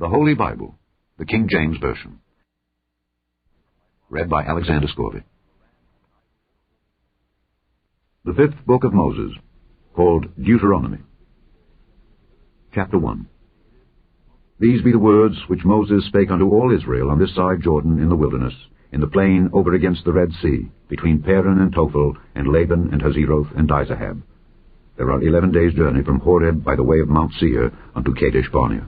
The Holy Bible, the King James Version. Read by Alexander Scorby. The fifth book of Moses, called Deuteronomy. Chapter 1. These be the words which Moses spake unto all Israel on this side Jordan in the wilderness, in the plain over against the Red Sea, between Paran and Tophel, and Laban and Hazeroth and Dizahab. There are 11 days' journey from Horeb by the way of Mount Seir unto Kadesh Barnea.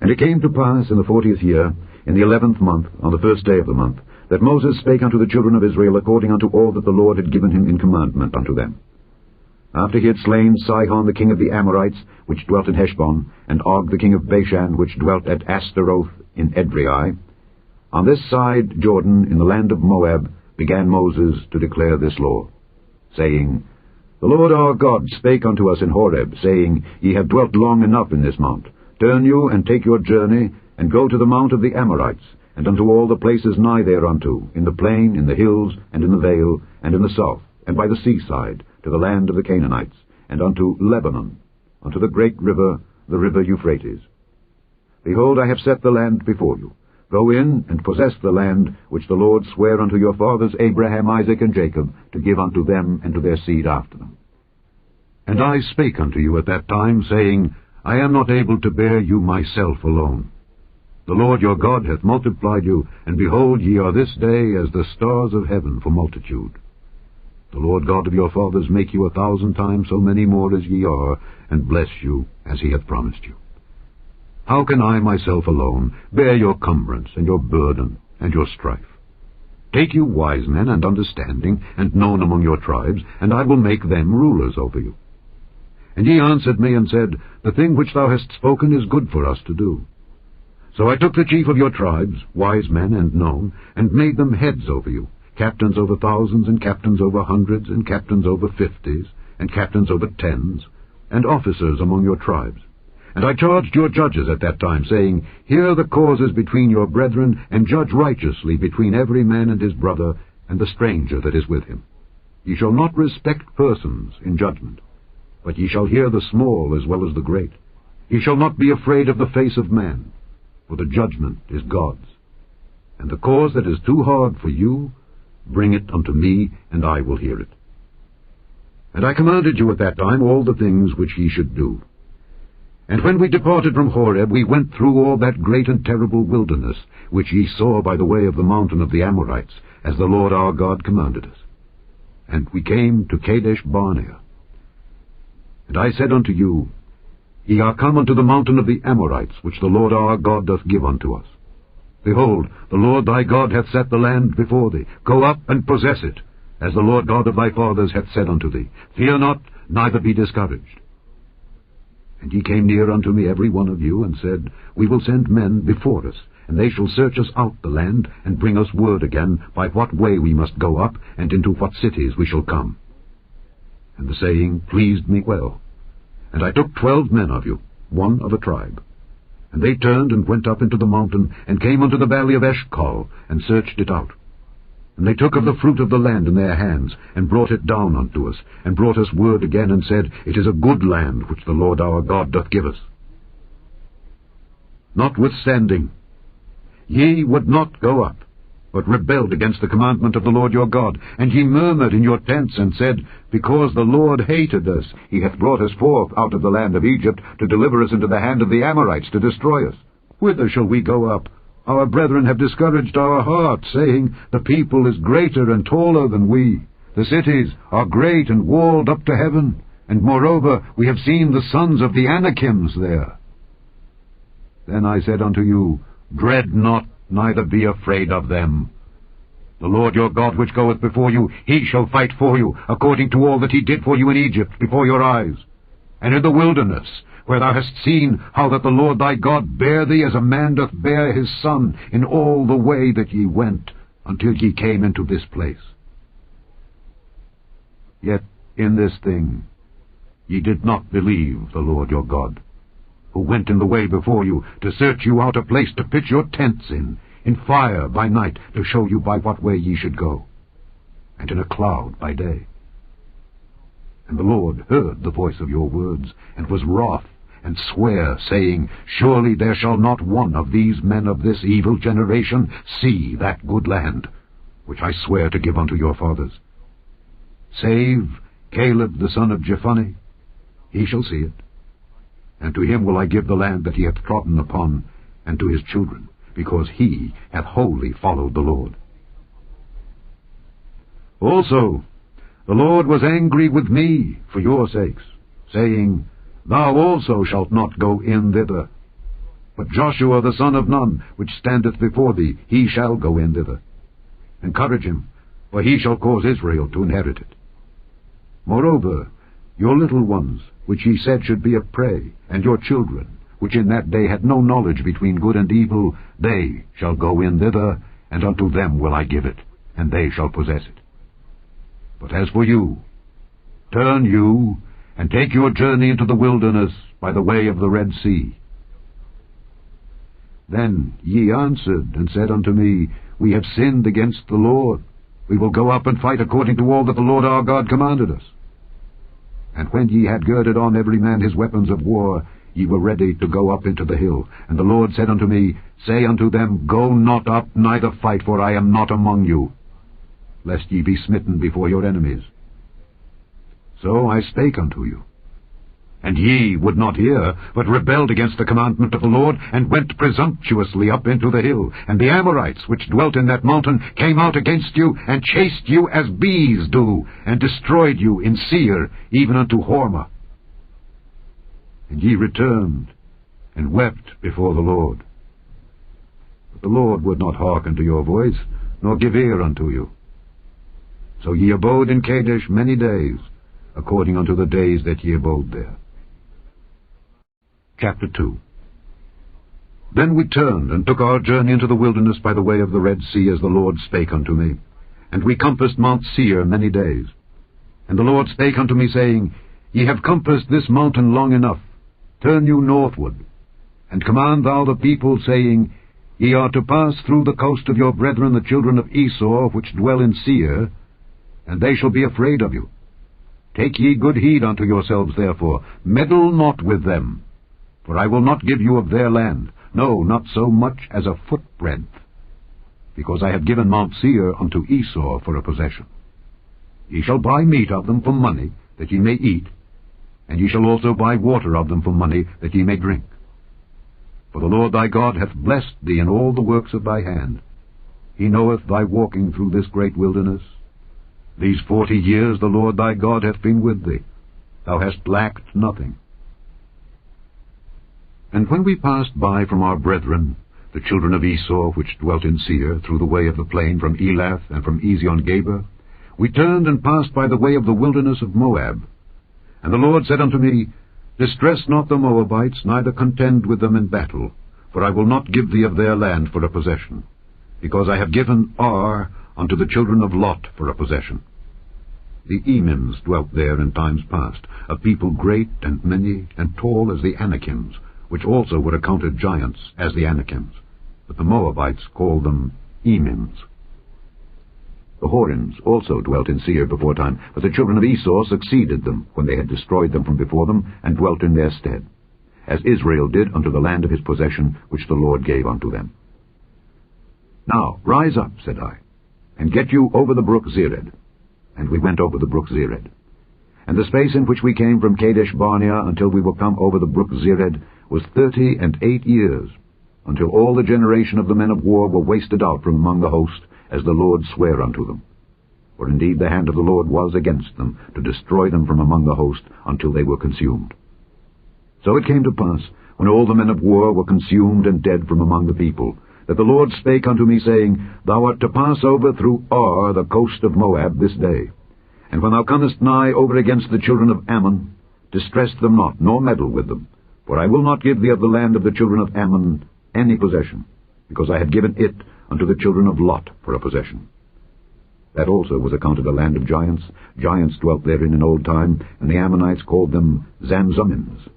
And it came to pass in the 40th year, in the 11th month, on the first day of the month, that Moses spake unto the children of Israel according unto all that the Lord had given him in commandment unto them. After he had slain Sihon the king of the Amorites, which dwelt in Heshbon, and Og the king of Bashan, which dwelt at Ashtaroth in Edrei, on this side Jordan, in the land of Moab, began Moses to declare this law, saying, The Lord our God spake unto us in Horeb, saying, Ye have dwelt long enough in this mount. Turn you, and take your journey, and go to the mount of the Amorites, and unto all the places nigh thereunto, in the plain, in the hills, and in the vale, and in the south, and by the seaside, to the land of the Canaanites, and unto Lebanon, unto the great river, the river Euphrates. Behold, I have set the land before you. Go in, and possess the land which the Lord sware unto your fathers Abraham, Isaac, and Jacob, to give unto them and to their seed after them. And I spake unto you at that time, saying, I am not able to bear you myself alone. The Lord your God hath multiplied you, and behold, ye are this day as the stars of heaven for multitude. The Lord God of your fathers make you 1,000 times so many more as ye are, and bless you as he hath promised you. How can I myself alone bear your cumbrance, and your burden, and your strife? Take you wise men and understanding, and known among your tribes, and I will make them rulers over you. And he answered me and said, The thing which thou hast spoken is good for us to do. So I took the chief of your tribes, wise men and known, and made them heads over you, captains over thousands, and captains over hundreds, and captains over 50s, and captains over 10s, and officers among your tribes. And I charged your judges at that time, saying, Hear the causes between your brethren, and judge righteously between every man and his brother, and the stranger that is with him. Ye shall not respect persons in judgment, but ye shall hear the small as well as the great. Ye shall not be afraid of the face of man, for the judgment is God's. And the cause that is too hard for you, bring it unto me, and I will hear it. And I commanded you at that time all the things which ye should do. And when we departed from Horeb, we went through all that great and terrible wilderness, which ye saw by the way of the mountain of the Amorites, as the Lord our God commanded us. And we came to Kadesh Barnea. And I said unto you, Ye are come unto the mountain of the Amorites, which the Lord our God doth give unto us. Behold, the Lord thy God hath set the land before thee. Go up and possess it, as the Lord God of thy fathers hath said unto thee. Fear not, neither be discouraged. And ye came near unto me every one of you, and said, We will send men before us, and they shall search us out the land, and bring us word again by what way we must go up, and into what cities we shall come. And the saying pleased me well. And I took 12 men of you, one of a tribe. And they turned and went up into the mountain, and came unto the valley of Eshcol, and searched it out. And they took of the fruit of the land in their hands, and brought it down unto us, and brought us word again, and said, It is a good land which the Lord our God doth give us. Notwithstanding, ye would not go up, but rebelled against the commandment of the Lord your God. And ye murmured in your tents, and said, Because the Lord hated us, he hath brought us forth out of the land of Egypt, to deliver us into the hand of the Amorites, to destroy us. Whither shall we go up? Our brethren have discouraged our heart, saying, The people is greater and taller than we. The cities are great and walled up to heaven, and moreover we have seen the sons of the Anakims there. Then I said unto you, Dread not, neither be afraid of them. The Lord your God which goeth before you, he shall fight for you, according to all that he did for you in Egypt, before your eyes. And in the wilderness, where thou hast seen how that the Lord thy God bare thee as a man doth bear his son, in all the way that ye went, until ye came into this place. Yet in this thing ye did not believe the Lord your God, who went in the way before you, to search you out a place to pitch your tents in fire by night, to show you by what way ye should go, and in a cloud by day. And the Lord heard the voice of your words, and was wroth, and swear, saying, Surely there shall not one of these men of this evil generation see that good land, which I swear to give unto your fathers. Save Caleb the son of Jephunneh, he shall see it. And to him will I give the land that he hath trodden upon, and to his children, because he hath wholly followed the Lord. Also, the Lord was angry with me for your sakes, saying, Thou also shalt not go in thither. But Joshua the son of Nun, which standeth before thee, he shall go in thither. Encourage him, for he shall cause Israel to inherit it. Moreover, your little ones, which ye said should be a prey, and your children, which in that day had no knowledge between good and evil, they shall go in thither, and unto them will I give it, and they shall possess it. But as for you, turn you, and take your journey into the wilderness by the way of the Red Sea. Then ye answered and said unto me, We have sinned against the Lord. We will go up and fight according to all that the Lord our God commanded us. And when ye had girded on every man his weapons of war, ye were ready to go up into the hill. And the Lord said unto me, Say unto them, Go not up, neither fight, for I am not among you, lest ye be smitten before your enemies. So I spake unto you. And ye would not hear, but rebelled against the commandment of the Lord, and went presumptuously up into the hill. And the Amorites, which dwelt in that mountain, came out against you, and chased you as bees do, and destroyed you in Seir, even unto Hormah. And ye returned, and wept before the Lord. But the Lord would not hearken to your voice, nor give ear unto you. So ye abode in Kadesh many days, according unto the days that ye abode there. Chapter 2. Then we turned, and took our journey into the wilderness by the way of the Red Sea, as the Lord spake unto me. And we compassed Mount Seir many days. And the Lord spake unto me, saying, Ye have compassed this mountain long enough. Turn you northward, and command thou the people, saying, Ye are to pass through the coast of your brethren the children of Esau, which dwell in Seir, and they shall be afraid of you. Take ye good heed unto yourselves, therefore, meddle not with them. For I will not give you of their land, no, not so much as a footbreadth, because I have given Mount Seir unto Esau for a possession. Ye shall buy meat of them for money, that ye may eat, and ye shall also buy water of them for money, that ye may drink. For the Lord thy God hath blessed thee in all the works of thy hand. He knoweth thy walking through this great wilderness. These 40 years the Lord thy God hath been with thee. Thou hast lacked nothing. And when we passed by from our brethren, the children of Esau, which dwelt in Seir, through the way of the plain from Elath and from Ezion-Geber, we turned and passed by the way of the wilderness of Moab. And the Lord said unto me, Distress not the Moabites, neither contend with them in battle, for I will not give thee of their land for a possession, because I have given Ar unto the children of Lot for a possession. The Emims dwelt there in times past, a people great and many and tall as the Anakims, which also were accounted giants as the Anakims, but the Moabites called them Emims. The Horims also dwelt in Seir beforetime, but the children of Esau succeeded them, when they had destroyed them from before them, and dwelt in their stead, as Israel did unto the land of his possession, which the Lord gave unto them. Now rise up, said I, and get you over the brook Zered. And we went over the brook Zered. And the space in which we came from Kadesh Barnea until we were come over the brook Zered was 38 years, until all the generation of the men of war were wasted out from among the host, as the Lord sware unto them. For indeed the hand of the Lord was against them, to destroy them from among the host, until they were consumed. So it came to pass, when all the men of war were consumed and dead from among the people, that the Lord spake unto me, saying, Thou art to pass over through Ar, the coast of Moab, this day. And when thou comest nigh over against the children of Ammon, distress them not, nor meddle with them. For I will not give thee of the land of the children of Ammon any possession, because I have given it unto the children of Lot for a possession. That also was accounted a land of giants. Giants dwelt therein in old time, and the Ammonites called them Zamzummims,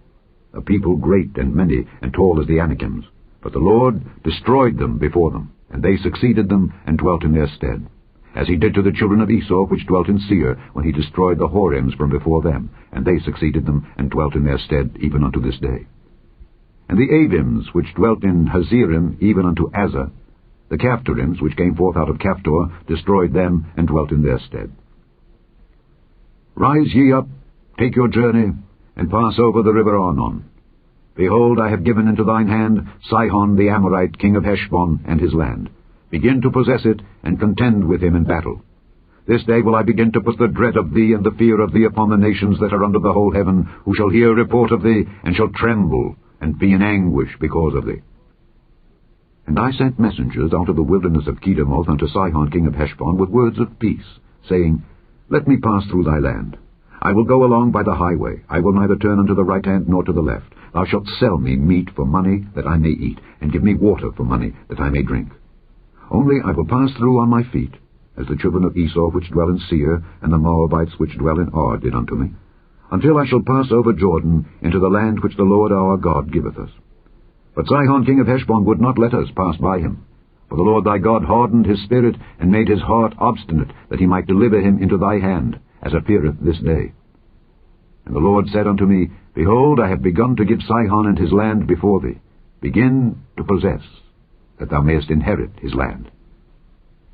a people great and many and tall as the Anakims. But the Lord destroyed them before them, and they succeeded them and dwelt in their stead, as he did to the children of Esau, which dwelt in Seir, when he destroyed the Horims from before them, and they succeeded them and dwelt in their stead even unto this day. the Avims which dwelt in Hazerim, even unto Azza. The Caphtorims which came forth out of Caphtor destroyed them, and dwelt in their stead. Rise ye up, take your journey, and pass over the river Arnon. Behold, I have given into thine hand Sihon the Amorite, king of Heshbon, and his land. Begin to possess it, and contend with him in battle. This day will I begin to put the dread of thee and the fear of thee upon the nations that are under the whole heaven, who shall hear report of thee, and shall tremble, and be in anguish because of thee. And I sent messengers out of the wilderness of Kedemoth unto Sihon king of Heshbon with words of peace, saying, Let me pass through thy land. I will go along by the highway. I will neither turn unto the right hand nor to the left. Thou shalt sell me meat for money that I may eat, and give me water for money that I may drink. Only I will pass through on my feet, as the children of Esau which dwell in Seir, and the Moabites which dwell in Ar did unto me, until I shall pass over Jordan into the land which the Lord our God giveth us. But Sihon king of Heshbon would not let us pass by him. For the Lord thy God hardened his spirit, and made his heart obstinate, that he might deliver him into thy hand, as appeareth this day. And the Lord said unto me, Behold, I have begun to give Sihon and his land before thee. Begin to possess, that thou mayest inherit his land.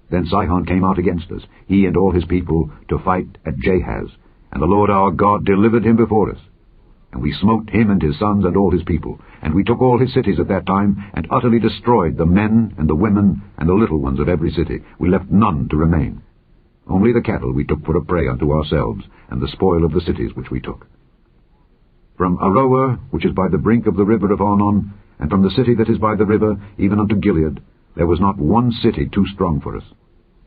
Then Sihon came out against us, he and all his people, to fight at Jahaz, and the Lord our God delivered him before us. And we smote him and his sons and all his people, and we took all his cities at that time, and utterly destroyed the men and the women and the little ones of every city. We left none to remain. Only the cattle we took for a prey unto ourselves, and the spoil of the cities which we took. From Aroer, which is by the brink of the river of Arnon, and from the city that is by the river, even unto Gilead, there was not one city too strong for us.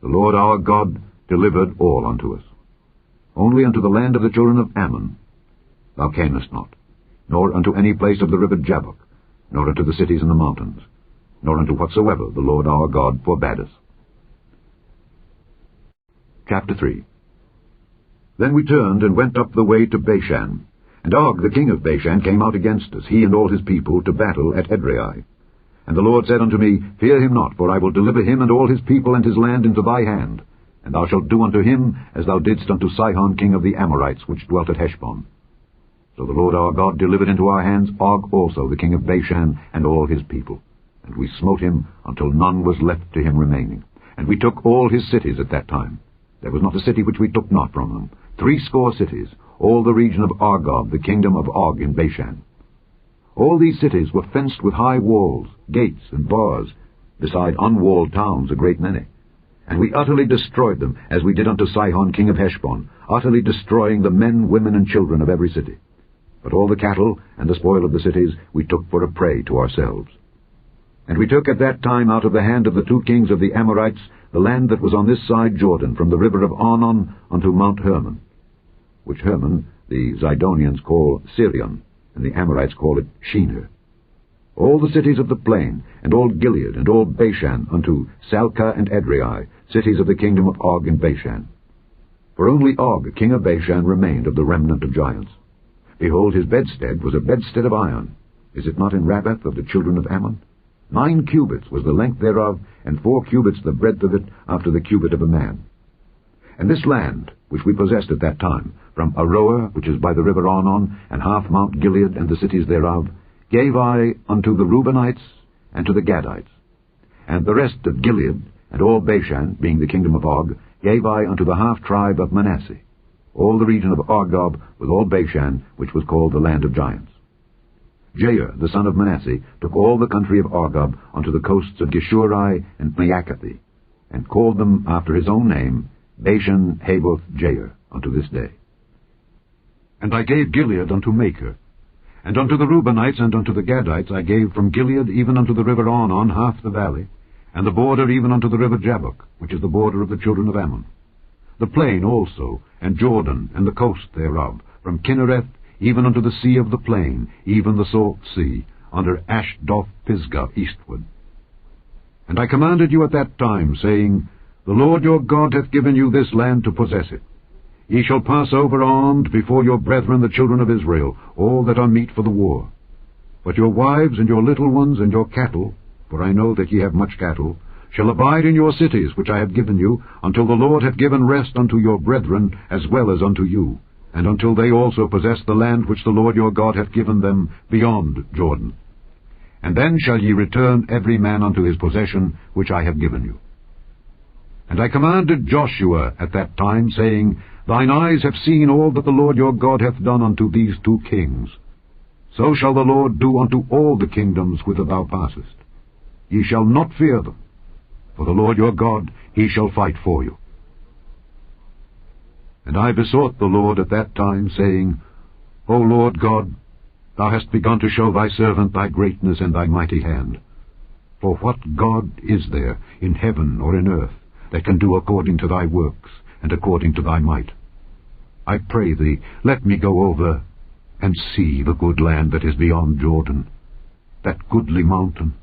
The Lord our God delivered all unto us. Only unto the land of the children of Ammon thou camest not, nor unto any place of the river Jabbok, nor unto the cities in the mountains, nor unto whatsoever the Lord our God forbade us. Chapter 3. Then we turned and went up the way to Bashan, and Og the king of Bashan came out against us, he and all his people, to battle at Edrei. And the Lord said unto me, Fear him not, for I will deliver him and all his people and his land into thy hand, and thou shalt do unto him as thou didst unto Sihon king of the Amorites, which dwelt at Heshbon. So the Lord our God delivered into our hands Og also the king of Bashan and all his people, and we smote him until none was left to him remaining. And we took all his cities at that time. There was not a city which we took not from them, 60 cities, all the region of Argob, the kingdom of Og in Bashan. All these cities were fenced with high walls, gates, and bars, beside unwalled towns a great many. And we utterly destroyed them, as we did unto Sihon king of Heshbon, utterly destroying the men, women, and children of every city. But all the cattle and the spoil of the cities we took for a prey to ourselves. And we took at that time out of the hand of the 2 kings of the Amorites the land that was on this side Jordan, from the river of Arnon unto Mount Hermon, which Hermon the Zidonians call Sirion, and the Amorites call it Shinir. All the cities of the plain, and all Gilead, and all Bashan, unto Salcah and Edrei, cities of the kingdom of Og in Bashan. For only Og, king of Bashan, remained of the remnant of giants. Behold, his bedstead was a bedstead of iron. Is it not in Rabbath of the children of Ammon? 9 cubits was the length thereof, and 4 cubits the breadth of it, after the cubit of a man. And this land, which we possessed at that time, from Aroer, which is by the river Arnon, and half Mount Gilead and the cities thereof, gave I unto the Reubenites and to the Gadites. And the rest of Gilead, and all Bashan, being the kingdom of Og, gave I unto the half-tribe of Manasseh, all the region of Argob, with all Bashan, which was called the land of giants. Jair, the son of Manasseh, took all the country of Argob unto the coasts of Geshuri and Maacathi, and called them after his own name, Bashan Havoth Jair, unto this day. And I gave Gilead unto Machir, and unto the Reubenites and unto the Gadites I gave from Gilead even unto the river Arnon half the valley, and the border even unto the river Jabbok, which is the border of the children of Ammon. The plain also, and Jordan, and the coast thereof, from Kinnereth even unto the sea of the plain, even the salt sea, under Ashdoth Pisgah eastward. And I commanded you at that time, saying, The Lord your God hath given you this land to possess it. Ye shall pass over armed before your brethren the children of Israel, all that are meet for the war. But your wives and your little ones and your cattle, for I know that ye have much cattle, shall abide in your cities which I have given you, until the Lord hath given rest unto your brethren as well as unto you, and until they also possess the land which the Lord your God hath given them beyond Jordan. and then shall ye return every man unto his possession which I have given you. And I commanded Joshua at that time, saying, Thine eyes have seen all that the Lord your God hath done unto these 2 kings. So shall the Lord do unto all the kingdoms whither thou passest. Ye shall not fear them, for the Lord your God, he shall fight for you. And I besought the Lord at that time, saying, O Lord God, thou hast begun to show thy servant thy greatness and thy mighty hand. For what God is there in heaven or in earth that can do according to thy works and according to thy might? I pray thee, let me go over and see the good land that is beyond Jordan, that goodly mountain,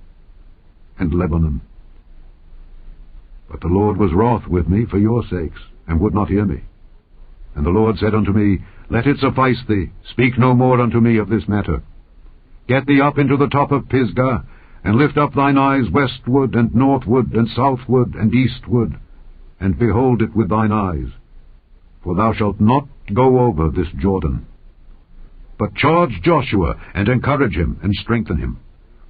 and Lebanon. But the Lord was wroth with me for your sakes, and would not hear me. And the Lord said unto me, Let it suffice thee, speak no more unto me of this matter. Get thee up into the top of Pisgah, and lift up thine eyes westward, and northward, and southward, and eastward, and behold it with thine eyes. For thou shalt not go over this Jordan. But charge Joshua, and encourage him, and strengthen him.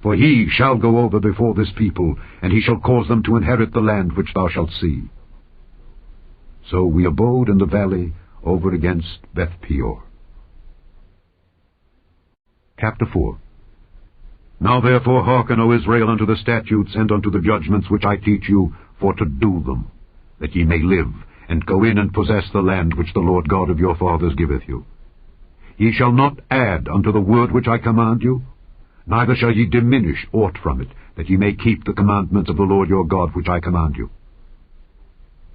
For he shall go over before this people, and he shall cause them to inherit the land which thou shalt see. So we abode in the valley over against Beth-peor. Chapter 4. Now therefore hearken, O Israel, unto the statutes and unto the judgments which I teach you, for to do them, that ye may live, and go in and possess the land which the Lord God of your fathers giveth you. Ye shall not add unto the word which I command you, neither shall ye diminish aught from it, that ye may keep the commandments of the Lord your God which I command you.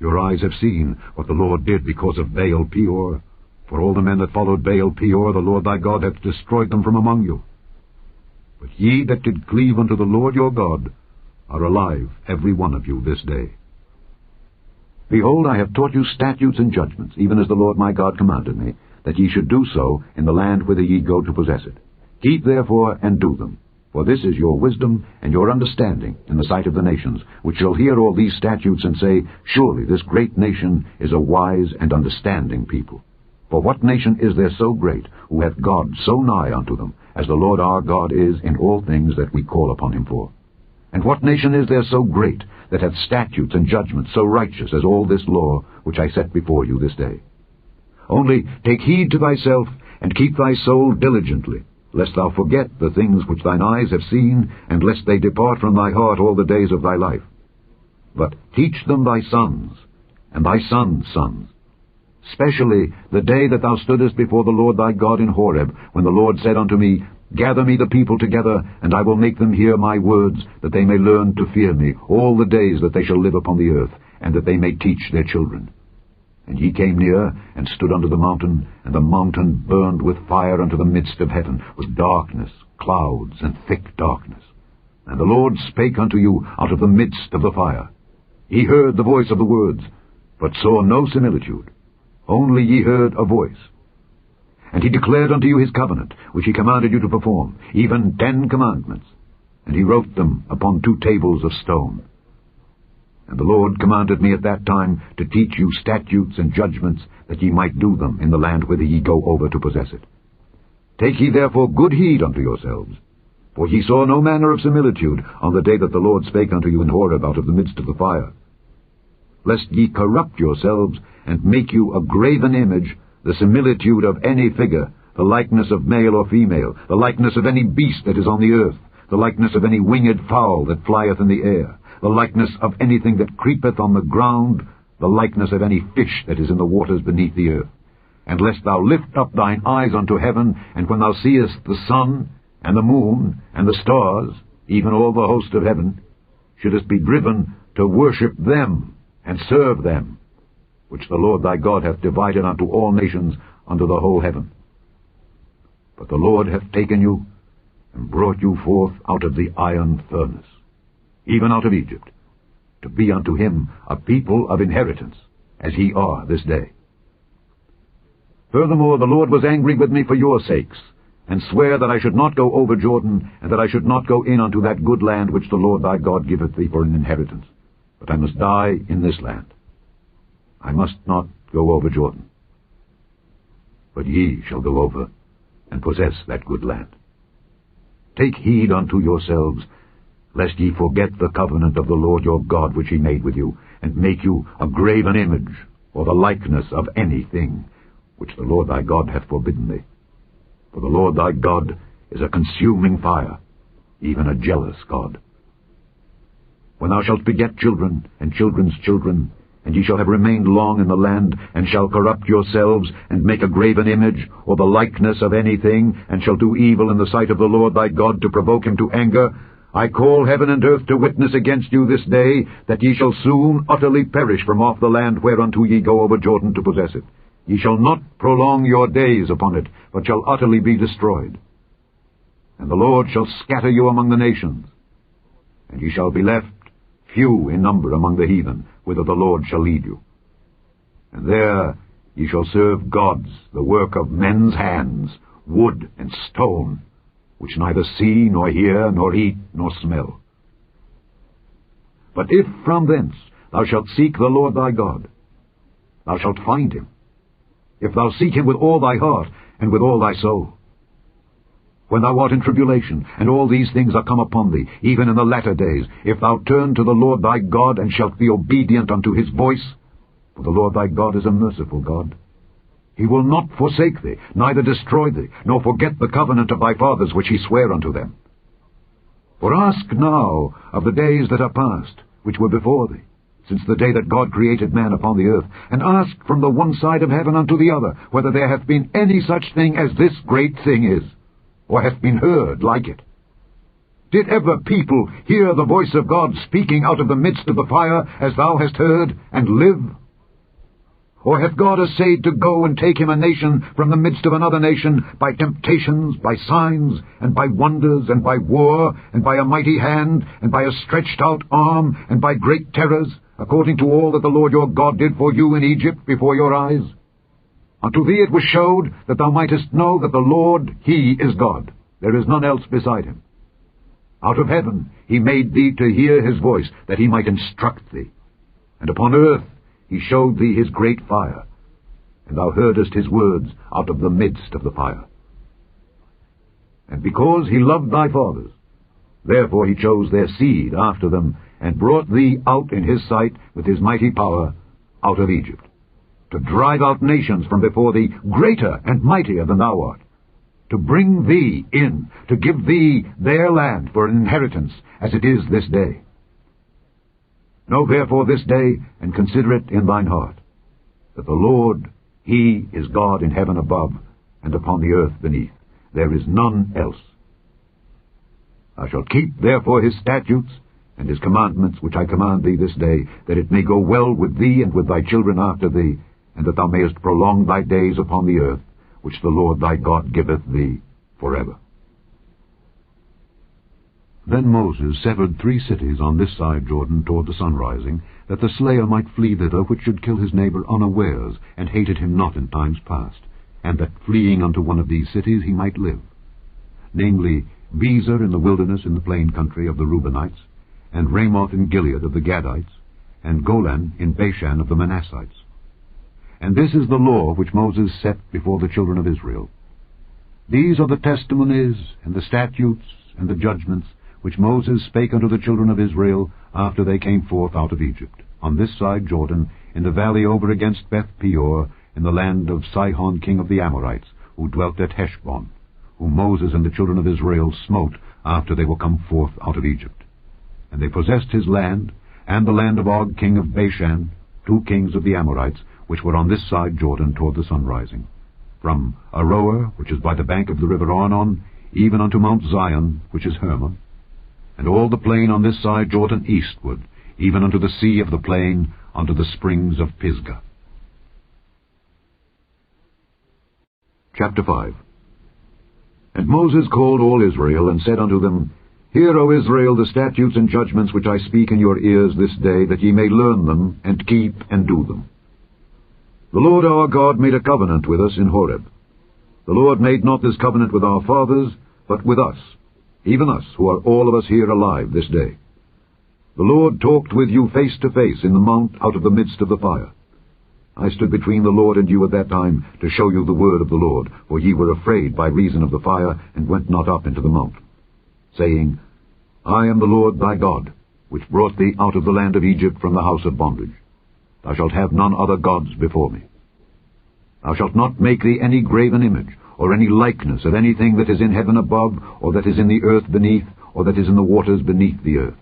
Your eyes have seen what the Lord did because of Baal-peor. For all the men that followed Baal-peor, the Lord thy God hath destroyed them from among you. But ye that did cleave unto the Lord your God are alive, every one of you, this day. Behold, I have taught you statutes and judgments, even as the Lord my God commanded me, that ye should do so in the land whither ye go to possess it. Keep therefore and do them, for this is your wisdom and your understanding in the sight of the nations, which shall hear all these statutes and say, Surely this great nation is a wise and understanding people. For what nation is there so great, who hath God so nigh unto them, as the Lord our God is in all things that we call upon him for? And what nation is there so great, that hath statutes and judgments so righteous as all this law which I set before you this day? Only take heed to thyself, and keep thy soul diligently, lest thou forget the things which thine eyes have seen, and lest they depart from thy heart all the days of thy life. But teach them thy sons, and thy sons' sons, specially the day that thou stoodest before the Lord thy God in Horeb, when the Lord said unto me, Gather me the people together, and I will make them hear my words, that they may learn to fear me all the days that they shall live upon the earth, and that they may teach their children. And ye came near, and stood under the mountain, and the mountain burned with fire unto the midst of heaven, with darkness, clouds, and thick darkness. And the Lord spake unto you out of the midst of the fire. Ye heard the voice of the words, but saw no similitude. Only ye heard a voice. And he declared unto you his covenant, which he commanded you to perform, even 10 commandments. And he wrote them upon 2 tables of stone. And the Lord commanded me at that time to teach you statutes and judgments, that ye might do them in the land whither ye go over to possess it. Take ye therefore good heed unto yourselves, for ye saw no manner of similitude on the day that the Lord spake unto you in Horeb out of the midst of the fire. Lest ye corrupt yourselves, and make you a graven image, the similitude of any figure, the likeness of male or female, the likeness of any beast that is on the earth, the likeness of any winged fowl that flieth in the air, the likeness of anything that creepeth on the ground, the likeness of any fish that is in the waters beneath the earth. And lest thou lift up thine eyes unto heaven, and when thou seest the sun, and the moon, and the stars, even all the host of heaven, shouldest be driven to worship them, and serve them, which the Lord thy God hath divided unto all nations under the whole heaven. But the Lord hath taken you, and brought you forth out of the iron furnace, even out of Egypt, to be unto him a people of inheritance, as ye are this day. Furthermore, the Lord was angry with me for your sakes, and sware that I should not go over Jordan, and that I should not go in unto that good land which the Lord thy God giveth thee for an inheritance, but I must die in this land. I must not go over Jordan. But ye shall go over, and possess that good land. take heed unto yourselves, lest ye forget the covenant of the Lord your God which he made with you, and make you a graven image, or the likeness of anything, which the Lord thy God hath forbidden thee. For the Lord thy God is a consuming fire, even a jealous God. When thou shalt beget children, and children's children, and ye shall have remained long in the land, and shall corrupt yourselves, and make a graven image, or the likeness of anything, and shall do evil in the sight of the Lord thy God to provoke him to anger, I call heaven and earth to witness against you this day, that ye shall soon utterly perish from off the land whereunto ye go over Jordan to possess it. Ye shall not prolong your days upon it, but shall utterly be destroyed. And the Lord shall scatter you among the nations, and ye shall be left few in number among the heathen, whither the Lord shall lead you. And there ye shall serve gods, the work of men's hands, wood and stone, which neither see, nor hear, nor eat, nor smell. But if from thence thou shalt seek the Lord thy God, thou shalt find him, if thou seek him with all thy heart and with all thy soul. When thou art in tribulation, and all these things are come upon thee, even in the latter days, if thou turn to the Lord thy God, and shalt be obedient unto his voice, for the Lord thy God is a merciful God. He will not forsake thee, neither destroy thee, nor forget the covenant of thy fathers which he sware unto them. For ask now of the days that are past, which were before thee, since the day that God created man upon the earth, and ask from the one side of heaven unto the other, whether there hath been any such thing as this great thing is, or hath been heard like it. Did ever people hear the voice of God speaking out of the midst of the fire, as thou hast heard, and live? Or hath God essayed to go and take him a nation from the midst of another nation, by temptations, by signs, and by wonders, and by war, and by a mighty hand, and by a stretched out arm, and by great terrors, according to all that the Lord your God did for you in Egypt before your eyes? Unto thee it was showed that thou mightest know that the Lord, he is God. There is none else beside him. Out of heaven he made thee to hear his voice, that he might instruct thee. And upon earth he showed thee his great fire, and thou heardest his words out of the midst of the fire. And because he loved thy fathers, therefore he chose their seed after them, and brought thee out in his sight with his mighty power out of Egypt, to drive out nations from before thee, greater and mightier than thou art, to bring thee in, to give thee their land for an inheritance, as it is this day. Know therefore this day, and consider it in thine heart, that the Lord, he is God in heaven above, and upon the earth beneath. There is none else. Thou shalt keep therefore his statutes, and his commandments which I command thee this day, that it may go well with thee and with thy children after thee, and that thou mayest prolong thy days upon the earth, which the Lord thy God giveth thee forever. Then Moses severed 3 cities on this side Jordan toward the sunrising, that the slayer might flee thither which should kill his neighbor unawares, and hated him not in times past, and that fleeing unto one of these cities he might live, namely Bezer in the wilderness in the plain country of the Reubenites, and Ramoth in Gilead of the Gadites, and Golan in Bashan of the Manassites. And this is the law which Moses set before the children of Israel. These are the testimonies, and the statutes, and the judgments, which Moses spake unto the children of Israel after they came forth out of Egypt, on this side Jordan, in the valley over against Beth Peor, in the land of Sihon king of the Amorites, who dwelt at Heshbon, whom Moses and the children of Israel smote after they were come forth out of Egypt. And they possessed his land, and the land of Og king of Bashan, 2 kings of the Amorites, which were on this side Jordan toward the sunrising, from Aroer, which is by the bank of the river Arnon, even unto Mount Zion, which is Hermon, and all the plain on this side Jordan eastward, even unto the sea of the plain, unto the springs of Pisgah. Chapter 5. And Moses called all Israel, and said unto them, Hear, O Israel, the statutes and judgments which I speak in your ears this day, that ye may learn them, and keep and do them. The Lord our God made a covenant with us in Horeb. The Lord made not this covenant with our fathers, but with us, even us, who are all of us here alive this day. The Lord talked with you face to face in the mount out of the midst of the fire. I stood between the Lord and you at that time, to show you the word of the Lord, for ye were afraid by reason of the fire, and went not up into the mount. saying, I am the Lord thy God, which brought thee out of the land of Egypt from the house of bondage. Thou shalt have none other gods before me. Thou shalt not make thee any graven image, or any likeness of anything that is in heaven above, or that is in the earth beneath, or that is in the waters beneath the earth.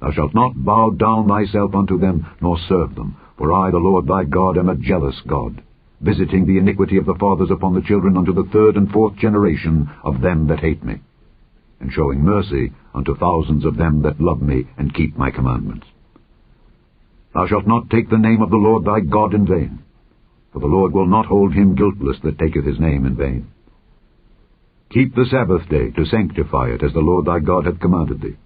Thou shalt not bow down thyself unto them, nor serve them. For I, the Lord thy God, am a jealous God, visiting the iniquity of the fathers upon the children unto the third and fourth generation of them that hate me, and showing mercy unto thousands of them that love me and keep my commandments. Thou shalt not take the name of the Lord thy God in vain, for the Lord will not hold him guiltless that taketh his name in vain. Keep the Sabbath day to sanctify it, as the Lord thy God hath commanded thee.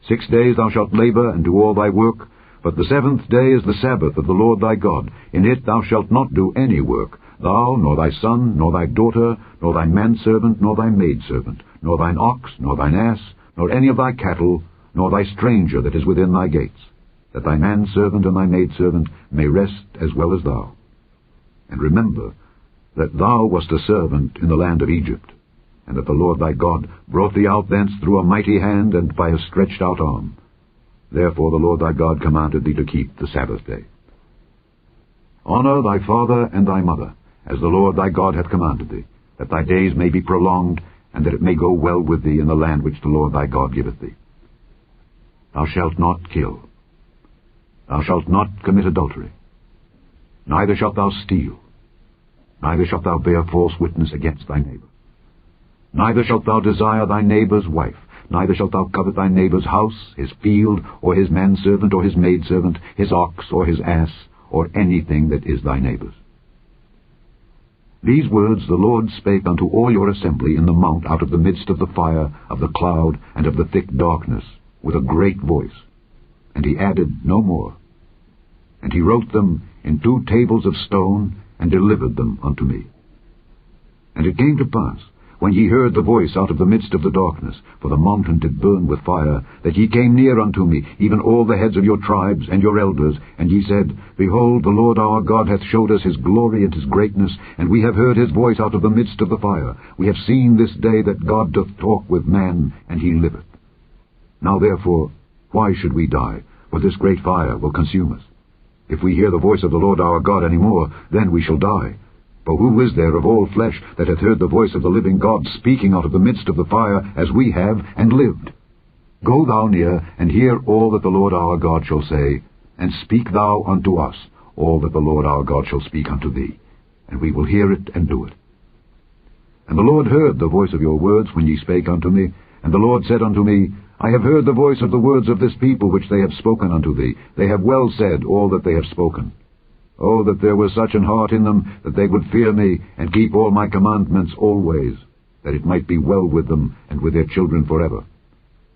6 days thou shalt labor and do all thy work, but the seventh day is the Sabbath of the Lord thy God. In it thou shalt not do any work, thou, nor thy son, nor thy daughter, nor thy manservant, nor thy maidservant, nor thine ox, nor thine ass, nor any of thy cattle, nor thy stranger that is within thy gates, that thy manservant and thy maidservant may rest as well as thou. And remember that thou wast a servant in the land of Egypt, and that the Lord thy God brought thee out thence through a mighty hand and by a stretched out arm. Therefore the Lord thy God commanded thee to keep the Sabbath day. Honor thy father and thy mother, as the Lord thy God hath commanded thee, that thy days may be prolonged, and that it may go well with thee in the land which the Lord thy God giveth thee. Thou shalt not kill. Thou shalt not commit adultery. Neither shalt thou steal. Neither shalt thou bear false witness against thy neighbor. Neither shalt thou desire thy neighbor's wife. Neither shalt thou covet thy neighbor's house, his field, or his manservant, or his maidservant, his ox, or his ass, or anything that is thy neighbor's. These words the Lord spake unto all your assembly in the mount out of the midst of the fire, of the cloud, and of the thick darkness, with a great voice. And he added no more. And he wrote them in 2 tables of stone, and delivered them unto me. And it came to pass, when ye heard the voice out of the midst of the darkness, for the mountain did burn with fire, that ye came near unto me, even all the heads of your tribes and your elders, and ye said, Behold, the Lord our God hath showed us his glory and his greatness, and we have heard his voice out of the midst of the fire. We have seen this day that God doth talk with man, and he liveth. Now therefore, why should we die? For this great fire will consume us. If we hear the voice of the Lord our God any more, then we shall die. For who is there of all flesh that hath heard the voice of the living God speaking out of the midst of the fire, as we have, and lived? Go thou near, and hear all that the Lord our God shall say, and speak thou unto us all that the Lord our God shall speak unto thee, and we will hear it and do it. And the Lord heard the voice of your words when ye spake unto me, and the Lord said unto me, I have heard the voice of the words of this people which they have spoken unto thee. They have well said all that they have spoken. Oh, that there were such an heart in them, that they would fear me, and keep all my commandments always, that it might be well with them, and with their children forever.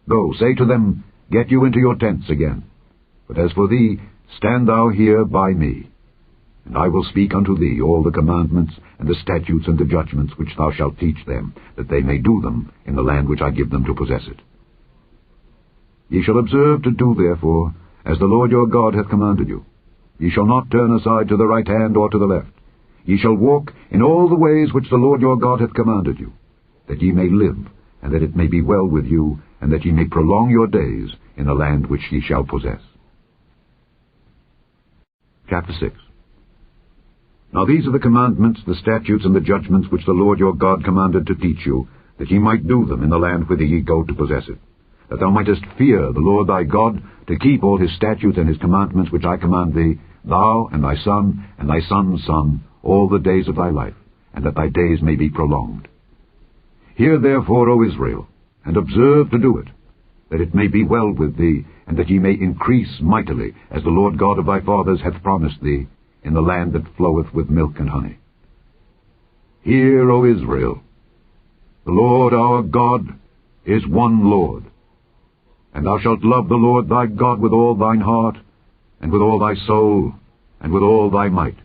Go, say to them, Get you into your tents again. But as for thee, stand thou here by me. And I will speak unto thee all the commandments, and the statutes, and the judgments, which thou shalt teach them, that they may do them in the land which I give them to possess it. Ye shall observe to do, therefore, as the Lord your God hath commanded you. Ye shall not turn aside to the right hand or to the left. Ye shall walk in all the ways which the Lord your God hath commanded you, that ye may live, and that it may be well with you, and that ye may prolong your days in the land which ye shall possess. Chapter 6. Now these are the commandments, the statutes, and the judgments which the Lord your God commanded to teach you, that ye might do them in the land whither ye go to possess it, that thou mightest fear the Lord thy God, to keep all his statutes and his commandments which I command thee, thou and thy son and thy son's son, all the days of thy life, and that thy days may be prolonged. Hear therefore, O Israel, and observe to do it, that it may be well with thee, and that ye may increase mightily, as the Lord God of thy fathers hath promised thee, in the land that floweth with milk and honey. Hear, O Israel, the Lord our God is one Lord. And thou shalt love the Lord thy God with all thine heart, and with all thy soul, and with all thy might.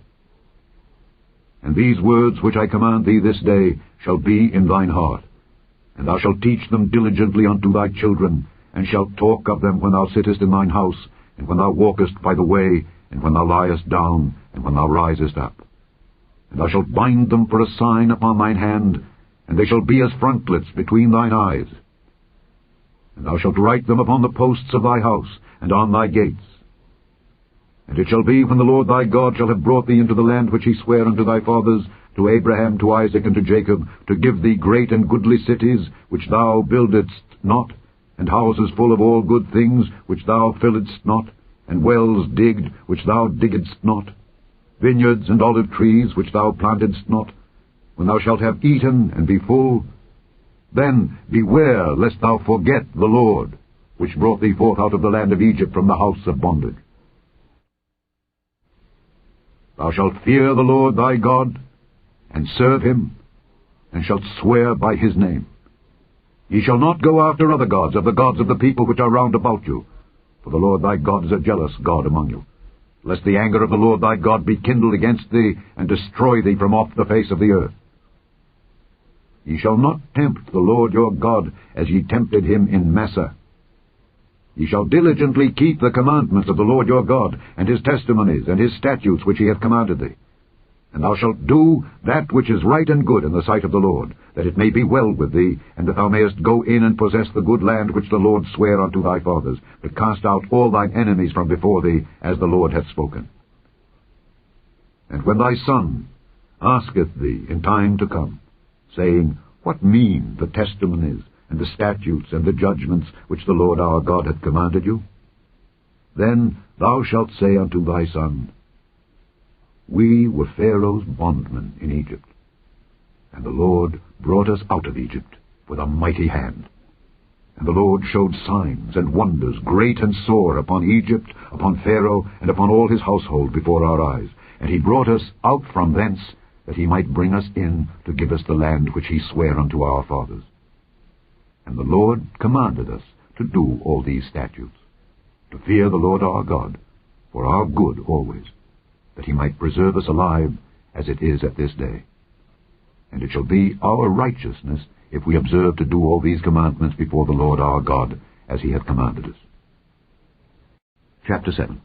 And these words which I command thee this day shall be in thine heart, and thou shalt teach them diligently unto thy children, and shalt talk of them when thou sittest in thine house, and when thou walkest by the way, and when thou liest down, and when thou risest up. And thou shalt bind them for a sign upon thine hand, and they shall be as frontlets between thine eyes. and thou shalt write them upon the posts of thy house, and on thy gates. And it shall be, when the Lord thy God shall have brought thee into the land which he sware unto thy fathers, to Abraham, to Isaac, and to Jacob, to give thee great and goodly cities, which thou buildedst not, and houses full of all good things, which thou filledst not, and wells digged, which thou diggedst not, vineyards and olive trees, which thou plantedst not, when thou shalt have eaten and be full, then beware lest thou forget the Lord, which brought thee forth out of the land of Egypt from the house of bondage. Thou shalt fear the Lord thy God, and serve him, and shalt swear by his name. Ye shall not go after other gods, of the gods of the people which are round about you, for the Lord thy God is a jealous God among you, lest the anger of the Lord thy God be kindled against thee, and destroy thee from off the face of the earth. Ye shall not tempt the Lord your God, as ye tempted him in Massah. Ye shall diligently keep the commandments of the Lord your God, and his testimonies, and his statutes which he hath commanded thee. And thou shalt do that which is right and good in the sight of the Lord, that it may be well with thee, and that thou mayest go in and possess the good land which the Lord sware unto thy fathers, to cast out all thine enemies from before thee, as the Lord hath spoken. And when thy son asketh thee in time to come, saying, What mean the testimonies, and the statutes, and the judgments, which the Lord our God hath commanded you? Then thou shalt say unto thy son, We were Pharaoh's bondmen in Egypt, and the Lord brought us out of Egypt with a mighty hand. And the Lord showed signs and wonders great and sore upon Egypt, upon Pharaoh, and upon all his household before our eyes. And he brought us out from thence, that he might bring us in to give us the land which he sware unto our fathers. And the Lord commanded us to do all these statutes, to fear the Lord our God, for our good always, that he might preserve us alive, as it is at this day. And it shall be our righteousness, if we observe to do all these commandments before the Lord our God, as he hath commanded us. Chapter 7.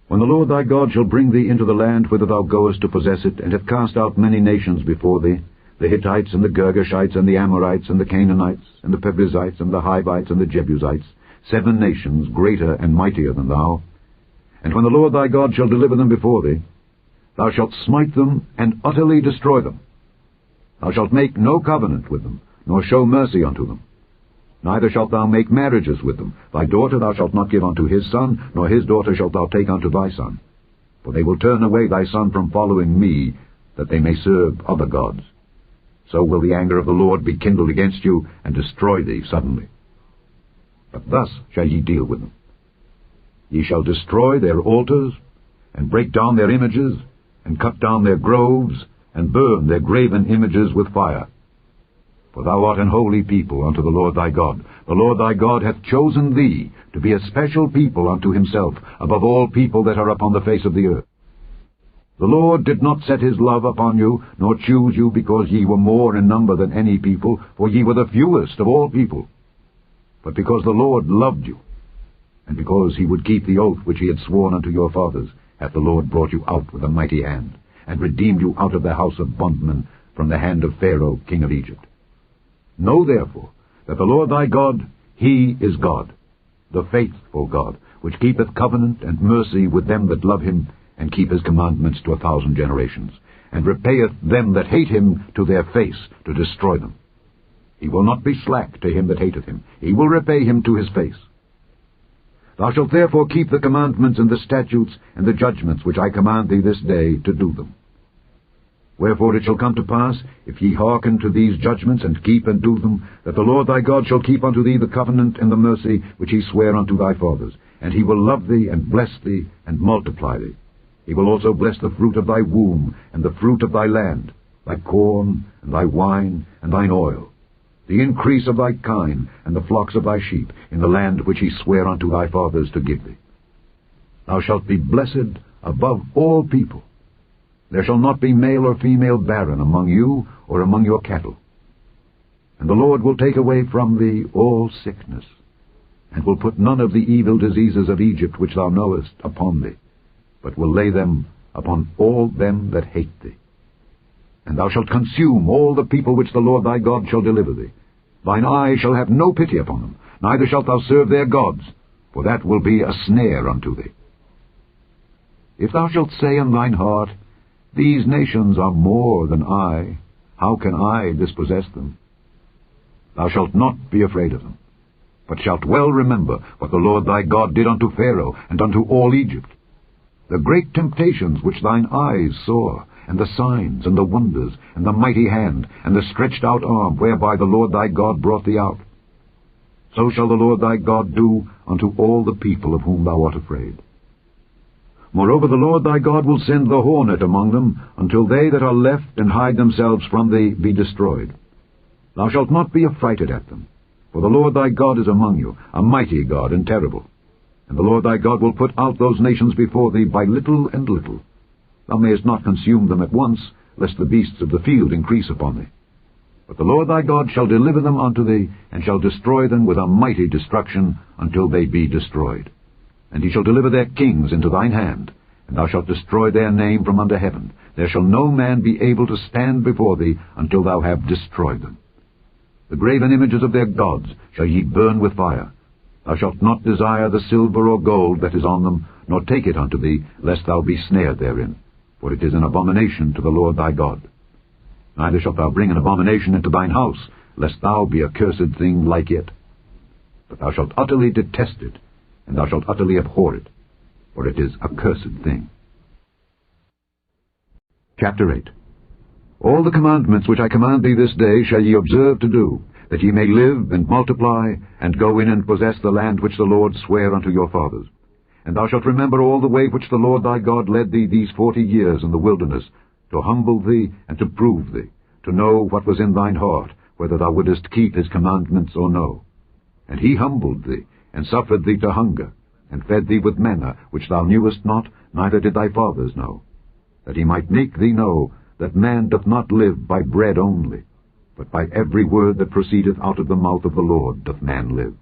When the Lord thy God shall bring thee into the land whither thou goest to possess it, and hath cast out many nations before thee, the Hittites, and the Girgashites, and the Amorites, and the Canaanites, and the Perizzites, and the Hivites, and the Jebusites, 7 nations greater and mightier than thou, and when the Lord thy God shall deliver them before thee, thou shalt smite them and utterly destroy them. Thou shalt make no covenant with them, nor show mercy unto them. Neither shalt thou make marriages with them. Thy daughter thou shalt not give unto his son, nor his daughter shalt thou take unto thy son. For they will turn away thy son from following me, that they may serve other gods. So will the anger of the Lord be kindled against you, and destroy thee suddenly. But thus shall ye deal with them. Ye shall destroy their altars, and break down their images, and cut down their groves, and burn their graven images with fire. For thou art an holy people unto the Lord thy God. The Lord thy God hath chosen thee to be a special people unto himself, above all people that are upon the face of the earth. The Lord did not set his love upon you, nor choose you, because ye were more in number than any people, for ye were the fewest of all people, but because the Lord loved you, and because he would keep the oath which he had sworn unto your fathers, hath the Lord brought you out with a mighty hand, and redeemed you out of the house of bondmen, from the hand of Pharaoh king of Egypt. Know therefore that the Lord thy God, he is God, the faithful God, which keepeth covenant and mercy with them that love him, and keep his commandments to 1,000 generations, and repayeth them that hate him to their face, to destroy them. He will not be slack to him that hateth him. He will repay him to his face. Thou shalt therefore keep the commandments and the statutes and the judgments which I command thee this day, to do them. Wherefore it shall come to pass, if ye hearken to these judgments, and keep and do them, that the Lord thy God shall keep unto thee the covenant and the mercy which he sware unto thy fathers, and he will love thee, and bless thee, and multiply thee. He will also bless the fruit of thy womb, and the fruit of thy land, thy corn, and thy wine, and thine oil, the increase of thy kine, and the flocks of thy sheep, in the land which he sware unto thy fathers to give thee. Thou shalt be blessed above all people. There shall not be male or female barren among you, or among your cattle. And the Lord will take away from thee all sickness, and will put none of the evil diseases of Egypt which thou knowest upon thee, but will lay them upon all them that hate thee. And thou shalt consume all the people which the Lord thy God shall deliver thee, Thine eye shall have no pity upon them, neither shalt thou serve their gods, for that will be a snare unto thee. If thou shalt say in thine heart, These nations are more than I, how can I dispossess them? Thou shalt not be afraid of them, but shalt well remember what the Lord thy God did unto Pharaoh and unto all Egypt, the great temptations which thine eyes saw, and the signs, and the wonders, and the mighty hand, and the stretched out arm, whereby the Lord thy God brought thee out. So shall the Lord thy God do unto all the people of whom thou art afraid. Moreover, the Lord thy God will send the hornet among them, until they that are left and hide themselves from thee be destroyed. Thou shalt not be affrighted at them, for the Lord thy God is among you, a mighty God and terrible. And the Lord thy God will put out those nations before thee by little and little. Thou mayest not consume them at once, lest the beasts of the field increase upon thee. But the Lord thy God shall deliver them unto thee, and shall destroy them with a mighty destruction, until they be destroyed. And he shall deliver their kings into thine hand, and thou shalt destroy their name from under heaven. There shall no man be able to stand before thee, until thou have destroyed them. The graven images of their gods shall ye burn with fire. Thou shalt not desire the silver or gold that is on them, nor take it unto thee, lest thou be snared therein, for it is an abomination to the Lord thy God. Neither shalt thou bring an abomination into thine house, lest thou be a cursed thing like it. But thou shalt utterly detest it, and thou shalt utterly abhor it, for it is a cursed thing. Chapter 8. All the commandments which I command thee this day shall ye observe to do, that ye may live and multiply, and go in and possess the land which the Lord sware unto your fathers. And thou shalt remember all the way which the Lord thy God led thee these 40 years in the wilderness, to humble thee and to prove thee, to know what was in thine heart, whether thou wouldest keep his commandments or no. And he humbled thee, and suffered thee to hunger, and fed thee with manna, which thou knewest not, neither did thy fathers know, that he might make thee know that man doth not live by bread only, but by every word that proceedeth out of the mouth of the Lord doth man live.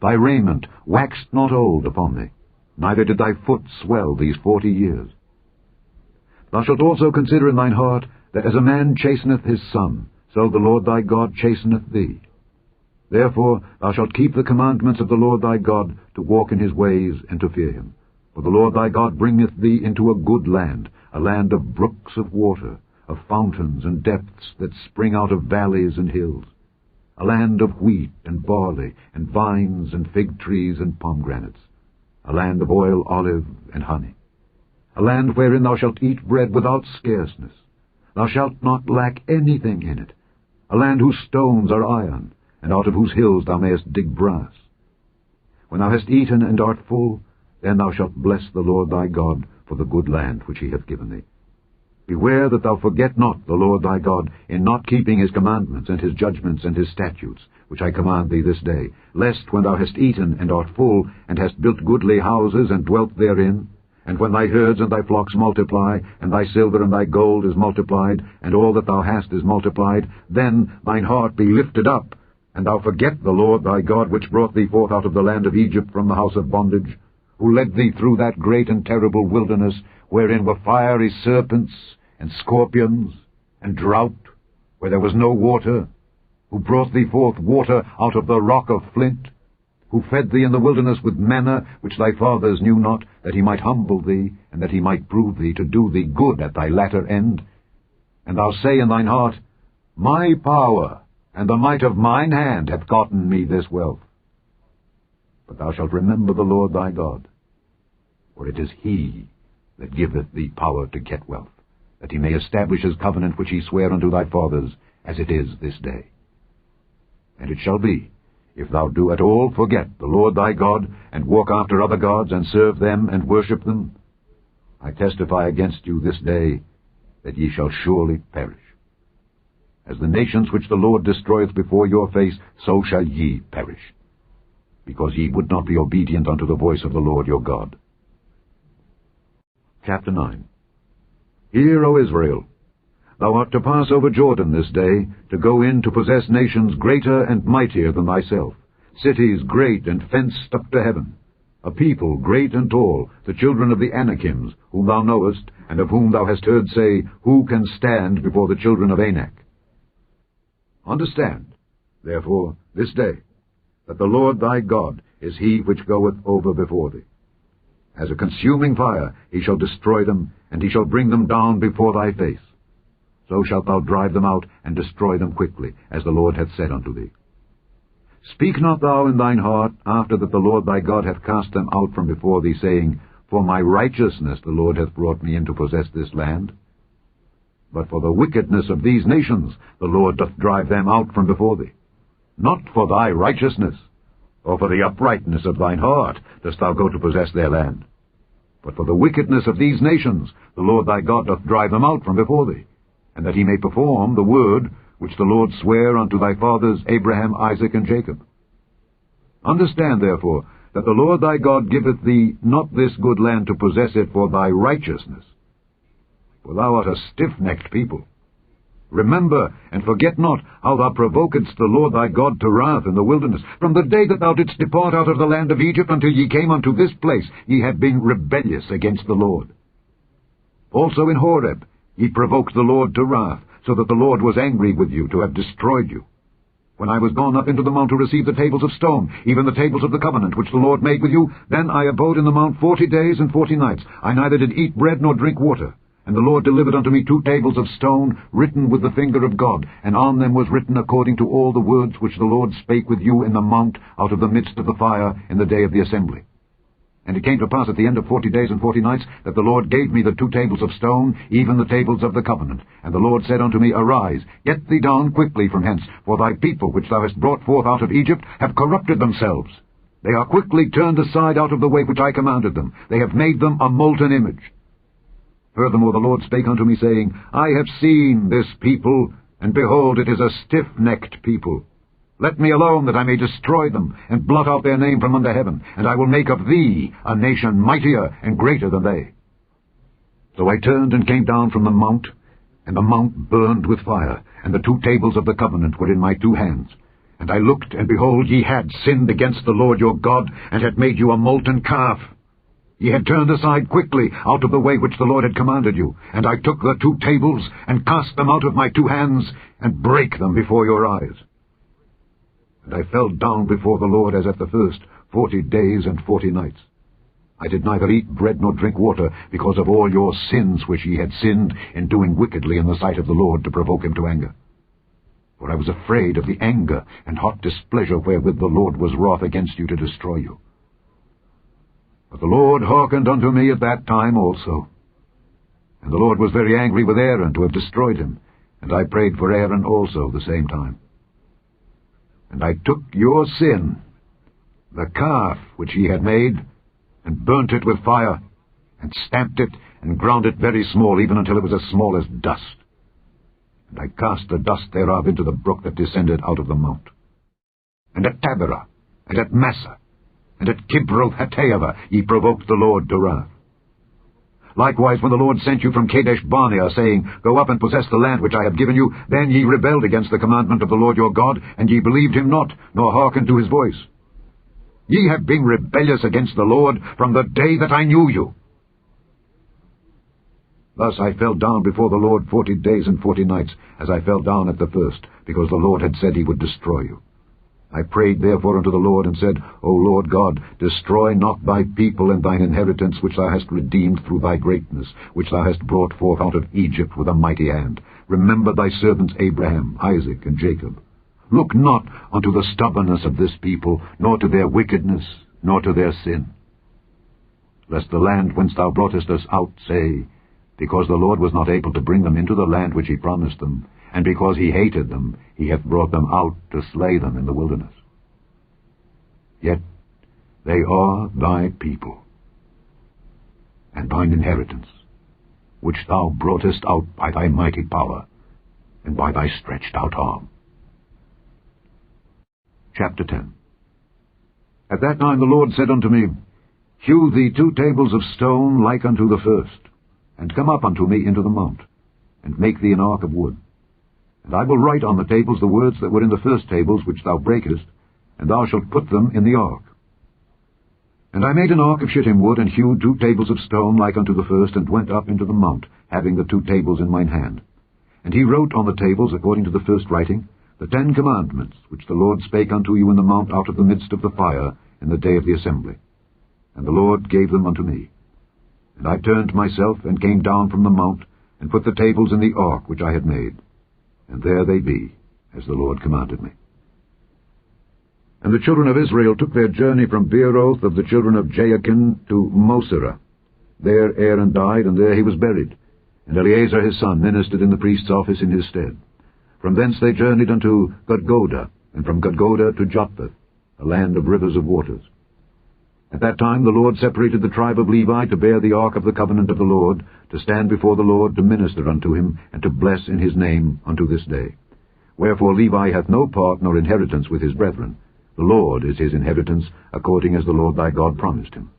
Thy raiment waxed not old upon thee, neither did thy foot swell these 40 years. Thou shalt also consider in thine heart, that as a man chasteneth his son, so the Lord thy God chasteneth thee. Therefore thou shalt keep the commandments of the Lord thy God, to walk in his ways, and to fear him. For the Lord thy God bringeth thee into a good land, a land of brooks of water, of fountains and depths that spring out of valleys and hills, a land of wheat and barley, and vines and fig trees and pomegranates, a land of oil, olive, and honey, a land wherein thou shalt eat bread without scarceness. Thou shalt not lack anything in it, a land whose stones are iron, and out of whose hills thou mayest dig brass. When thou hast eaten and art full, then thou shalt bless the Lord thy God for the good land which he hath given thee. Beware that thou forget not the Lord thy God in not keeping his commandments and his judgments and his statutes, which I command thee this day, lest when thou hast eaten and art full, and hast built goodly houses and dwelt therein, and when thy herds and thy flocks multiply, and thy silver and thy gold is multiplied, and all that thou hast is multiplied, then thine heart be lifted up, and thou forget the Lord thy God, which brought thee forth out of the land of Egypt from the house of bondage, who led thee through that great and terrible wilderness, wherein were fiery serpents, and scorpions, and drought, where there was no water, who brought thee forth water out of the rock of flint, who fed thee in the wilderness with manna, which thy fathers knew not, that he might humble thee, and that he might prove thee, to do thee good at thy latter end. And thou say in thine heart, My power and the might of mine hand hath gotten me this wealth. But thou shalt remember the Lord thy God, for it is he that giveth thee power to get wealth, that he may establish his covenant which he sware unto thy fathers, as it is this day. And it shall be, if thou do at all forget the Lord thy God, and walk after other gods, and serve them, and worship them, I testify against you this day, that ye shall surely perish. As the nations which the Lord destroyeth before your face, so shall ye perish, because ye would not be obedient unto the voice of the Lord your God. Chapter 9. Hear, O Israel, thou art to pass over Jordan this day, to go in to possess nations greater and mightier than thyself, cities great and fenced up to heaven, a people great and tall, the children of the Anakims, whom thou knowest, and of whom thou hast heard say, Who can stand before the children of Anak? Understand, Therefore, this day, that the Lord thy God is he which goeth over before thee. As a consuming fire he shall destroy them, and he shall bring them down before thy face. So shalt thou drive them out, and destroy them quickly, as the Lord hath said unto thee. Speak not thou in thine heart, after that the Lord thy God hath cast them out from before thee, saying, For my righteousness the Lord hath brought me in to possess this land. But for the wickedness of these nations the Lord doth drive them out from before thee. Not for thy righteousness, or for the uprightness of thine heart dost thou go to possess their land. But for the wickedness of these nations the Lord thy God doth drive them out from before thee, and that he may perform the word which the Lord sware unto thy fathers Abraham, Isaac, and Jacob. Understand, therefore, that the Lord thy God giveth thee not this good land to possess it for thy righteousness. For thou art a stiff-necked people. Remember, and forget not, how thou provokedst the Lord thy God to wrath in the wilderness. From the day that thou didst depart out of the land of Egypt until ye came unto this place, ye have been rebellious against the Lord. Also in Horeb ye provoked the Lord to wrath, so that the Lord was angry with you to have destroyed you. When I was gone up into the mount to receive the tables of stone, even the tables of the covenant which the Lord made with you, then I abode in the mount 40 days and 40 nights. I neither did eat bread nor drink water. And the Lord delivered unto me 2 tables of stone, written with the finger of God, and on them was written according to all the words which the Lord spake with you in the mount out of the midst of the fire in the day of the assembly. And it came to pass at the end of 40 days and 40 nights, that the Lord gave me the 2 tables of stone, even the tables of the covenant. And the Lord said unto me, Arise, get thee down quickly from hence, for thy people which thou hast brought forth out of Egypt have corrupted themselves. They are quickly turned aside out of the way which I commanded them. They have made them a molten image. Furthermore the Lord spake unto me, saying, I have seen this people, and behold, it is a stiff-necked people. Let me alone, that I may destroy them, and blot out their name from under heaven, and I will make of thee a nation mightier and greater than they. So I turned and came down from the mount, and the mount burned with fire, and the 2 tables of the covenant were in my 2 hands. And I looked, and behold, ye had sinned against the Lord your God, and had made you a molten calf. Ye had turned aside quickly out of the way which the Lord had commanded you. And I took the 2 tables, and cast them out of my 2 hands, and brake them before your eyes. And I fell down before the Lord as at the first, 40 days and 40 nights. I did neither eat bread nor drink water, because of all your sins which ye had sinned in doing wickedly in the sight of the Lord, to provoke him to anger. For I was afraid of the anger and hot displeasure wherewith the Lord was wroth against you to destroy you. But the Lord hearkened unto me at that time also. And the Lord was very angry with Aaron to have destroyed him, and I prayed for Aaron also the same time. And I took your sin, the calf which ye had made, and burnt it with fire, and stamped it, and ground it very small, even until it was as small as dust. And I cast the dust thereof into the brook that descended out of the mount. And at Taberah, and at Massa, and at Kibroth-Hattaavah ye provoked the Lord to wrath. Likewise, when the Lord sent you from Kadesh-Barnea, saying, Go up and possess the land which I have given you, then ye rebelled against the commandment of the Lord your God, and ye believed him not, nor hearkened to his voice. Ye have been rebellious against the Lord from the day that I knew you. Thus I fell down before the Lord 40 days and 40 nights, as I fell down at the first, because the Lord had said he would destroy you. I prayed therefore unto the Lord, and said, O Lord God, destroy not thy people and thine inheritance, which thou hast redeemed through thy greatness, which thou hast brought forth out of Egypt with a mighty hand. Remember thy servants Abraham, Isaac, and Jacob. Look not unto the stubbornness of this people, nor to their wickedness, nor to their sin. Lest the land whence thou broughtest us out say, Because the Lord was not able to bring them into the land which he promised them, and because he hated them, he hath brought them out to slay them in the wilderness. Yet they are thy people, and thine inheritance, which thou broughtest out by thy mighty power, and by thy stretched out arm. Chapter 10. At that time the Lord said unto me, Hew thee 2 tables of stone like unto the first, and come up unto me into the mount, and make thee an ark of wood. And I will write on the tables the words that were in the first tables which thou breakest, and thou shalt put them in the ark. And I made an ark of shittim wood, and hewed 2 tables of stone like unto the first, and went up into the mount, having the 2 tables in mine hand. And he wrote on the tables, according to the first writing, the 10 commandments which the Lord spake unto you in the mount out of the midst of the fire in the day of the assembly. And the Lord gave them unto me. And I turned myself, and came down from the mount, and put the tables in the ark which I had made. And there they be, as the Lord commanded me. And the children of Israel took their journey from Beeroth of the children of Jaakan to Moserah. There Aaron died, and there he was buried. And Eleazar his son ministered in the priest's office in his stead. From thence they journeyed unto Gudgodah, and from Gudgodah to Jopheth, a land of rivers of waters. At that time the Lord separated the tribe of Levi to bear the ark of the covenant of the Lord, to stand before the Lord, to minister unto him, and to bless in his name unto this day. Wherefore Levi hath no part nor inheritance with his brethren. The Lord is his inheritance, according as the Lord thy God promised him.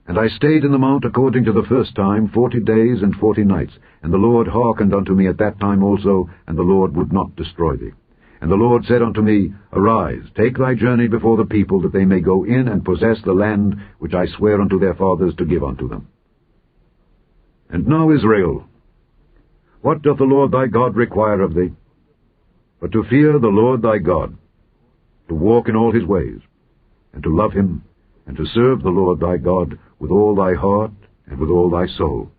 And I stayed in the mount according to the first time 40 days and 40 nights, and the Lord hearkened unto me at that time also, and the Lord would not destroy thee. And the Lord said unto me, Arise, take thy journey before the people, that they may go in and possess the land which I swear unto their fathers to give unto them. And now, Israel, what doth the Lord thy God require of thee? But to fear the Lord thy God, to walk in all his ways, and to love him, and to serve the Lord thy God with all thy heart and with all thy soul,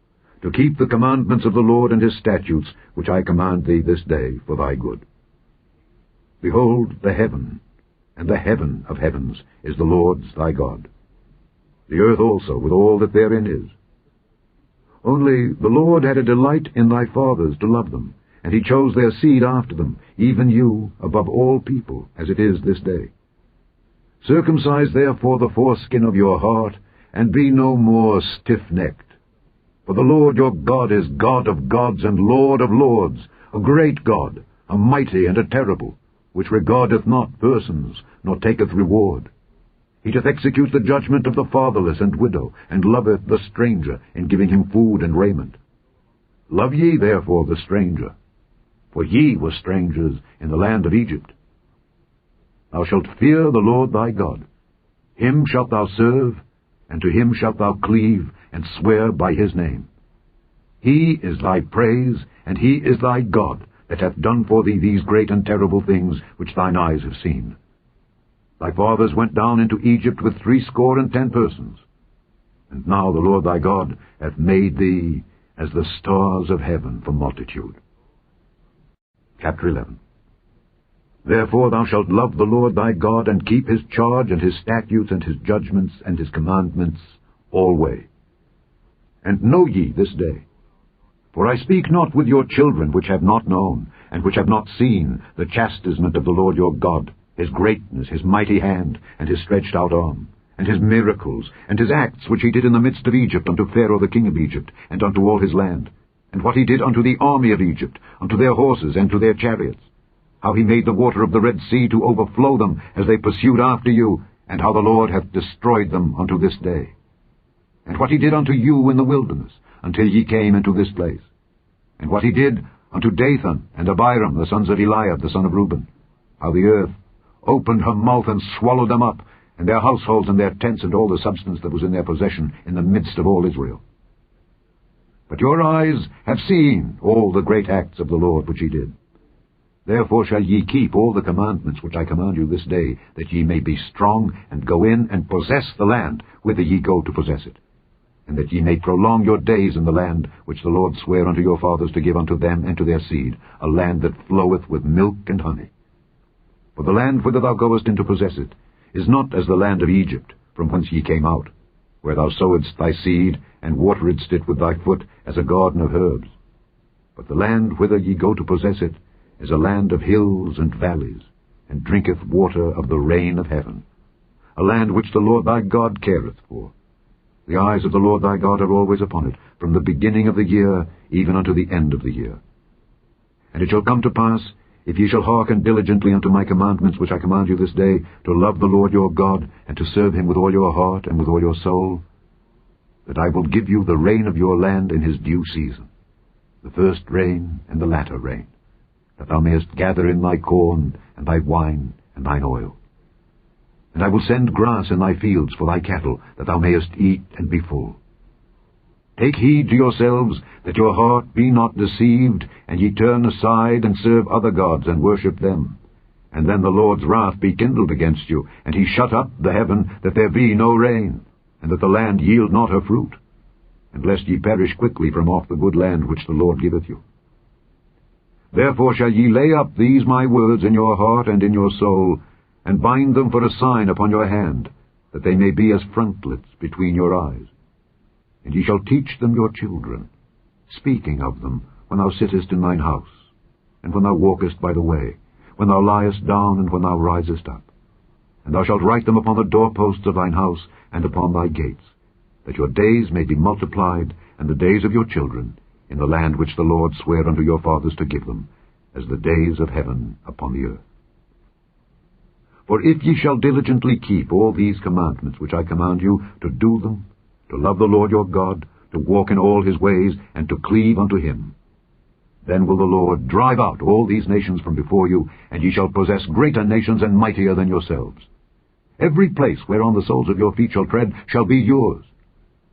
to keep the commandments of the Lord and his statutes, which I command thee this day for thy good. Behold, the heaven, and the heaven of heavens, is the Lord's thy God, the earth also with all that therein is. Only the Lord had a delight in thy fathers to love them, and he chose their seed after them, even you, above all people, as it is this day. Circumcise therefore the foreskin of your heart, and be no more stiff-necked. For the Lord your God is God of gods and Lord of lords, a great God, a mighty and a terrible, which regardeth not persons, nor taketh reward. He doth execute the judgment of the fatherless and widow, and loveth the stranger, in giving him food and raiment. Love ye therefore the stranger, for ye were strangers in the land of Egypt. Thou shalt fear the Lord thy God. Him shalt thou serve, and to him shalt thou cleave, and swear by his name. He is thy praise, and he is thy God, that hath done for thee these great and terrible things which thine eyes have seen. Thy fathers went down into Egypt with 70 persons. And now the Lord thy God hath made thee as the stars of heaven for multitude. Chapter 11. Therefore thou shalt love the Lord thy God, and keep his charge, and his statutes, and his judgments, and his commandments alway. And know ye this day, for I speak not with your children which have not known, and which have not seen the chastisement of the Lord your God, his greatness, his mighty hand, and his stretched out arm, and his miracles, and his acts which he did in the midst of Egypt unto Pharaoh the king of Egypt, and unto all his land, and what he did unto the army of Egypt, unto their horses, and to their chariots, how he made the water of the Red Sea to overflow them as they pursued after you, and how the Lord hath destroyed them unto this day. And what he did unto you in the wilderness, until ye came into this place. And what he did unto Dathan and Abiram, the sons of Eliab, the son of Reuben, how the earth opened her mouth and swallowed them up, and their households and their tents and all the substance that was in their possession in the midst of all Israel. But your eyes have seen all the great acts of the Lord which he did. Therefore shall ye keep all the commandments which I command you this day, that ye may be strong, and go in and possess the land whither ye go to possess it, and that ye may prolong your days in the land which the Lord sware unto your fathers to give unto them and to their seed, a land that floweth with milk and honey. For the land whither thou goest in to possess it is not as the land of Egypt, from whence ye came out, where thou sowedst thy seed, and wateredst it with thy foot as a garden of herbs. But the land whither ye go to possess it is a land of hills and valleys, and drinketh water of the rain of heaven, a land which the Lord thy God careth for. The eyes of the Lord thy God are always upon it, from the beginning of the year even unto the end of the year. And it shall come to pass, if ye shall hearken diligently unto my commandments which I command you this day, to love the Lord your God, and to serve him with all your heart and with all your soul, that I will give you the rain of your land in his due season, the first rain and the latter rain, that thou mayest gather in thy corn, and thy wine, and thine oil. And I will send grass in thy fields for thy cattle, that thou mayest eat and be full. Take heed to yourselves, that your heart be not deceived, and ye turn aside and serve other gods, and worship them. And then the Lord's wrath be kindled against you, and he shut up the heaven, that there be no rain, and that the land yield not her fruit, and lest ye perish quickly from off the good land which the Lord giveth you. Therefore shall ye lay up these my words in your heart and in your soul, and bind them for a sign upon your hand, that they may be as frontlets between your eyes. And ye shall teach them your children, speaking of them when thou sittest in thine house, and when thou walkest by the way, when thou liest down, and when thou risest up. And thou shalt write them upon the doorposts of thine house, and upon thy gates, that your days may be multiplied, and the days of your children, in the land which the Lord sware unto your fathers to give them, as the days of heaven upon the earth. For if ye shall diligently keep all these commandments which I command you, to do them, to love the Lord your God, to walk in all his ways, and to cleave unto him, then will the Lord drive out all these nations from before you, and ye shall possess greater nations and mightier than yourselves. Every place whereon the soles of your feet shall tread shall be yours.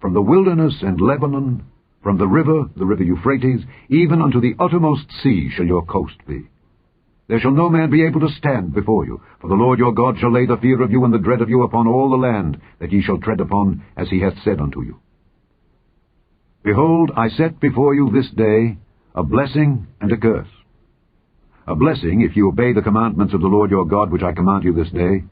From the wilderness and Lebanon, from the river Euphrates, even unto the uttermost sea shall your coast be. There shall no man be able to stand before you, for the Lord your God shall lay the fear of you and the dread of you upon all the land that ye shall tread upon, as he hath said unto you. Behold, I set before you this day a blessing and a curse. A blessing, if ye obey the commandments of the Lord your God which I command you this day,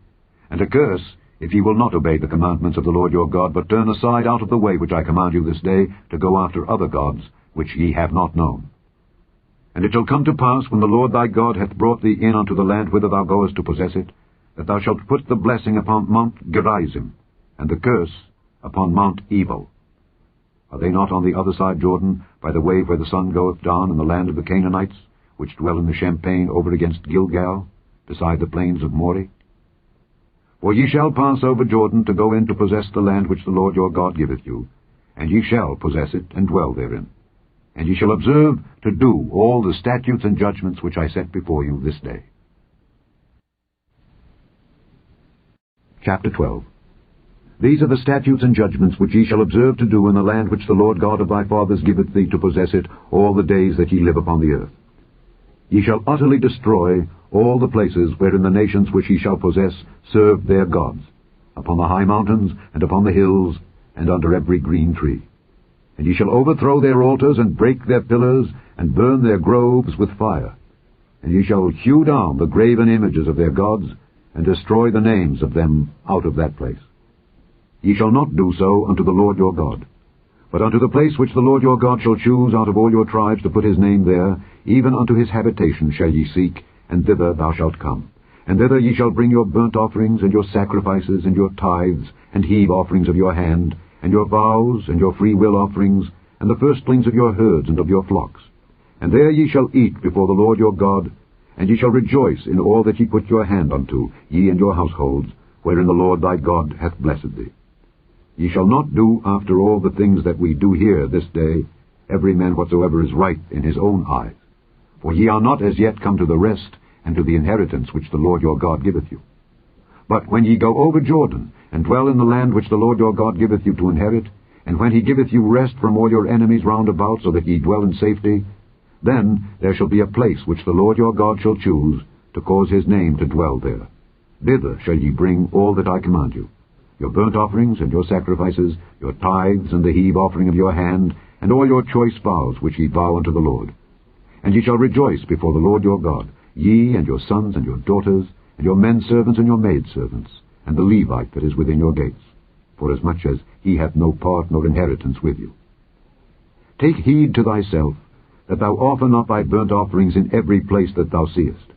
and a curse, if ye will not obey the commandments of the Lord your God, but turn aside out of the way which I command you this day, to go after other gods which ye have not known. And it shall come to pass, when the Lord thy God hath brought thee in unto the land whither thou goest to possess it, that thou shalt put the blessing upon Mount Gerizim, and the curse upon Mount Ebal. Are they not on the other side Jordan, by the way where the sun goeth down, in the land of the Canaanites, which dwell in the champaign over against Gilgal, beside the plains of Moreh? For ye shall pass over Jordan to go in to possess the land which the Lord your God giveth you, and ye shall possess it and dwell therein. And ye shall observe to do all the statutes and judgments which I set before you this day. Chapter 12. These are the statutes and judgments which ye shall observe to do in the land which the Lord God of thy fathers giveth thee to possess it all the days that ye live upon the earth. Ye shall utterly destroy all the places wherein the nations which ye shall possess serve their gods, upon the high mountains, and upon the hills, and under every green tree. And ye shall overthrow their altars, and break their pillars, and burn their groves with fire. And ye shall hew down the graven images of their gods, and destroy the names of them out of that place. Ye shall not do so unto the Lord your God, but unto the place which the Lord your God shall choose out of all your tribes to put his name there, even unto his habitation shall ye seek, and thither thou shalt come. And thither ye shall bring your burnt offerings, and your sacrifices, and your tithes, and heave offerings of your hand, and your vows, and your freewill offerings, and the firstlings of your herds and of your flocks. And there ye shall eat before the Lord your God, and ye shall rejoice in all that ye put your hand unto, ye and your households, wherein the Lord thy God hath blessed thee. Ye shall not do after all the things that we do here this day, every man whatsoever is right in his own eyes. For ye are not as yet come to the rest, and to the inheritance which the Lord your God giveth you. But when ye go over Jordan, and dwell in the land which the Lord your God giveth you to inherit, and when he giveth you rest from all your enemies round about, so that ye dwell in safety, then there shall be a place which the Lord your God shall choose, to cause his name to dwell there. Thither shall ye bring all that I command you, your burnt offerings and your sacrifices, your tithes and the heave offering of your hand, and all your choice vows which ye vow unto the Lord. And ye shall rejoice before the Lord your God, ye and your sons and your daughters, and your men servants and your maid servants, and the Levite that is within your gates, forasmuch as he hath no part nor inheritance with you. Take heed to thyself, that thou offer not thy burnt offerings in every place that thou seest.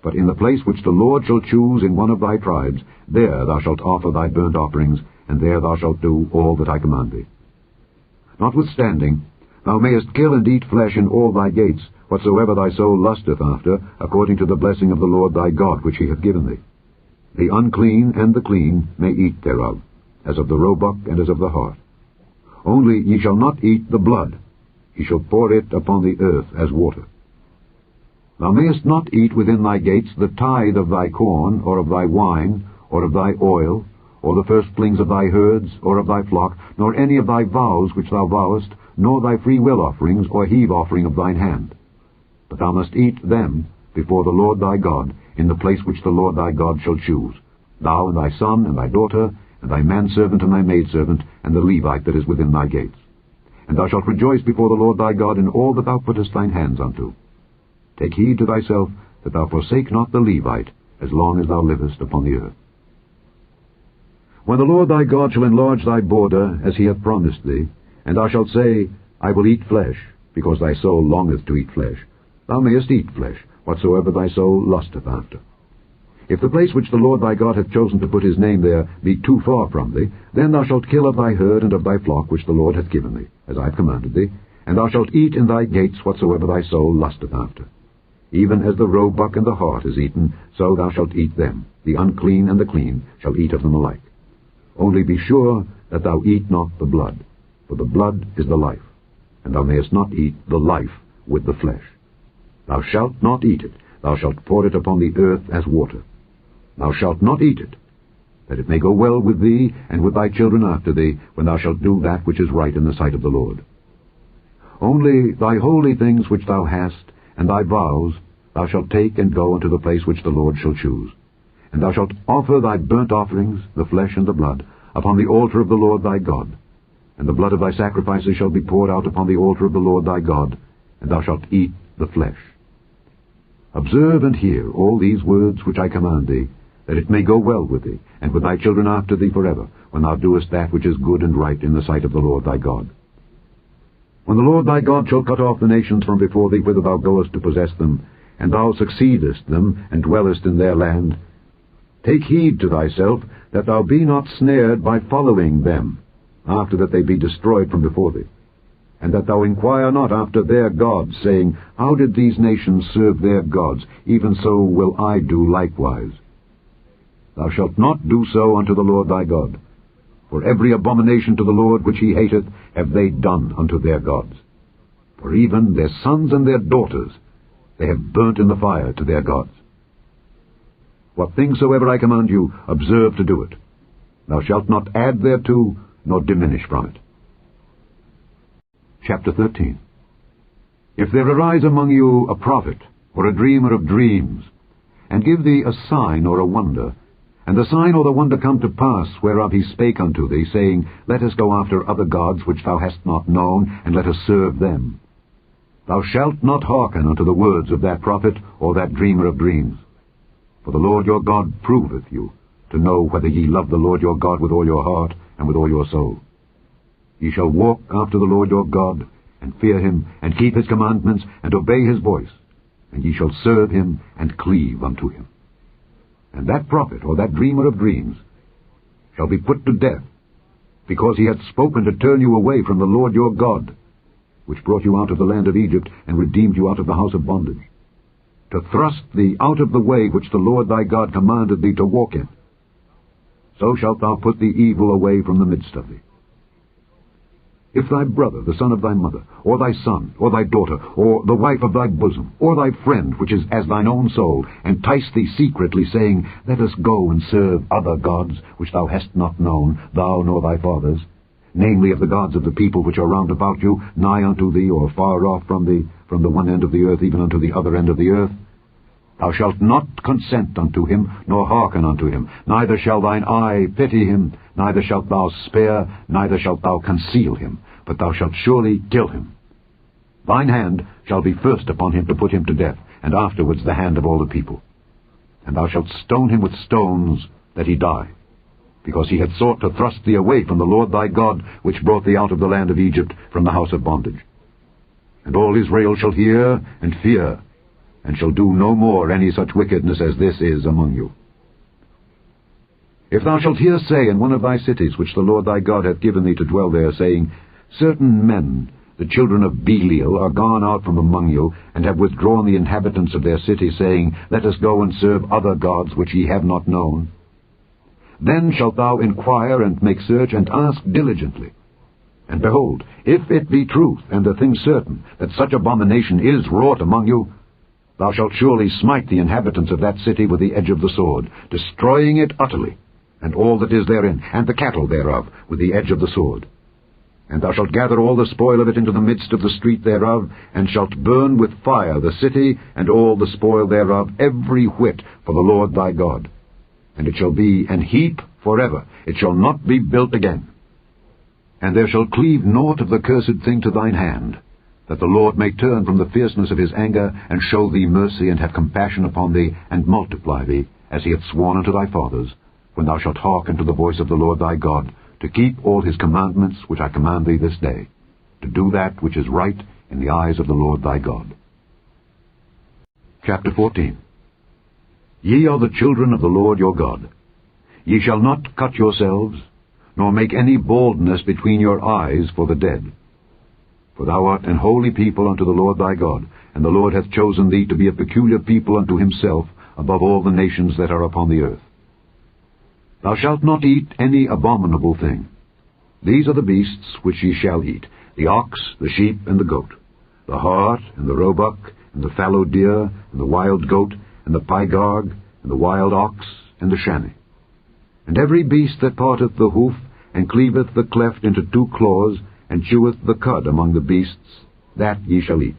But in the place which the Lord shall choose in one of thy tribes, there thou shalt offer thy burnt offerings, and there thou shalt do all that I command thee. Notwithstanding, thou mayest kill and eat flesh in all thy gates, whatsoever thy soul lusteth after, according to the blessing of the Lord thy God which he hath given thee. The unclean and the clean may eat thereof, as of the roebuck and as of the hart. Only ye shall not eat the blood. Ye shall pour it upon the earth as water. Thou mayest not eat within thy gates the tithe of thy corn, or of thy wine, or of thy oil, or the firstlings of thy herds, or of thy flock, nor any of thy vows which thou vowest, nor thy freewill offerings, or heave offering of thine hand. But thou must eat them before the Lord thy God, in the place which the Lord thy God shall choose, thou and thy son and thy daughter, and thy manservant and thy maidservant, and the Levite that is within thy gates. And thou shalt rejoice before the Lord thy God in all that thou puttest thine hands unto. Take heed to thyself that thou forsake not the Levite, as long as thou livest upon the earth. When the Lord thy God shall enlarge thy border, as he hath promised thee, and thou shalt say, I will eat flesh, because thy soul longeth to eat flesh, thou mayest eat flesh, whatsoever thy soul lusteth after. If the place which the Lord thy God hath chosen to put his name there be too far from thee, then thou shalt kill of thy herd and of thy flock which the Lord hath given thee, as I have commanded thee, and thou shalt eat in thy gates whatsoever thy soul lusteth after. Even as the roebuck and the hart is eaten, so thou shalt eat them. The unclean and the clean shall eat of them alike. Only be sure that thou eat not the blood, for the blood is the life, and thou mayest not eat the life with the flesh. Thou shalt not eat it, thou shalt pour it upon the earth as water. Thou shalt not eat it, that it may go well with thee and with thy children after thee, when thou shalt do that which is right in the sight of the Lord. Only thy holy things which thou hast, and thy vows, thou shalt take and go unto the place which the Lord shall choose. And thou shalt offer thy burnt offerings, the flesh and the blood, upon the altar of the Lord thy God. And the blood of thy sacrifices shall be poured out upon the altar of the Lord thy God, and thou shalt eat the flesh. Observe and hear all these words which I command thee, that it may go well with thee, and with thy children after thee forever, when thou doest that which is good and right in the sight of the Lord thy God. When the Lord thy God shall cut off the nations from before thee whither thou goest to possess them, and thou succeedest them, and dwellest in their land, take heed to thyself that thou be not snared by following them, after that they be destroyed from before thee, and that thou inquire not after their gods, saying, How did these nations serve their gods? Even so will I do likewise. Thou shalt not do so unto the Lord thy God, for every abomination to the Lord which he hateth have they done unto their gods. For even their sons and their daughters they have burnt in the fire to their gods. What things soever I command you, observe to do it. Thou shalt not add thereto, nor diminish from it. Chapter 13. If there arise among you a prophet, or a dreamer of dreams, and give thee a sign or a wonder, and the sign or the wonder come to pass, whereof he spake unto thee, saying, Let us go after other gods which thou hast not known, and let us serve them. Thou shalt not hearken unto the words of that prophet or that dreamer of dreams. For the Lord your God proveth you, to know whether ye love the Lord your God with all your heart and with all your soul. Ye shall walk after the Lord your God, and fear him, and keep his commandments, and obey his voice, and ye shall serve him, and cleave unto him. And that prophet or that dreamer of dreams shall be put to death, because he hath spoken to turn you away from the Lord your God, which brought you out of the land of Egypt, and redeemed you out of the house of bondage, to thrust thee out of the way which the Lord thy God commanded thee to walk in. So shalt thou put the evil away from the midst of thee. If thy brother, the son of thy mother, or thy son, or thy daughter, or the wife of thy bosom, or thy friend, which is as thine own soul, entice thee secretly, saying, Let us go and serve other gods, which thou hast not known, thou nor thy fathers, namely of the gods of the people which are round about you, nigh unto thee, or far off from thee, from the one end of the earth even unto the other end of the earth, thou shalt not consent unto him, nor hearken unto him, neither shall thine eye pity him, neither shalt thou spare, neither shalt thou conceal him, but thou shalt surely kill him. Thine hand shall be first upon him to put him to death, and afterwards the hand of all the people. And thou shalt stone him with stones, that he die, because he hath sought to thrust thee away from the Lord thy God, which brought thee out of the land of Egypt, from the house of bondage. And all Israel shall hear and fear, and shall do no more any such wickedness as this is among you. If thou shalt hear say in one of thy cities, which the Lord thy God hath given thee to dwell there, saying, Certain men, the children of Belial, are gone out from among you, and have withdrawn the inhabitants of their city, saying, Let us go and serve other gods which ye have not known. Then shalt thou inquire and make search, and ask diligently. And behold, if it be truth, and the thing certain, that such abomination is wrought among you, thou shalt surely smite the inhabitants of that city with the edge of the sword, destroying it utterly, and all that is therein, and the cattle thereof, with the edge of the sword. And thou shalt gather all the spoil of it into the midst of the street thereof, and shalt burn with fire the city, and all the spoil thereof, every whit, for the Lord thy God. And it shall be an heap forever, it shall not be built again. And there shall cleave naught of the cursed thing to thine hand, that the Lord may turn from the fierceness of his anger, and show thee mercy, and have compassion upon thee, and multiply thee, as he hath sworn unto thy fathers, when thou shalt hearken to the voice of the Lord thy God, to keep all his commandments which I command thee this day, to do that which is right in the eyes of the Lord thy God. Chapter 14. Ye are the children of the Lord your God. Ye shall not cut yourselves, nor make any baldness between your eyes for the dead. For thou art an holy people unto the Lord thy God, and the Lord hath chosen thee to be a peculiar people unto himself above all the nations that are upon the earth. Thou shalt not eat any abominable thing. These are the beasts which ye shall eat, the ox, the sheep, and the goat, the hart, and the roebuck, and the fallow deer, and the wild goat, and the pygarg, and the wild ox, and the chamois. And every beast that parteth the hoof, and cleaveth the cleft into two claws, and cheweth the cud among the beasts, that ye shall eat.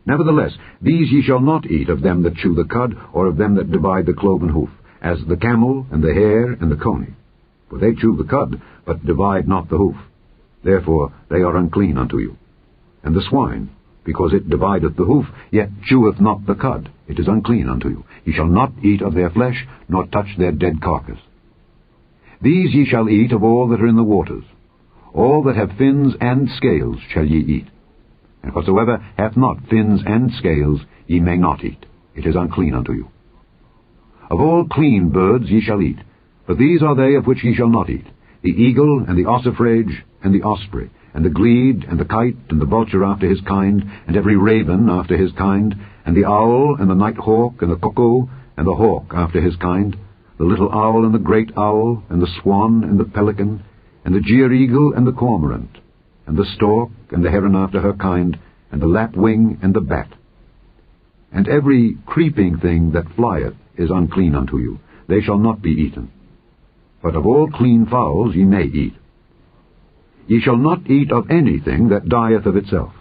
Nevertheless, these ye shall not eat of them that chew the cud, or of them that divide the cloven hoof, as the camel, and the hare, and the coney. For they chew the cud, but divide not the hoof. Therefore they are unclean unto you. And the swine, because it divideth the hoof, yet cheweth not the cud, it is unclean unto you. Ye shall not eat of their flesh, nor touch their dead carcass. These ye shall eat of all that are in the waters. All that have fins and scales shall ye eat. And whatsoever hath not fins and scales ye may not eat. It is unclean unto you. Of all clean birds ye shall eat, but these are they of which ye shall not eat: the eagle, and the ossifrage, and the osprey, and the glede, and the kite, and the vulture after his kind, and every raven after his kind, and the owl, and the night hawk, and the cuckoo, and the hawk after his kind, the little owl, and the great owl, and the swan, and the pelican, and the jeer-eagle, and the cormorant, and the stork, and the heron after her kind, and the lapwing, and the bat. And every creeping thing that flieth is unclean unto you. They shall not be eaten. But of all clean fowls ye may eat. Ye shall not eat of anything that dieth of itself.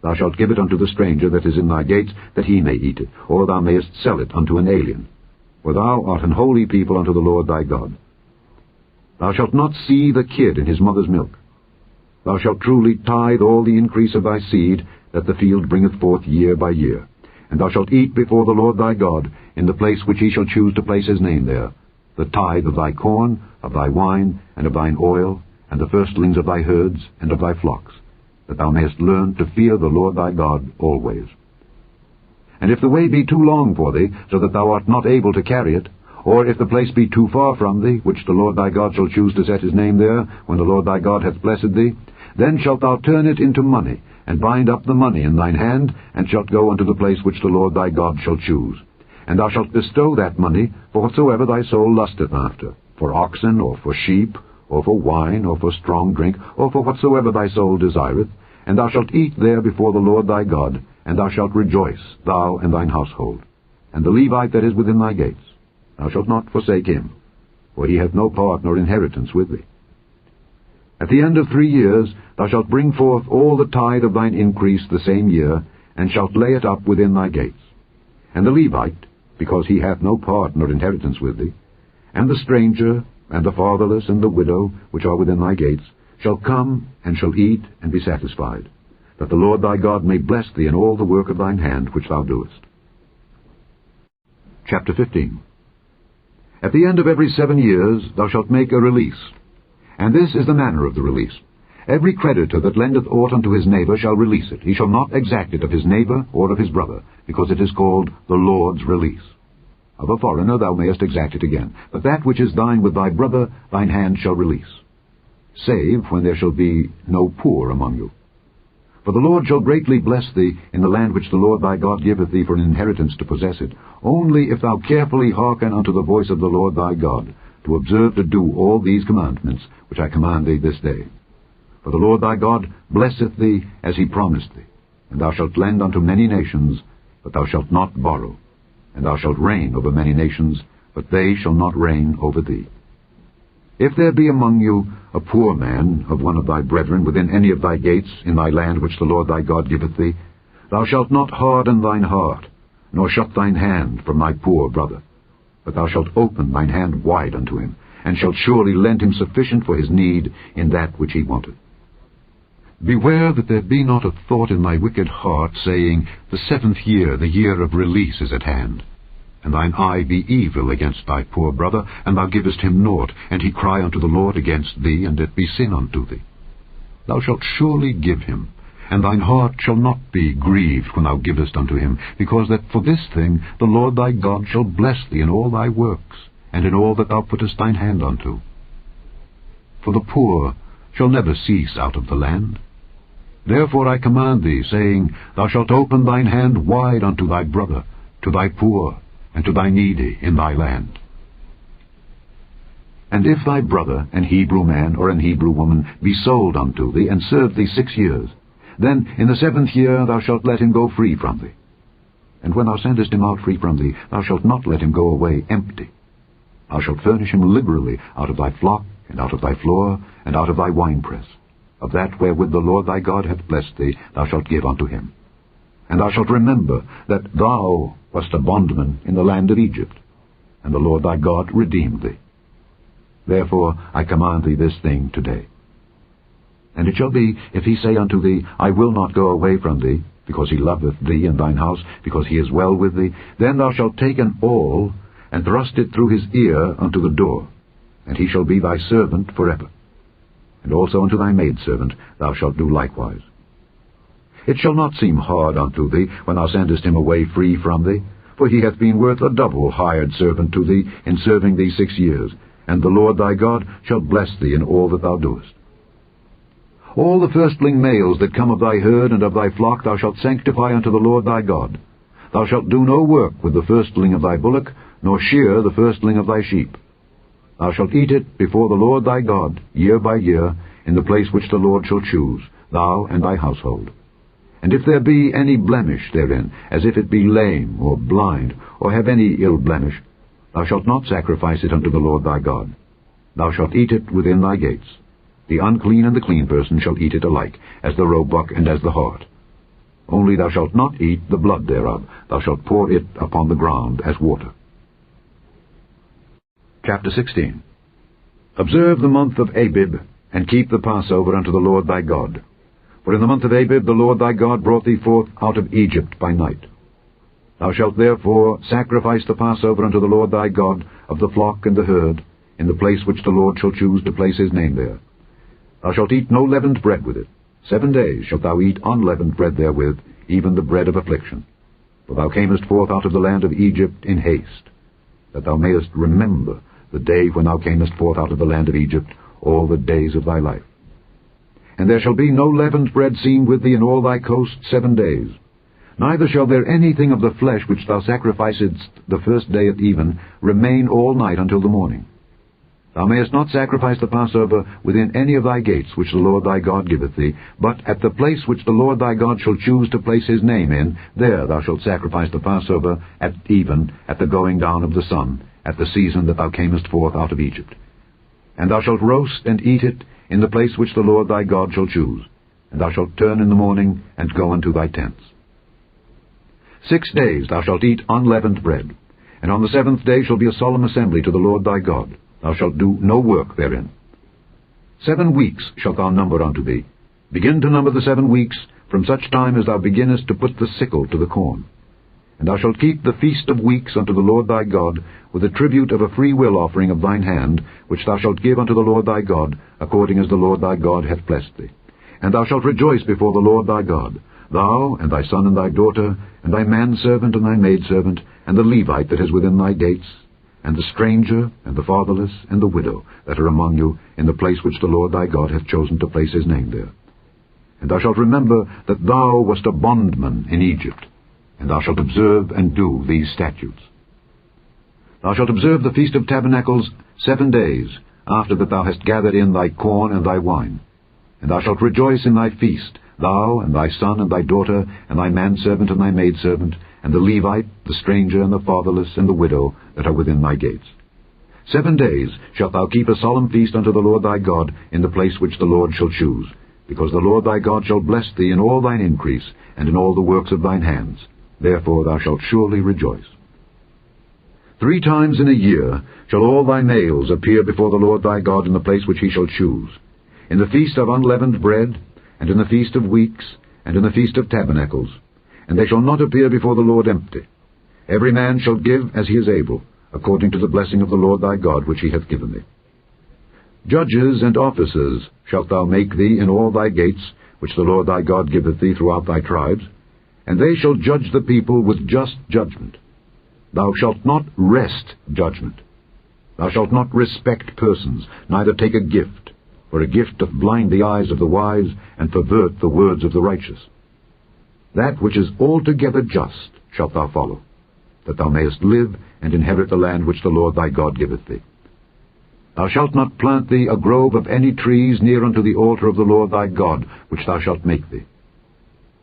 Thou shalt give it unto the stranger that is in thy gates, that he may eat it, or thou mayest sell it unto an alien. For thou art an holy people unto the Lord thy God. Thou shalt not see the kid in his mother's milk. Thou shalt truly tithe all the increase of thy seed, that the field bringeth forth year by year. And thou shalt eat before the Lord thy God, in the place which he shall choose to place his name there, the tithe of thy corn, of thy wine, and of thine oil, and the firstlings of thy herds, and of thy flocks, that thou mayest learn to fear the Lord thy God always. And if the way be too long for thee, so that thou art not able to carry it, or if the place be too far from thee, which the Lord thy God shall choose to set his name there, when the Lord thy God hath blessed thee, then shalt thou turn it into money, and bind up the money in thine hand, and shalt go unto the place which the Lord thy God shall choose. And thou shalt bestow that money for whatsoever thy soul lusteth after, for oxen, or for sheep, or for wine, or for strong drink, or for whatsoever thy soul desireth, and thou shalt eat there before the Lord thy God, and thou shalt rejoice, thou and thine household. And the Levite that is within thy gates, thou shalt not forsake him, for he hath no part nor inheritance with thee. At the end of 3 years thou shalt bring forth all the tithe of thine increase the same year, and shalt lay it up within thy gates. And the Levite, because he hath no part nor inheritance with thee, and the stranger, and the fatherless, and the widow, which are within thy gates, shall come, and shall eat, and be satisfied, that the Lord thy God may bless thee in all the work of thine hand which thou doest. Chapter 15. At the end of every 7 years thou shalt make a release. And this is the manner of the release. Every creditor that lendeth aught unto his neighbor shall release it. He shall not exact it of his neighbor or of his brother, because it is called the Lord's release. Of a foreigner thou mayest exact it again, but that which is thine with thy brother thine hand shall release, save when there shall be no poor among you. For the Lord shall greatly bless thee in the land which the Lord thy God giveth thee for an inheritance to possess it, only if thou carefully hearken unto the voice of the Lord thy God, to observe to do all these commandments which I command thee this day. For the Lord thy God blesseth thee as he promised thee, and thou shalt lend unto many nations, but thou shalt not borrow, and thou shalt reign over many nations, but they shall not reign over thee. If there be among you a poor man of one of thy brethren within any of thy gates in thy land which the Lord thy God giveth thee, thou shalt not harden thine heart, nor shut thine hand from thy poor brother, but thou shalt open thine hand wide unto him, and shalt surely lend him sufficient for his need in that which he wanteth. Beware that there be not a thought in thy wicked heart, saying, The 7th year, the year of release, is at hand. And thine eye be evil against thy poor brother, and thou givest him naught, and he cry unto the Lord against thee, and it be sin unto thee. Thou shalt surely give him, and thine heart shall not be grieved when thou givest unto him, because that for this thing the Lord thy God shall bless thee in all thy works, and in all that thou puttest thine hand unto. For the poor shall never cease out of the land. Therefore I command thee, saying, Thou shalt open thine hand wide unto thy brother, to thy poor, and to thy needy in thy land. And if thy brother, an Hebrew man or an Hebrew woman, be sold unto thee, and serve thee 6 years, then in the 7th year thou shalt let him go free from thee. And when thou sendest him out free from thee, thou shalt not let him go away empty. Thou shalt furnish him liberally out of thy flock, and out of thy floor, and out of thy winepress. Of that wherewith the Lord thy God hath blessed thee, thou shalt give unto him. And thou shalt remember that thou wast a bondman in the land of Egypt, and the Lord thy God redeemed thee. Therefore I command thee this thing today. And it shall be, if he say unto thee, I will not go away from thee, because he loveth thee and thine house, because he is well with thee, then thou shalt take an awl, and thrust it through his ear unto the door, and he shall be thy servant forever. And also unto thy maidservant thou shalt do likewise. It shall not seem hard unto thee when thou sendest him away free from thee, for he hath been worth a double hired servant to thee in serving thee 6 years, and the Lord thy God shall bless thee in all that thou doest. All the firstling males that come of thy herd and of thy flock thou shalt sanctify unto the Lord thy God. Thou shalt do no work with the firstling of thy bullock, nor shear the firstling of thy sheep. Thou shalt eat it before the Lord thy God, year by year, in the place which the Lord shall choose, thou and thy household. And if there be any blemish therein, as if it be lame, or blind, or have any ill blemish, thou shalt not sacrifice it unto the Lord thy God. Thou shalt eat it within thy gates. The unclean and the clean person shall eat it alike, as the roebuck and as the hart. Only thou shalt not eat the blood thereof. Thou shalt pour it upon the ground as water. Chapter 16. Observe the month of Abib, and keep the Passover unto the Lord thy God. For in the month of Abib the Lord thy God brought thee forth out of Egypt by night. Thou shalt therefore sacrifice the Passover unto the Lord thy God of the flock and the herd, in the place which the Lord shall choose to place his name there. Thou shalt eat no leavened bread with it. 7 days shalt thou eat unleavened bread therewith, even the bread of affliction. For thou camest forth out of the land of Egypt in haste, that thou mayest remember the day when thou camest forth out of the land of Egypt, all the days of thy life. And there shall be no leavened bread seen with thee in all thy coast 7 days. Neither shall there anything of the flesh which thou sacrificedst the first day at even remain all night until the morning. Thou mayest not sacrifice the Passover within any of thy gates which the Lord thy God giveth thee, but at the place which the Lord thy God shall choose to place his name in, there thou shalt sacrifice the Passover at even, at the going down of the sun, at the season that thou camest forth out of Egypt. And thou shalt roast and eat it in the place which the Lord thy God shall choose, and thou shalt turn in the morning and go unto thy tents. 6 days thou shalt eat unleavened bread, and on the 7th day shall be a solemn assembly to the Lord thy God. Thou shalt do no work therein. 7 weeks shalt thou number unto thee. Begin to number the 7 weeks, from such time as thou beginnest to put the sickle to the corn. And thou shalt keep the feast of weeks unto the Lord thy God, with a tribute of a freewill offering of thine hand, which thou shalt give unto the Lord thy God, according as the Lord thy God hath blessed thee. And thou shalt rejoice before the Lord thy God, thou, and thy son and thy daughter, and thy manservant and thy maidservant, and the Levite that is within thy gates, and the stranger, and the fatherless, and the widow that are among you, in the place which the Lord thy God hath chosen to place his name there. And thou shalt remember that thou wast a bondman in Egypt, and thou shalt observe and do these statutes. Thou shalt observe the Feast of Tabernacles 7 days, after that thou hast gathered in thy corn and thy wine. And thou shalt rejoice in thy feast, thou, and thy son, and thy daughter, and thy manservant, and thy maidservant, and the Levite, the stranger, and the fatherless, and the widow that are within thy gates. 7 days shalt thou keep a solemn feast unto the Lord thy God in the place which the Lord shall choose, because the Lord thy God shall bless thee in all thine increase, and in all the works of thine hands. Therefore thou shalt surely rejoice. 3 times in a year shall all thy males appear before the Lord thy God in the place which he shall choose, in the feast of unleavened bread, and in the feast of weeks, and in the feast of tabernacles. And they shall not appear before the Lord empty. Every man shall give as he is able, according to the blessing of the Lord thy God which he hath given thee. Judges and officers shalt thou make thee in all thy gates, which the Lord thy God giveth thee throughout thy tribes, and they shall judge the people with just judgment. Thou shalt not wrest judgment. Thou shalt not respect persons, neither take a gift, for a gift doth blind the eyes of the wise, and pervert the words of the righteous. That which is altogether just shalt thou follow, that thou mayest live and inherit the land which the Lord thy God giveth thee. Thou shalt not plant thee a grove of any trees near unto the altar of the Lord thy God, which thou shalt make thee.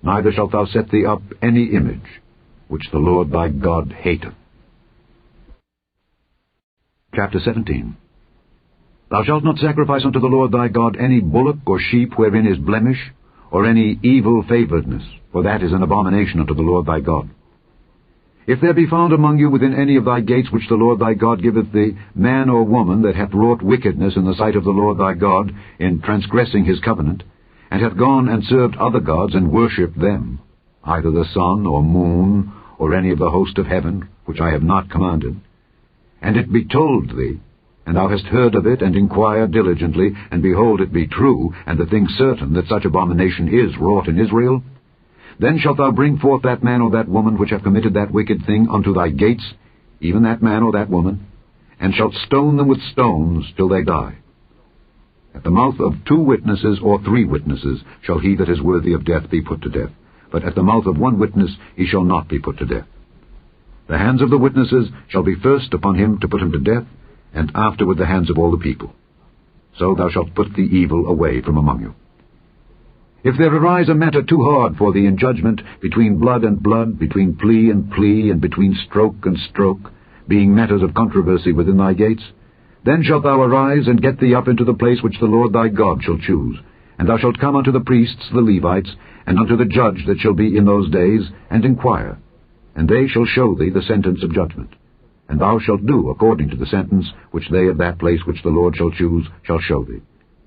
Neither shalt thou set thee up any image, which the Lord thy God hateth. Chapter 17. Thou shalt not sacrifice unto the Lord thy God any bullock or sheep wherein is blemish, or any evil favouredness, for that is an abomination unto the Lord thy God. If there be found among you within any of thy gates which the Lord thy God giveth thee, man or woman that hath wrought wickedness in the sight of the Lord thy God, in transgressing his covenant, and hath gone and served other gods and worshipped them, either the sun or moon, or any of the host of heaven, which I have not commanded, and it be told thee, and thou hast heard of it, and inquired diligently, and behold, it be true, and the thing certain, that such abomination is wrought in Israel, then shalt thou bring forth that man or that woman which hath committed that wicked thing unto thy gates, even that man or that woman, and shalt stone them with stones till they die. At the mouth of 2 witnesses or 3 witnesses shall he that is worthy of death be put to death, but at the mouth of 1 witness he shall not be put to death. The hands of the witnesses shall be first upon him to put him to death, and afterward the hands of all the people. So thou shalt put the evil away from among you. If there arise a matter too hard for thee in judgment, between blood and blood, between plea and plea, and between stroke and stroke, being matters of controversy within thy gates, then shalt thou arise and get thee up into the place which the Lord thy God shall choose, and thou shalt come unto the priests the Levites, and unto the judge that shall be in those days, and inquire, and they shall show thee the sentence of judgment. And thou shalt do according to the sentence which they of that place which the Lord shall choose shall show thee.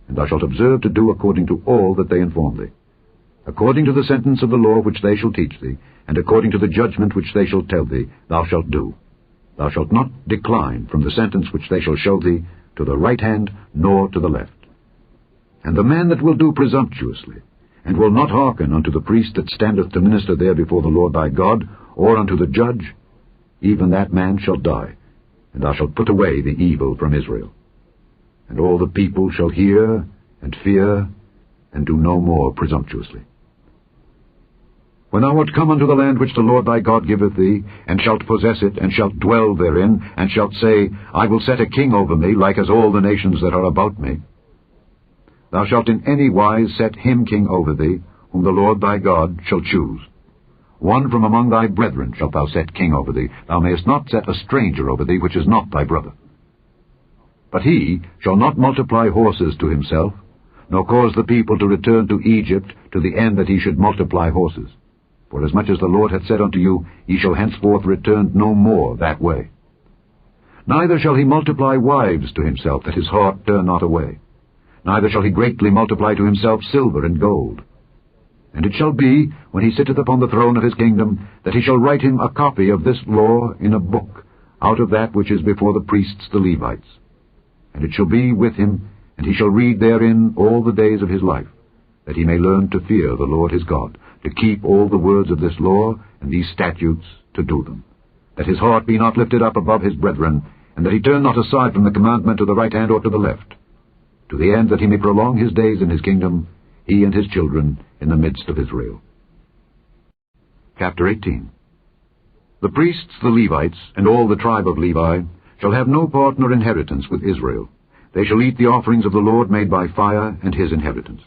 And thou shalt observe to do according to all that they inform thee. According to the sentence of the law which they shall teach thee, and according to the judgment which they shall tell thee, thou shalt do. Thou shalt not decline from the sentence which they shall show thee, to the right hand, nor to the left. And the man that will do presumptuously, and will not hearken unto the priest that standeth to minister there before the Lord thy God, or unto the judge, even that man shall die, and thou shalt put away the evil from Israel. And all the people shall hear, and fear, and do no more presumptuously. When thou art come unto the land which the Lord thy God giveth thee, and shalt possess it, and shalt dwell therein, and shalt say, I will set a king over me, like as all the nations that are about me, thou shalt in any wise set him king over thee, whom the Lord thy God shall choose. 1 from among thy brethren shalt thou set king over thee. Thou mayest not set a stranger over thee, which is not thy brother. But he shall not multiply horses to himself, nor cause the people to return to Egypt, to the end that he should multiply horses. For as much as the Lord hath said unto you, ye shall henceforth return no more that way. Neither shall he multiply wives to himself, that his heart turn not away. Neither shall he greatly multiply to himself silver and gold. And it shall be, when he sitteth upon the throne of his kingdom, that he shall write him a copy of this law in a book, out of that which is before the priests the Levites. And it shall be with him, and he shall read therein all the days of his life, that he may learn to fear the Lord his God, to keep all the words of this law and these statutes, to do them, that his heart be not lifted up above his brethren, and that he turn not aside from the commandment to the right hand or to the left, to the end that he may prolong his days in his kingdom, he and his children, in the midst of Israel. Chapter 18. The priests, the Levites, and all the tribe of Levi, shall have no part nor inheritance with Israel. They shall eat the offerings of the Lord made by fire, and his inheritance.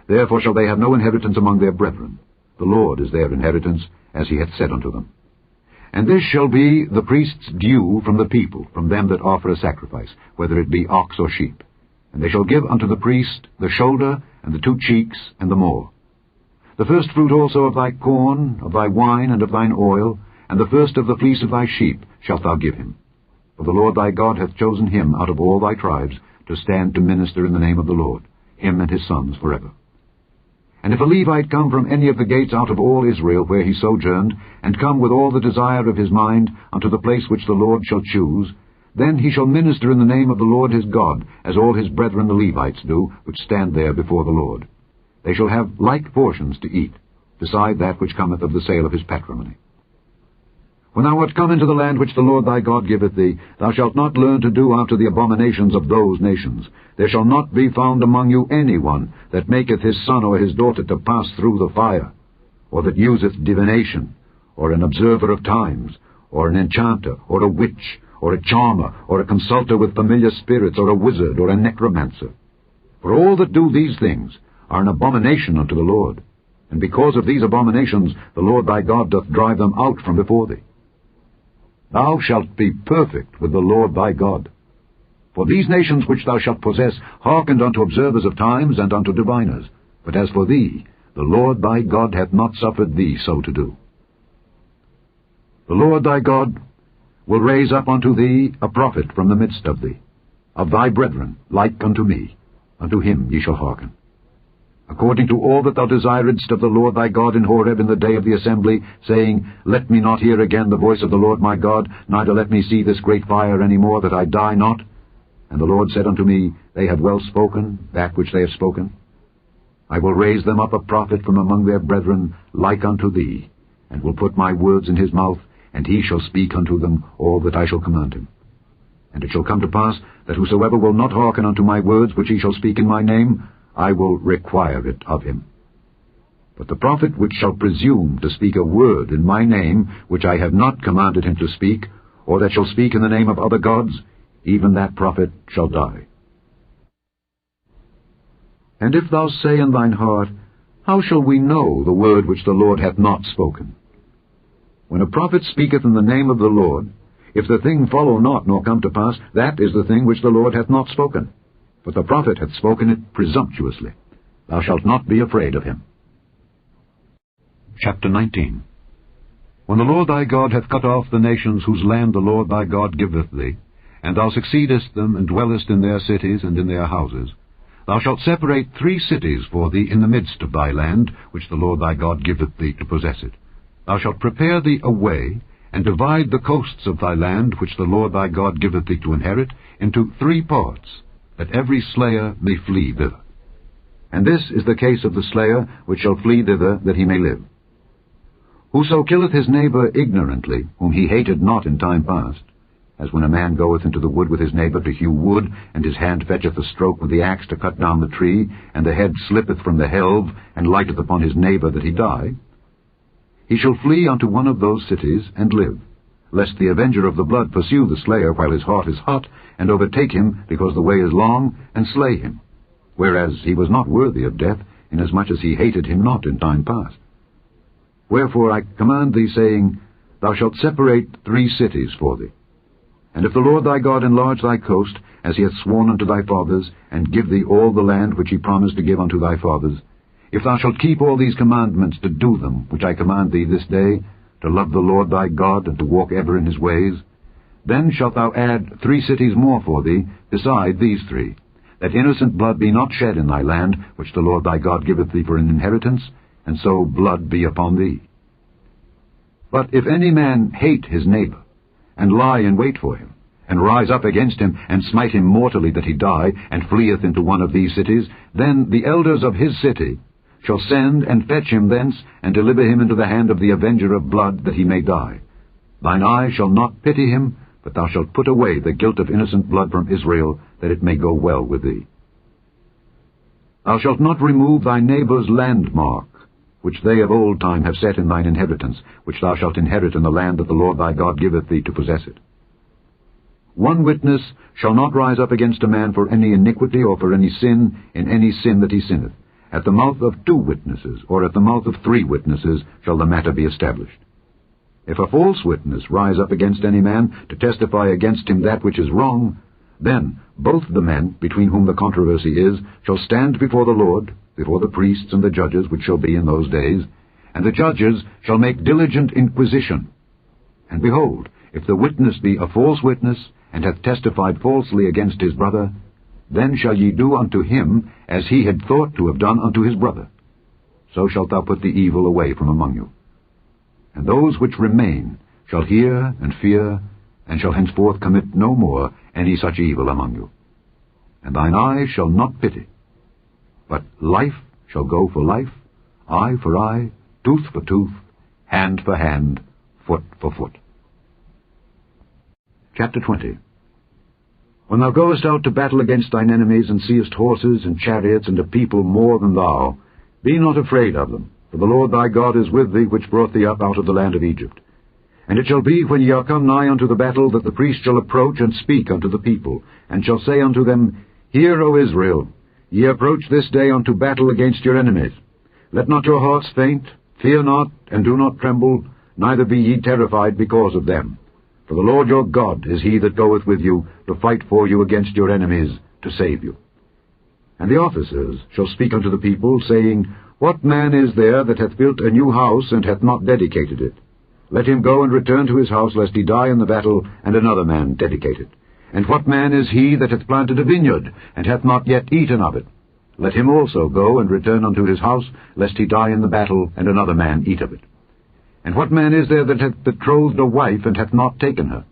Therefore shall they have no inheritance among their brethren. The Lord is their inheritance, as he hath said unto them. And this shall be the priest's due from the people, from them that offer a sacrifice, whether it be ox or sheep. And they shall give unto the priest the shoulder, and the 2 cheeks, and the maw. The first fruit also of thy corn, of thy wine, and of thine oil, and the first of the fleece of thy sheep shalt thou give him. For the Lord thy God hath chosen him out of all thy tribes to stand to minister in the name of the Lord, him and his sons forever. And if a Levite come from any of the gates out of all Israel where he sojourned, and come with all the desire of his mind unto the place which the Lord shall choose, then he shall minister in the name of the Lord his God, as all his brethren the Levites do, which stand there before the Lord. They shall have like portions to eat, beside that which cometh of the sale of his patrimony. When thou art come into the land which the Lord thy God giveth thee, thou shalt not learn to do after the abominations of those nations. There shall not be found among you any one that maketh his son or his daughter to pass through the fire, or that useth divination, or an observer of times, or an enchanter, or a witch, or a charmer, or a consulter with familiar spirits, or a wizard, or a necromancer. For all that do these things are an abomination unto the Lord, and because of these abominations the Lord thy God doth drive them out from before thee. Thou shalt be perfect with the Lord thy God. For these nations which thou shalt possess hearkened unto observers of times and unto diviners. But as for thee, the Lord thy God hath not suffered thee so to do. The Lord thy God will raise up unto thee a prophet from the midst of thee, of thy brethren, like unto me. Unto him ye shall hearken. According to all that thou desiredst of the Lord thy God in Horeb in the day of the assembly, saying, Let me not hear again the voice of the Lord my God, neither let me see this great fire any more, that I die not. And the Lord said unto me, They have well spoken, that which they have spoken. I will raise them up a prophet from among their brethren, like unto thee, and will put my words in his mouth, and he shall speak unto them all that I shall command him. And it shall come to pass, that whosoever will not hearken unto my words which he shall speak in my name, I will require it of him. But the prophet which shall presume to speak a word in my name, which I have not commanded him to speak, or that shall speak in the name of other gods, even that prophet shall die. And if thou say in thine heart, How shall we know the word which the Lord hath not spoken? When a prophet speaketh in the name of the Lord, if the thing follow not nor come to pass, that is the thing which the Lord hath not spoken. But the prophet hath spoken it presumptuously. Thou shalt not be afraid of him. Chapter 19. When the Lord thy God hath cut off the nations whose land the Lord thy God giveth thee, and thou succeedest them, and dwellest in their cities and in their houses, thou shalt separate 3 cities for thee in the midst of thy land, which the Lord thy God giveth thee to possess it. Thou shalt prepare thee a way, and divide the coasts of thy land, which the Lord thy God giveth thee to inherit, into 3 parts, that every slayer may flee thither. And this is the case of the slayer which shall flee thither, that he may live. Whoso killeth his neighbor ignorantly, whom he hated not in time past, as when a man goeth into the wood with his neighbor to hew wood, and his hand fetcheth a stroke with the axe to cut down the tree, and the head slippeth from the helve, and lighteth upon his neighbor that he die, he shall flee unto one of those cities, and live, lest the avenger of the blood pursue the slayer while his heart is hot, and overtake him, because the way is long, and slay him, whereas he was not worthy of death, inasmuch as he hated him not in time past. Wherefore I command thee, saying, Thou shalt separate 3 cities for thee. And if the Lord thy God enlarge thy coast, as he hath sworn unto thy fathers, and give thee all the land which he promised to give unto thy fathers, if thou shalt keep all these commandments to do them, which I command thee this day, to love the Lord thy God, and to walk ever in his ways, then shalt thou add 3 cities more for thee, beside these 3, that innocent blood be not shed in thy land, which the Lord thy God giveth thee for an inheritance, and so blood be upon thee. But if any man hate his neighbor, and lie in wait for him, and rise up against him, and smite him mortally that he die, and fleeth into one of these cities, then the elders of his city shall send and fetch him thence, and deliver him into the hand of the avenger of blood, that he may die. Thine eye shall not pity him, but thou shalt put away the guilt of innocent blood from Israel, that it may go well with thee. Thou shalt not remove thy neighbour's landmark, which they of old time have set in thine inheritance, which thou shalt inherit in the land that the Lord thy God giveth thee to possess it. 1 witness shall not rise up against a man for any iniquity or for any sin in any sin that he sinneth. At the mouth of 2 witnesses, or at the mouth of 3 witnesses, shall the matter be established. If a false witness rise up against any man to testify against him that which is wrong, then both the men between whom the controversy is shall stand before the Lord, before the priests and the judges which shall be in those days, and the judges shall make diligent inquisition. And behold, if the witness be a false witness, and hath testified falsely against his brother, then shall ye do unto him as he had thought to have done unto his brother. So shalt thou put the evil away from among you. And those which remain shall hear and fear, and shall henceforth commit no more any such evil among you. And thine eye shall not pity, but life shall go for life, eye for eye, tooth for tooth, hand for hand, foot for foot. Chapter 20. When thou goest out to battle against thine enemies, and seest horses and chariots and a people more than thou, be not afraid of them, for the Lord thy God is with thee, which brought thee up out of the land of Egypt. And it shall be, when ye are come nigh unto the battle, that the priest shall approach and speak unto the people, and shall say unto them, Hear, O Israel, ye approach this day unto battle against your enemies. Let not your hearts faint, fear not, and do not tremble, neither be ye terrified because of them. For the Lord your God is he that goeth with you to fight for you against your enemies, to save you. And the officers shall speak unto the people, saying, What man is there that hath built a new house, and hath not dedicated it? Let him go and return to his house, lest he die in the battle, and another man dedicate it. And what man is he that hath planted a vineyard, and hath not yet eaten of it? Let him also go and return unto his house, lest he die in the battle, and another man eat of it. And what man is there that hath betrothed a wife, and hath not taken her?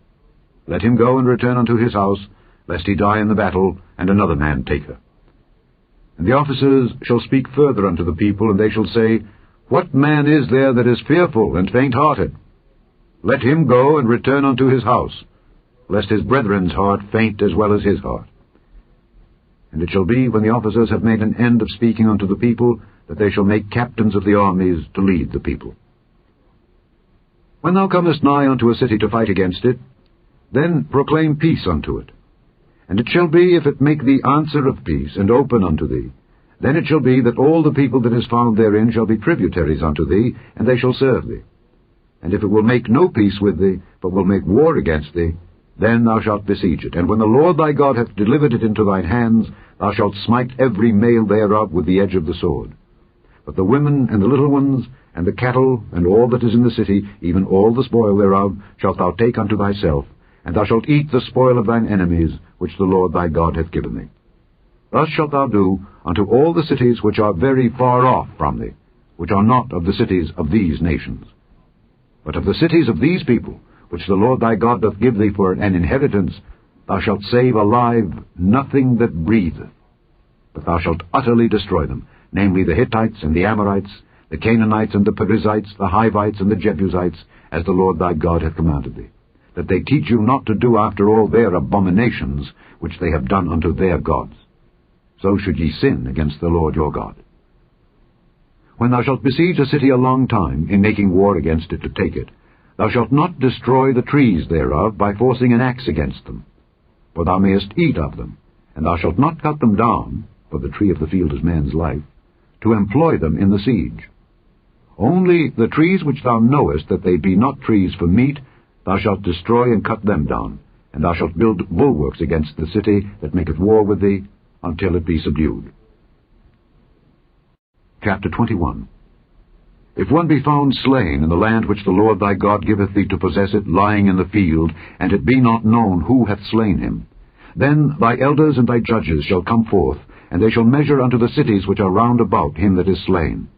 Let him go and return unto his house, lest he die in the battle, and another man take her. And the officers shall speak further unto the people, and they shall say, What man is there that is fearful and faint-hearted? Let him go and return unto his house, lest his brethren's heart faint as well as his heart. And it shall be, when the officers have made an end of speaking unto the people, that they shall make captains of the armies to lead the people. When thou comest nigh unto a city to fight against it, then proclaim peace unto it. And it shall be, if it make thee answer of peace, and open unto thee, then it shall be that all the people that is found therein shall be tributaries unto thee, and they shall serve thee. And if it will make no peace with thee, but will make war against thee, then thou shalt besiege it. And when the Lord thy God hath delivered it into thine hands, thou shalt smite every male thereof with the edge of the sword. But the women and the little ones, and the cattle, and all that is in the city, even all the spoil thereof, shalt thou take unto thyself, and thou shalt eat the spoil of thine enemies, which the Lord thy God hath given thee. Thus shalt thou do unto all the cities which are very far off from thee, which are not of the cities of these nations. But of the cities of these people, which the Lord thy God doth give thee for an inheritance, thou shalt save alive nothing that breatheth, but thou shalt utterly destroy them, namely the Hittites and the Amorites, the Canaanites and the Perizzites, the Hivites and the Jebusites, as the Lord thy God hath commanded thee, that they teach you not to do after all their abominations, which they have done unto their gods. So should ye sin against the Lord your God. When thou shalt besiege a city a long time, in making war against it to take it, thou shalt not destroy the trees thereof by forcing an axe against them. For thou mayest eat of them, and thou shalt not cut them down, for the tree of the field is man's life, to employ them in the siege. Only the trees which thou knowest that they be not trees for meat, thou shalt destroy and cut them down, and thou shalt build bulwarks against the city that maketh war with thee, until it be subdued. Chapter 21. If one be found slain in the land which the Lord thy God giveth thee to possess it, lying in the field, and it be not known who hath slain him, then thy elders and thy judges shall come forth, and they shall measure unto the cities which are round about him that is slain.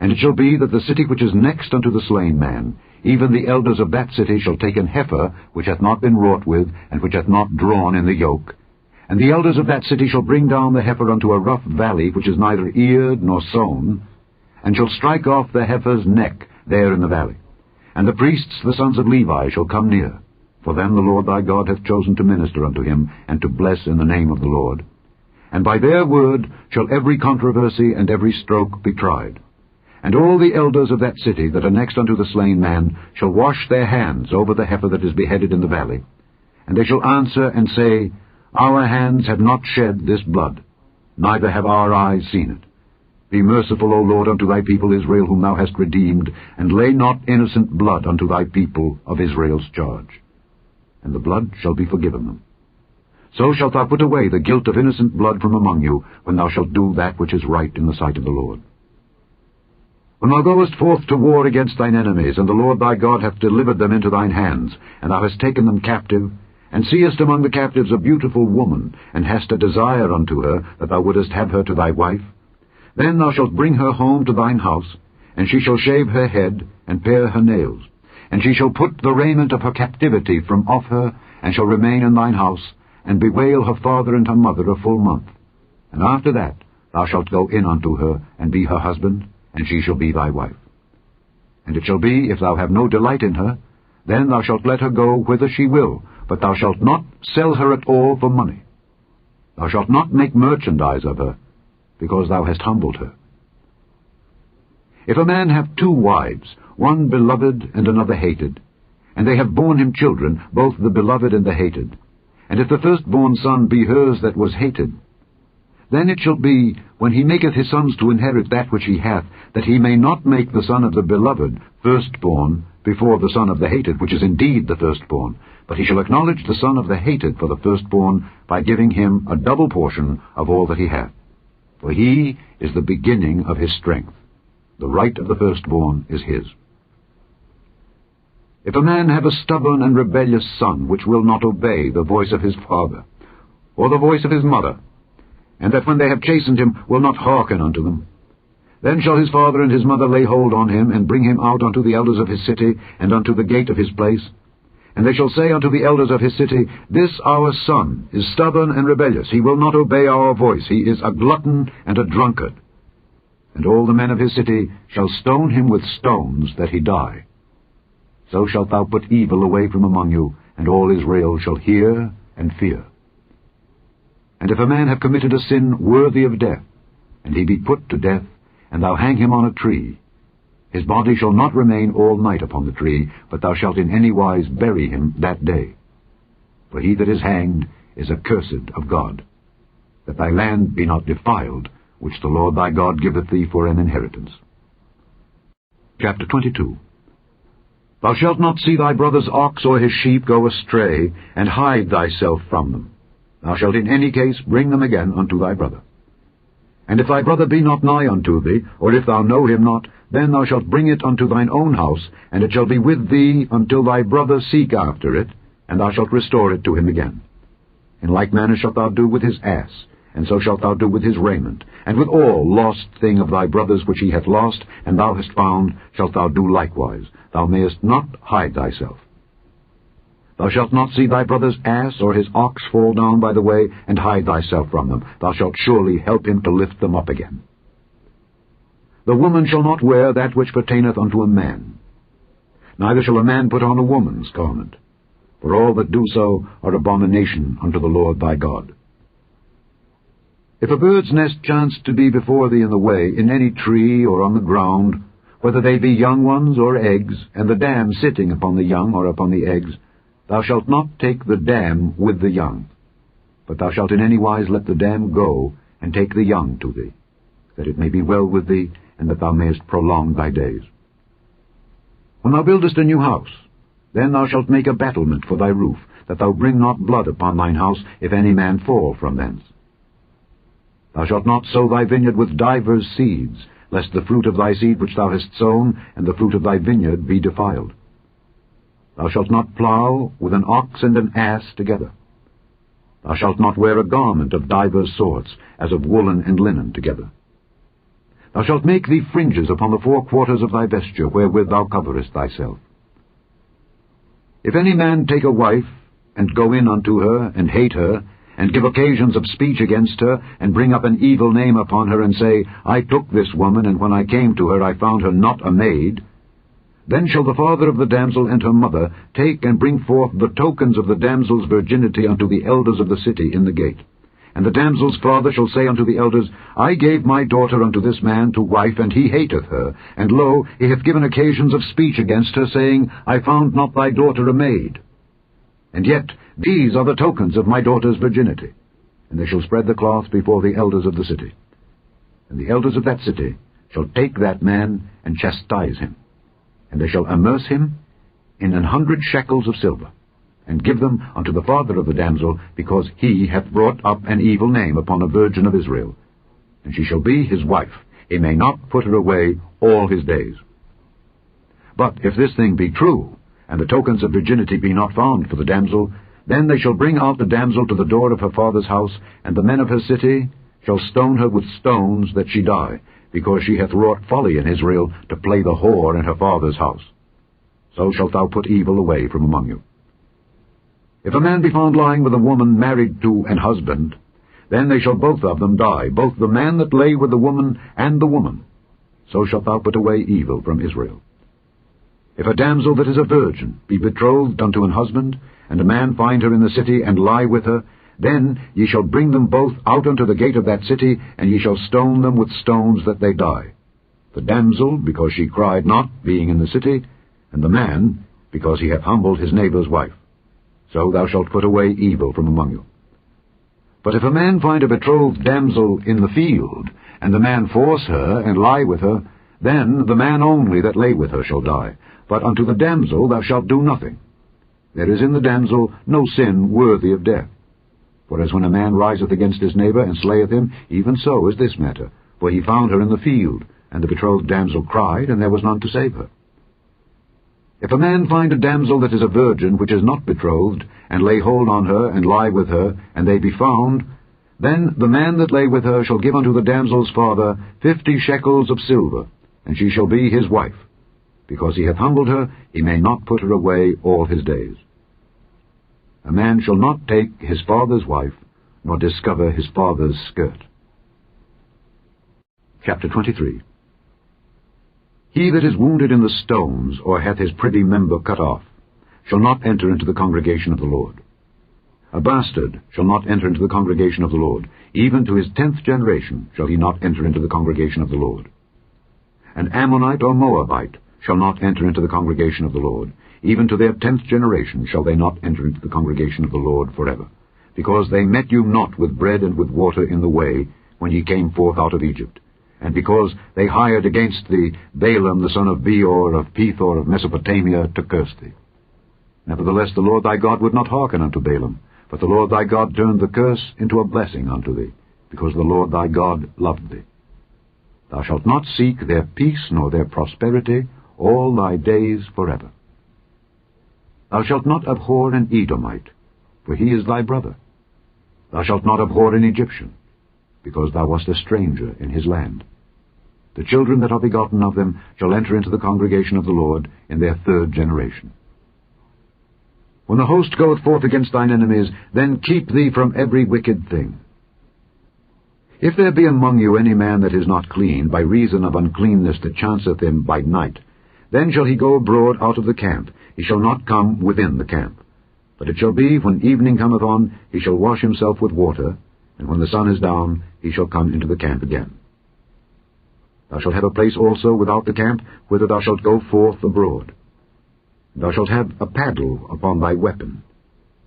And it shall be that the city which is next unto the slain man, even the elders of that city shall take an heifer which hath not been wrought with, and which hath not drawn in the yoke. And the elders of that city shall bring down the heifer unto a rough valley, which is neither eared nor sown, and shall strike off the heifer's neck there in the valley. And the priests, the sons of Levi, shall come near, for them the Lord thy God hath chosen to minister unto him, and to bless in the name of the Lord. And by their word shall every controversy and every stroke be tried. And all the elders of that city that are next unto the slain man shall wash their hands over the heifer that is beheaded in the valley. And they shall answer and say, Our hands have not shed this blood, neither have our eyes seen it. Be merciful, O Lord, unto thy people Israel, whom thou hast redeemed, and lay not innocent blood unto thy people of Israel's charge. And the blood shall be forgiven them. So shalt thou put away the guilt of innocent blood from among you, when thou shalt do that which is right in the sight of the Lord. When thou goest forth to war against thine enemies, and the Lord thy God hath delivered them into thine hands, and thou hast taken them captive, and seest among the captives a beautiful woman, and hast a desire unto her, that thou wouldest have her to thy wife, then thou shalt bring her home to thine house, and she shall shave her head, and pare her nails, and she shall put the raiment of her captivity from off her, and shall remain in thine house, and bewail her father and her mother a full month. And after that thou shalt go in unto her, and be her husband, and she shall be thy wife. And it shall be, if thou have no delight in her, then thou shalt let her go whither she will, but thou shalt not sell her at all for money. Thou shalt not make merchandise of her, because thou hast humbled her. If a man have 2 wives, one beloved and another hated, and they have borne him children, both the beloved and the hated, and if the firstborn son be hers that was hated, then it shall be, when he maketh his sons to inherit that which he hath, that he may not make the son of the beloved firstborn before the son of the hated, which is indeed the firstborn, but he shall acknowledge the son of the hated for the firstborn, by giving him a double portion of all that he hath. For he is the beginning of his strength. The right of the firstborn is his. If a man have a stubborn and rebellious son, which will not obey the voice of his father, or the voice of his mother, and that when they have chastened him will not hearken unto them, then shall his father and his mother lay hold on him, and bring him out unto the elders of his city, and unto the gate of his place. And they shall say unto the elders of his city, This our son is stubborn and rebellious. He will not obey our voice. He is a glutton and a drunkard. And all the men of his city shall stone him with stones, that he die. So shalt thou put evil away from among you, and all Israel shall hear and fear. And if a man have committed a sin worthy of death, and he be put to death, and thou hang him on a tree, his body shall not remain all night upon the tree, but thou shalt in any wise bury him that day. For he that is hanged is accursed of God, that thy land be not defiled, which the Lord thy God giveth thee for an inheritance. Chapter 22. Thou shalt not see thy brother's ox or his sheep go astray, and hide thyself from them. Thou shalt in any case bring them again unto thy brother. And if thy brother be not nigh unto thee, or if thou know him not, then thou shalt bring it unto thine own house, and it shall be with thee until thy brother seek after it, and thou shalt restore it to him again. In like manner shalt thou do with his ass, and so shalt thou do with his raiment, and with all lost thing of thy brother's which he hath lost, and thou hast found, shalt thou do likewise. Thou mayest not hide thyself. Thou shalt not see thy brother's ass or his ox fall down by the way, and hide thyself from them. Thou shalt surely help him to lift them up again. The woman shall not wear that which pertaineth unto a man, neither shall a man put on a woman's garment, for all that do so are abomination unto the Lord thy God. If a bird's nest chance to be before thee in the way, in any tree or on the ground, whether they be young ones or eggs, and the dam sitting upon the young or upon the eggs, thou shalt not take the dam with the young, but thou shalt in any wise let the dam go, and take the young to thee, that it may be well with thee, and that thou mayest prolong thy days. When thou buildest a new house, then thou shalt make a battlement for thy roof, that thou bring not blood upon thine house, if any man fall from thence. Thou shalt not sow thy vineyard with divers seeds, lest the fruit of thy seed which thou hast sown, and the fruit of thy vineyard be defiled. Thou shalt not plow with an ox and an ass together. Thou shalt not wear a garment of divers sorts, as of woolen and linen together. Thou shalt make thee fringes upon the 4 quarters of thy vesture, wherewith thou coverest thyself. If any man take a wife, and go in unto her, and hate her, and give occasions of speech against her, and bring up an evil name upon her, and say, I took this woman, and when I came to her I found her not a maid, then shall the father of the damsel and her mother take and bring forth the tokens of the damsel's virginity unto the elders of the city in the gate. And the damsel's father shall say unto the elders, I gave my daughter unto this man to wife, and he hateth her. And lo, he hath given occasions of speech against her, saying, I found not thy daughter a maid. And yet these are the tokens of my daughter's virginity. And they shall spread the cloth before the elders of the city. And the elders of that city shall take that man and chastise him, and they shall amerce him in 100 shekels of silver, and give them unto the father of the damsel, because he hath brought up an evil name upon a virgin of Israel. And she shall be his wife. He may not put her away all his days. But if this thing be true, and the tokens of virginity be not found for the damsel, then they shall bring out the damsel to the door of her father's house, and the men of her city shall stone her with stones that she die, because she hath wrought folly in Israel to play the whore in her father's house. So shalt thou put evil away from among you. If a man be found lying with a woman married to an husband, then they shall both of them die, both the man that lay with the woman and the woman. So shalt thou put away evil from Israel. If a damsel that is a virgin be betrothed unto an husband, and a man find her in the city, and lie with her, then ye shall bring them both out unto the gate of that city, and ye shall stone them with stones that they die. The damsel, because she cried not, being in the city, and the man, because he hath humbled his neighbour's wife. So thou shalt put away evil from among you. But if a man find a betrothed damsel in the field, and the man force her, and lie with her, then the man only that lay with her shall die. But unto the damsel thou shalt do nothing. There is in the damsel no sin worthy of death. For as when a man riseth against his neighbour, and slayeth him, even so is this matter. For he found her in the field, and the betrothed damsel cried, and there was none to save her. If a man find a damsel that is a virgin, which is not betrothed, and lay hold on her, and lie with her, and they be found, then the man that lay with her shall give unto the damsel's father 50 shekels of silver, and she shall be his wife. Because he hath humbled her, he may not put her away all his days. A man shall not take his father's wife, nor discover his father's skirt. Chapter 23. He that is wounded in the stones, or hath his privy member cut off, shall not enter into the congregation of the Lord. A bastard shall not enter into the congregation of the Lord. Even to his 10th generation shall he not enter into the congregation of the Lord. An Ammonite or Moabite shall not enter into the congregation of the Lord. Even to their 10th generation shall they not enter into the congregation of the Lord forever. Because they met you not with bread and with water in the way, when ye came forth out of Egypt. And because they hired against thee Balaam the son of Beor of Pethor of Mesopotamia to curse thee. Nevertheless the Lord thy God would not hearken unto Balaam, but the Lord thy God turned the curse into a blessing unto thee, because the Lord thy God loved thee. Thou shalt not seek their peace nor their prosperity all thy days forever. Thou shalt not abhor an Edomite, for he is thy brother. Thou shalt not abhor an Egyptian, because thou wast a stranger in his land. The children that are begotten of them shall enter into the congregation of the Lord in their 3rd generation. When the host goeth forth against thine enemies, then keep thee from every wicked thing. If there be among you any man that is not clean, by reason of uncleanness that chanceth him by night, then shall he go abroad out of the camp. He shall not come within the camp. But it shall be, when evening cometh on, he shall wash himself with water, and when the sun is down, he shall come into the camp again. Thou shalt have a place also without the camp, whither thou shalt go forth abroad. Thou shalt have a paddle upon thy weapon.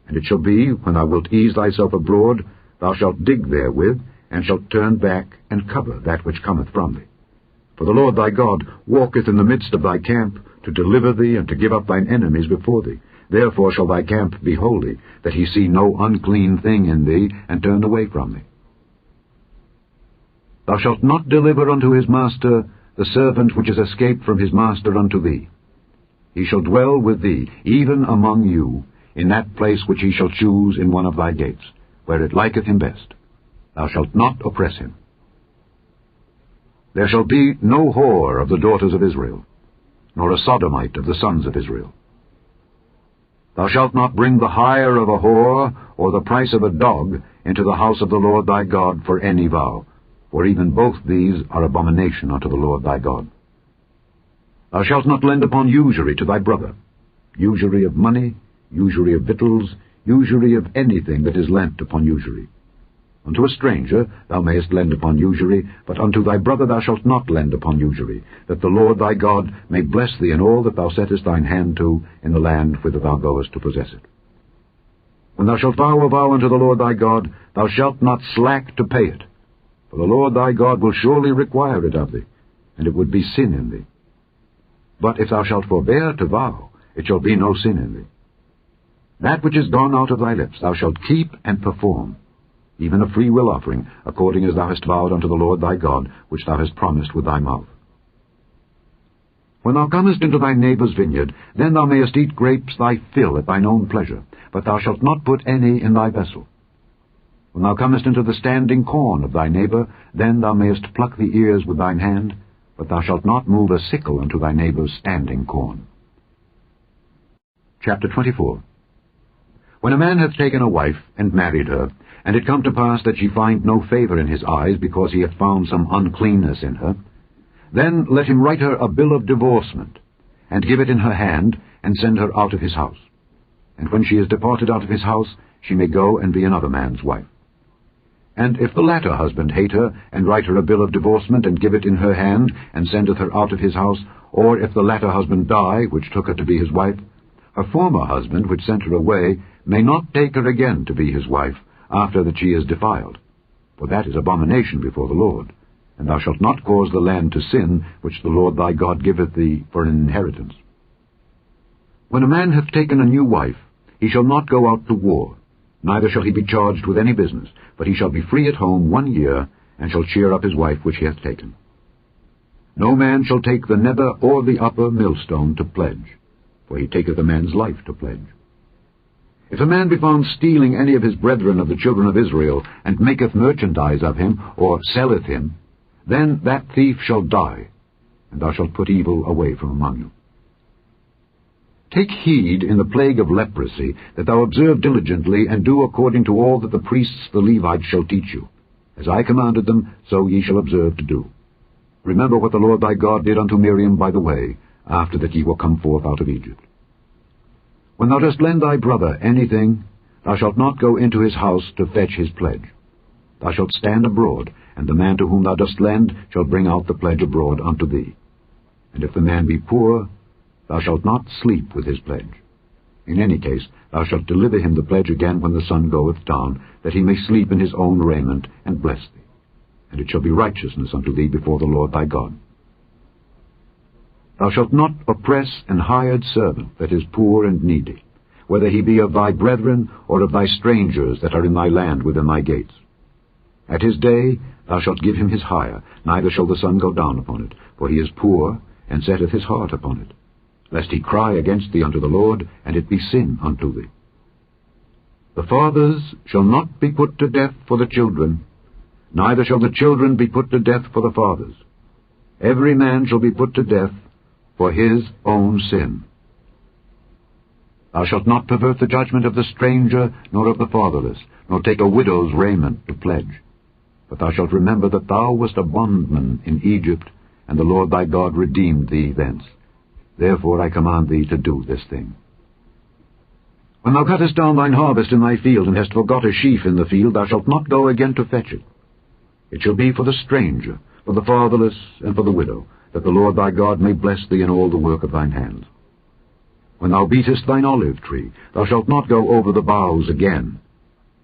And it shall be, when thou wilt ease thyself abroad, thou shalt dig therewith, and shalt turn back and cover that which cometh from thee. For the Lord thy God walketh in the midst of thy camp, to deliver thee, and to give up thine enemies before thee. Therefore shall thy camp be holy, that he see no unclean thing in thee, and turn away from thee. Thou shalt not deliver unto his master the servant which is escaped from his master unto thee. He shall dwell with thee, even among you, in that place which he shall choose in one of thy gates, where it liketh him best. Thou shalt not oppress him. There shall be no whore of the daughters of Israel, nor a sodomite of the sons of Israel. Thou shalt not bring the hire of a whore, or the price of a dog, into the house of the Lord thy God for any vow, for even both these are abomination unto the Lord thy God. Thou shalt not lend upon usury to thy brother, usury of money, usury of victuals, usury of anything that is lent upon usury. Unto a stranger thou mayest lend upon usury, but unto thy brother thou shalt not lend upon usury, that the Lord thy God may bless thee in all that thou settest thine hand to in the land whither thou goest to possess it. When thou shalt vow a vow unto the Lord thy God, thou shalt not slack to pay it. For the Lord thy God will surely require it of thee, and it would be sin in thee. But if thou shalt forbear to vow, it shall be no sin in thee. That which is gone out of thy lips thou shalt keep and perform, even a freewill offering, according as thou hast vowed unto the Lord thy God, which thou hast promised with thy mouth. When thou comest into thy neighbour's vineyard, then thou mayest eat grapes thy fill at thine own pleasure, but thou shalt not put any in thy vessel. When thou comest into the standing corn of thy neighbour, then thou mayest pluck the ears with thine hand, but thou shalt not move a sickle unto thy neighbour's standing corn. Chapter 24. When a man hath taken a wife, and married her, and it come to pass that she find no favour in his eyes, because he hath found some uncleanness in her, then let him write her a bill of divorcement, and give it in her hand, and send her out of his house. And when she is departed out of his house, she may go and be another man's wife. And if the latter husband hate her, and write her a bill of divorcement, and give it in her hand, and sendeth her out of his house, or if the latter husband die, which took her to be his wife, her former husband, which sent her away, may not take her again to be his wife, after that she is defiled. For that is abomination before the Lord. And thou shalt not cause the land to sin, which the Lord thy God giveth thee for an inheritance. When a man hath taken a new wife, he shall not go out to war, neither shall he be charged with any business, but he shall be free at home 1 year, and shall cheer up his wife which he hath taken. No man shall take the nether or the upper millstone to pledge, for he taketh a man's life to pledge. If a man be found stealing any of his brethren of the children of Israel, and maketh merchandise of him, or selleth him, then that thief shall die, and thou shalt put evil away from among you. Take heed in the plague of leprosy, that thou observe diligently, and do according to all that the priests the Levites shall teach you. As I commanded them, so ye shall observe to do. Remember what the Lord thy God did unto Miriam by the way, after that ye were come forth out of Egypt. When thou dost lend thy brother anything, thou shalt not go into his house to fetch his pledge. Thou shalt stand abroad, and the man to whom thou dost lend shall bring out the pledge abroad unto thee. And if the man be poor, thou shalt not sleep with his pledge. In any case, thou shalt deliver him the pledge again when the sun goeth down, that he may sleep in his own raiment, and bless thee. And it shall be righteousness unto thee before the Lord thy God. Thou shalt not oppress an hired servant that is poor and needy, whether he be of thy brethren or of thy strangers that are in thy land within thy gates. At his day thou shalt give him his hire, neither shall the sun go down upon it, for he is poor, and setteth his heart upon it, lest he cry against thee unto the Lord, and it be sin unto thee. The fathers shall not be put to death for the children, neither shall the children be put to death for the fathers. Every man shall be put to death for his own sin. Thou shalt not pervert the judgment of the stranger, nor of the fatherless, nor take a widow's raiment to pledge. But thou shalt remember that thou wast a bondman in Egypt, and the Lord thy God redeemed thee thence. Therefore I command thee to do this thing. When thou cuttest down thine harvest in thy field, and hast forgot a sheaf in the field, thou shalt not go again to fetch it. It shall be for the stranger, for the fatherless, and for the widow, that the Lord thy God may bless thee in all the work of thine hands. When thou beatest thine olive tree, thou shalt not go over the boughs again.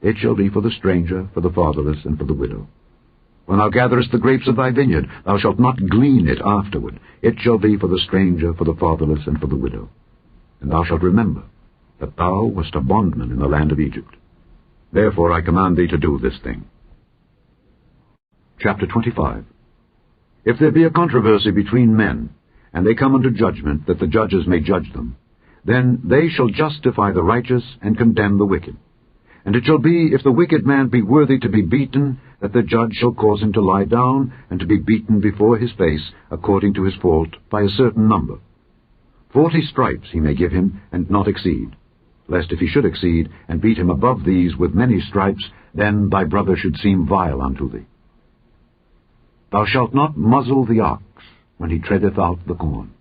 It shall be for the stranger, for the fatherless, and for the widow. When thou gatherest the grapes of thy vineyard, thou shalt not glean it afterward. It shall be for the stranger, for the fatherless, and for the widow. And thou shalt remember that thou wast a bondman in the land of Egypt. Therefore I command thee to do this thing. Chapter 25. If there be a controversy between men, and they come unto judgment, that the judges may judge them, then they shall justify the righteous, and condemn the wicked. And it shall be, if the wicked man be worthy to be beaten, that the judge shall cause him to lie down, and to be beaten before his face, according to his fault, by a certain number. 40 stripes he may give him, and not exceed. Lest if he should exceed, and beat him above these with many stripes, then thy brother should seem vile unto thee. Thou shalt not muzzle the ox when he treadeth out the corn.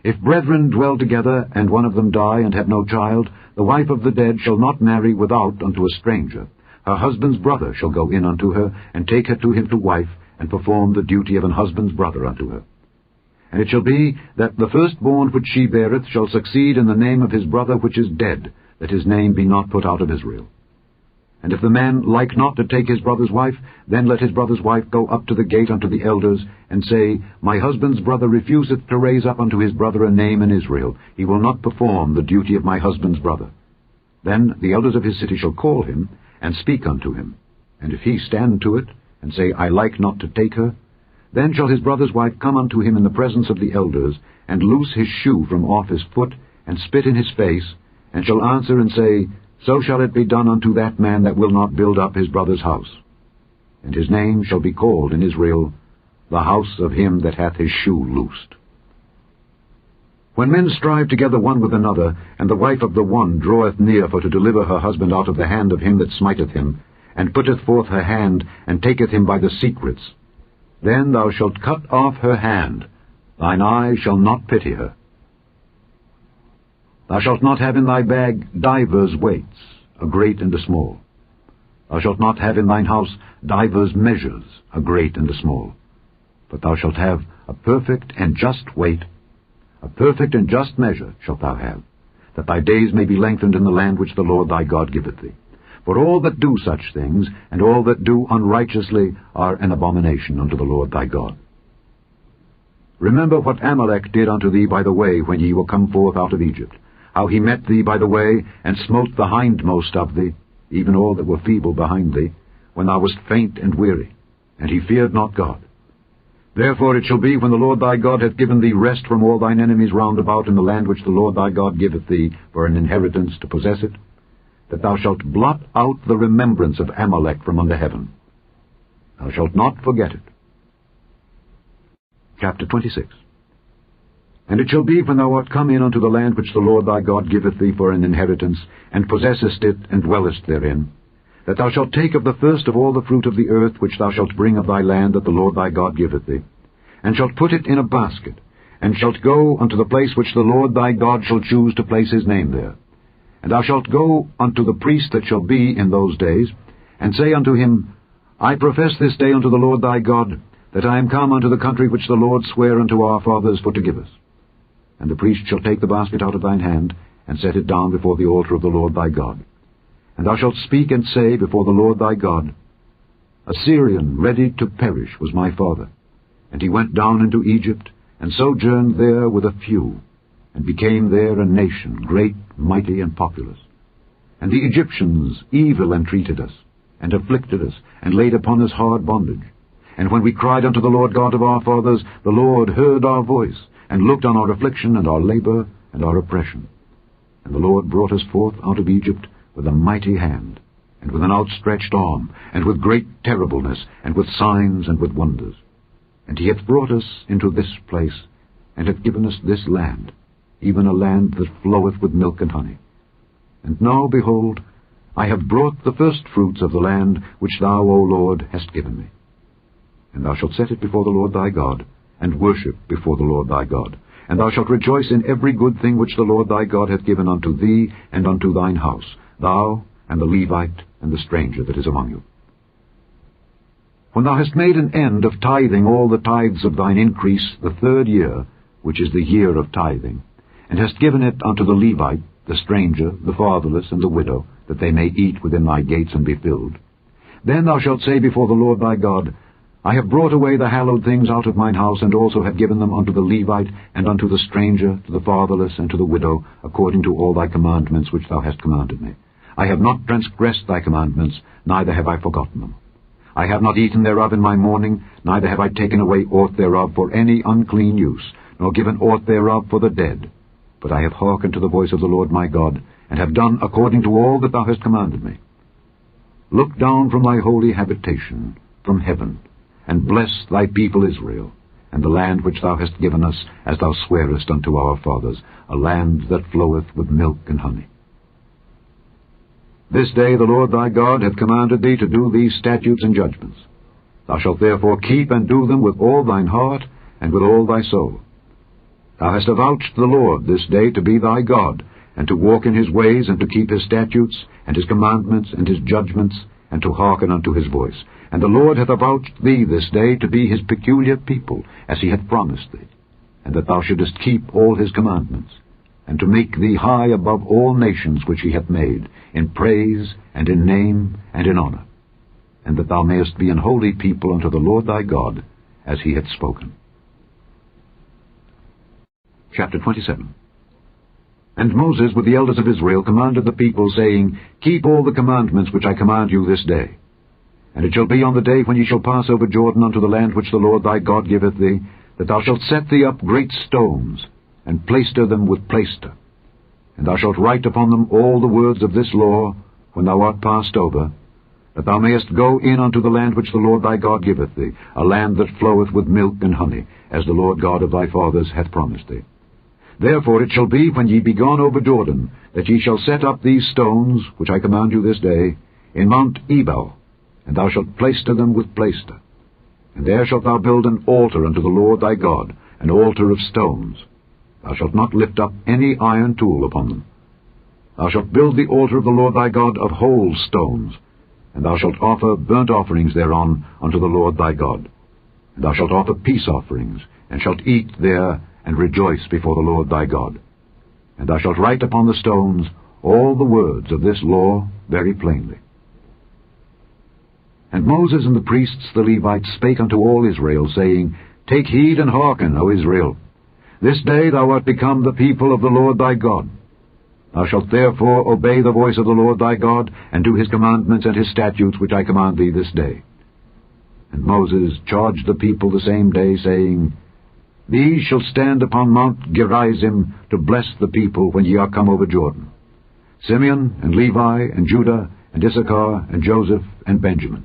If brethren dwell together, and one of them die, and have no child, the wife of the dead shall not marry without unto a stranger. Her husband's brother shall go in unto her, and take her to him to wife, and perform the duty of an husband's brother unto her. And it shall be, that the firstborn which she beareth shall succeed in the name of his brother which is dead, that his name be not put out of Israel. And if the man like not to take his brother's wife, then let his brother's wife go up to the gate unto the elders, and say, My husband's brother refuseth to raise up unto his brother a name in Israel. He will not perform the duty of my husband's brother. Then the elders of his city shall call him, and speak unto him. And if he stand to it, and say, I like not to take her, then shall his brother's wife come unto him in the presence of the elders, and loose his shoe from off his foot, and spit in his face, and shall answer and say, So shall it be done unto that man that will not build up his brother's house. And his name shall be called in Israel, the house of him that hath his shoe loosed. When men strive together one with another, and the wife of the one draweth near for to deliver her husband out of the hand of him that smiteth him, and putteth forth her hand, and taketh him by the secrets, then thou shalt cut off her hand, thine eye shall not pity her. Thou shalt not have in thy bag divers weights, a great and a small. Thou shalt not have in thine house divers measures, a great and a small. But thou shalt have a perfect and just weight, a perfect and just measure shalt thou have, that thy days may be lengthened in the land which the Lord thy God giveth thee. For all that do such things, and all that do unrighteously, are an abomination unto the Lord thy God. Remember what Amalek did unto thee by the way when ye were come forth out of Egypt, how he met thee by the way, and smote the hindmost of thee, even all that were feeble behind thee, when thou wast faint and weary, and he feared not God. Therefore it shall be, when the Lord thy God hath given thee rest from all thine enemies round about in the land which the Lord thy God giveth thee for an inheritance to possess it, that thou shalt blot out the remembrance of Amalek from under heaven. Thou shalt not forget it. Chapter 26. And it shall be, when thou art come in unto the land which the Lord thy God giveth thee for an inheritance, and possessest it, and dwellest therein, that thou shalt take of the first of all the fruit of the earth which thou shalt bring of thy land that the Lord thy God giveth thee, and shalt put it in a basket, and shalt go unto the place which the Lord thy God shall choose to place his name there. And thou shalt go unto the priest that shall be in those days, and say unto him, I profess this day unto the Lord thy God, that I am come unto the country which the Lord sware unto our fathers for to give us. And the priest shall take the basket out of thine hand, and set it down before the altar of the Lord thy God. And thou shalt speak and say before the Lord thy God, A Syrian ready to perish was my father, and he went down into Egypt, and sojourned there with a few, and became there a nation, great, mighty, and populous. And the Egyptians evil entreated us, and afflicted us, and laid upon us hard bondage. And when we cried unto the Lord God of our fathers, the Lord heard our voice, and looked on our affliction, and our labor, and our oppression. And the Lord brought us forth out of Egypt with a mighty hand, and with an outstretched arm, and with great terribleness, and with signs, and with wonders. And he hath brought us into this place, and hath given us this land, even a land that floweth with milk and honey. And now, behold, I have brought the firstfruits of the land which thou, O Lord, hast given me. And thou shalt set it before the Lord thy God, and worship before the Lord thy God. And thou shalt rejoice in every good thing which the Lord thy God hath given unto thee and unto thine house, thou and the Levite and the stranger that is among you. When thou hast made an end of tithing all the tithes of thine increase the third year, which is the year of tithing, and hast given it unto the Levite, the stranger, the fatherless, and the widow, that they may eat within thy gates and be filled, then thou shalt say before the Lord thy God, I have brought away the hallowed things out of mine house, and also have given them unto the Levite, and unto the stranger, to the fatherless, and to the widow, according to all thy commandments which thou hast commanded me. I have not transgressed thy commandments, neither have I forgotten them. I have not eaten thereof in my mourning, neither have I taken away aught thereof for any unclean use, nor given aught thereof for the dead. But I have hearkened to the voice of the Lord my God, and have done according to all that thou hast commanded me. Look down from thy holy habitation, from heaven, and bless thy people Israel, and the land which thou hast given us, as thou swarest unto our fathers, a land that floweth with milk and honey. This day the Lord thy God hath commanded thee to do these statutes and judgments. Thou shalt therefore keep and do them with all thine heart and with all thy soul. Thou hast avouched the Lord this day to be thy God, and to walk in his ways, and to keep his statutes, and his commandments, and his judgments, and to hearken unto his voice. And the Lord hath avouched thee this day to be his peculiar people, as he hath promised thee, and that thou shouldest keep all his commandments. and to make thee high above all nations which he hath made, in praise, and in name, and in honour, and that thou mayest be an holy people unto the Lord thy God, as he hath spoken. Chapter 27. And Moses with the elders of Israel commanded the people, saying, Keep all the commandments which I command you this day. And it shall be on the day when ye shall pass over Jordan unto the land which the Lord thy God giveth thee, that thou shalt set thee up great stones, and plaister them with plaister. And thou shalt write upon them all the words of this law, when thou art passed over, that thou mayest go in unto the land which the Lord thy God giveth thee, a land that floweth with milk and honey, as the Lord God of thy fathers hath promised thee. Therefore it shall be, when ye be gone over Jordan, that ye shall set up these stones, which I command you this day, in Mount Ebal, and thou shalt plaister them with plaister. And there shalt thou build an altar unto the Lord thy God, an altar of stones. Thou shalt not lift up any iron tool upon them. Thou shalt build the altar of the Lord thy God of whole stones, and thou shalt offer burnt offerings thereon unto the Lord thy God. And thou shalt offer peace offerings, and shalt eat there, and rejoice before the Lord thy God. And thou shalt write upon the stones all the words of this law very plainly. And Moses and the priests the Levites spake unto all Israel, saying, Take heed and hearken, O Israel. This day thou art become the people of the Lord thy God. Thou shalt therefore obey the voice of the Lord thy God, and do his commandments and his statutes which I command thee this day. And Moses charged the people the same day, saying, These shall stand upon Mount Gerizim to bless the people when ye are come over Jordan, Simeon and Levi and Judah and Issachar and Joseph and Benjamin.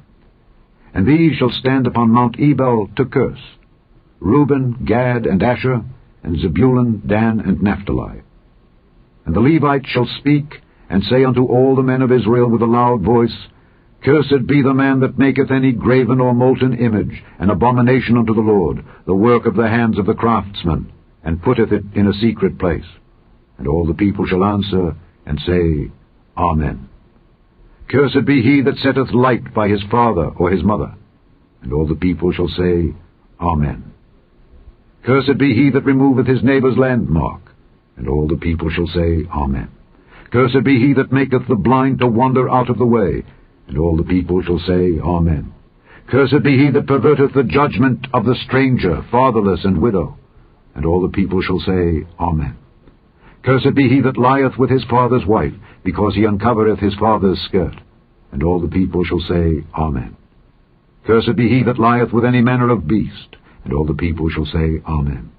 And these shall stand upon Mount Ebal to curse, Reuben, Gad, and Asher, and Zebulun, Dan, and Naphtali. And the Levites shall speak, and say unto all the men of Israel with a loud voice, Cursed be the man that maketh any graven or molten image, an abomination unto the Lord, the work of the hands of the craftsman, and putteth it in a secret place. And all the people shall answer, and say, Amen. Cursed be he that setteth light by his father or his mother. And all the people shall say, Amen. Cursed be he that removeth his neighbour's landmark. And all the people shall say, Amen. Cursed be he that maketh the blind to wander out of the way. And all the people shall say, Amen. Cursed be he that perverteth the judgment of the stranger, fatherless, and widow. And all the people shall say, Amen. Cursed be he that lieth with his father's wife, because he uncovereth his father's skirt. And all the people shall say, Amen. Cursed be he that lieth with any manner of beast. And all the people shall say, Amen.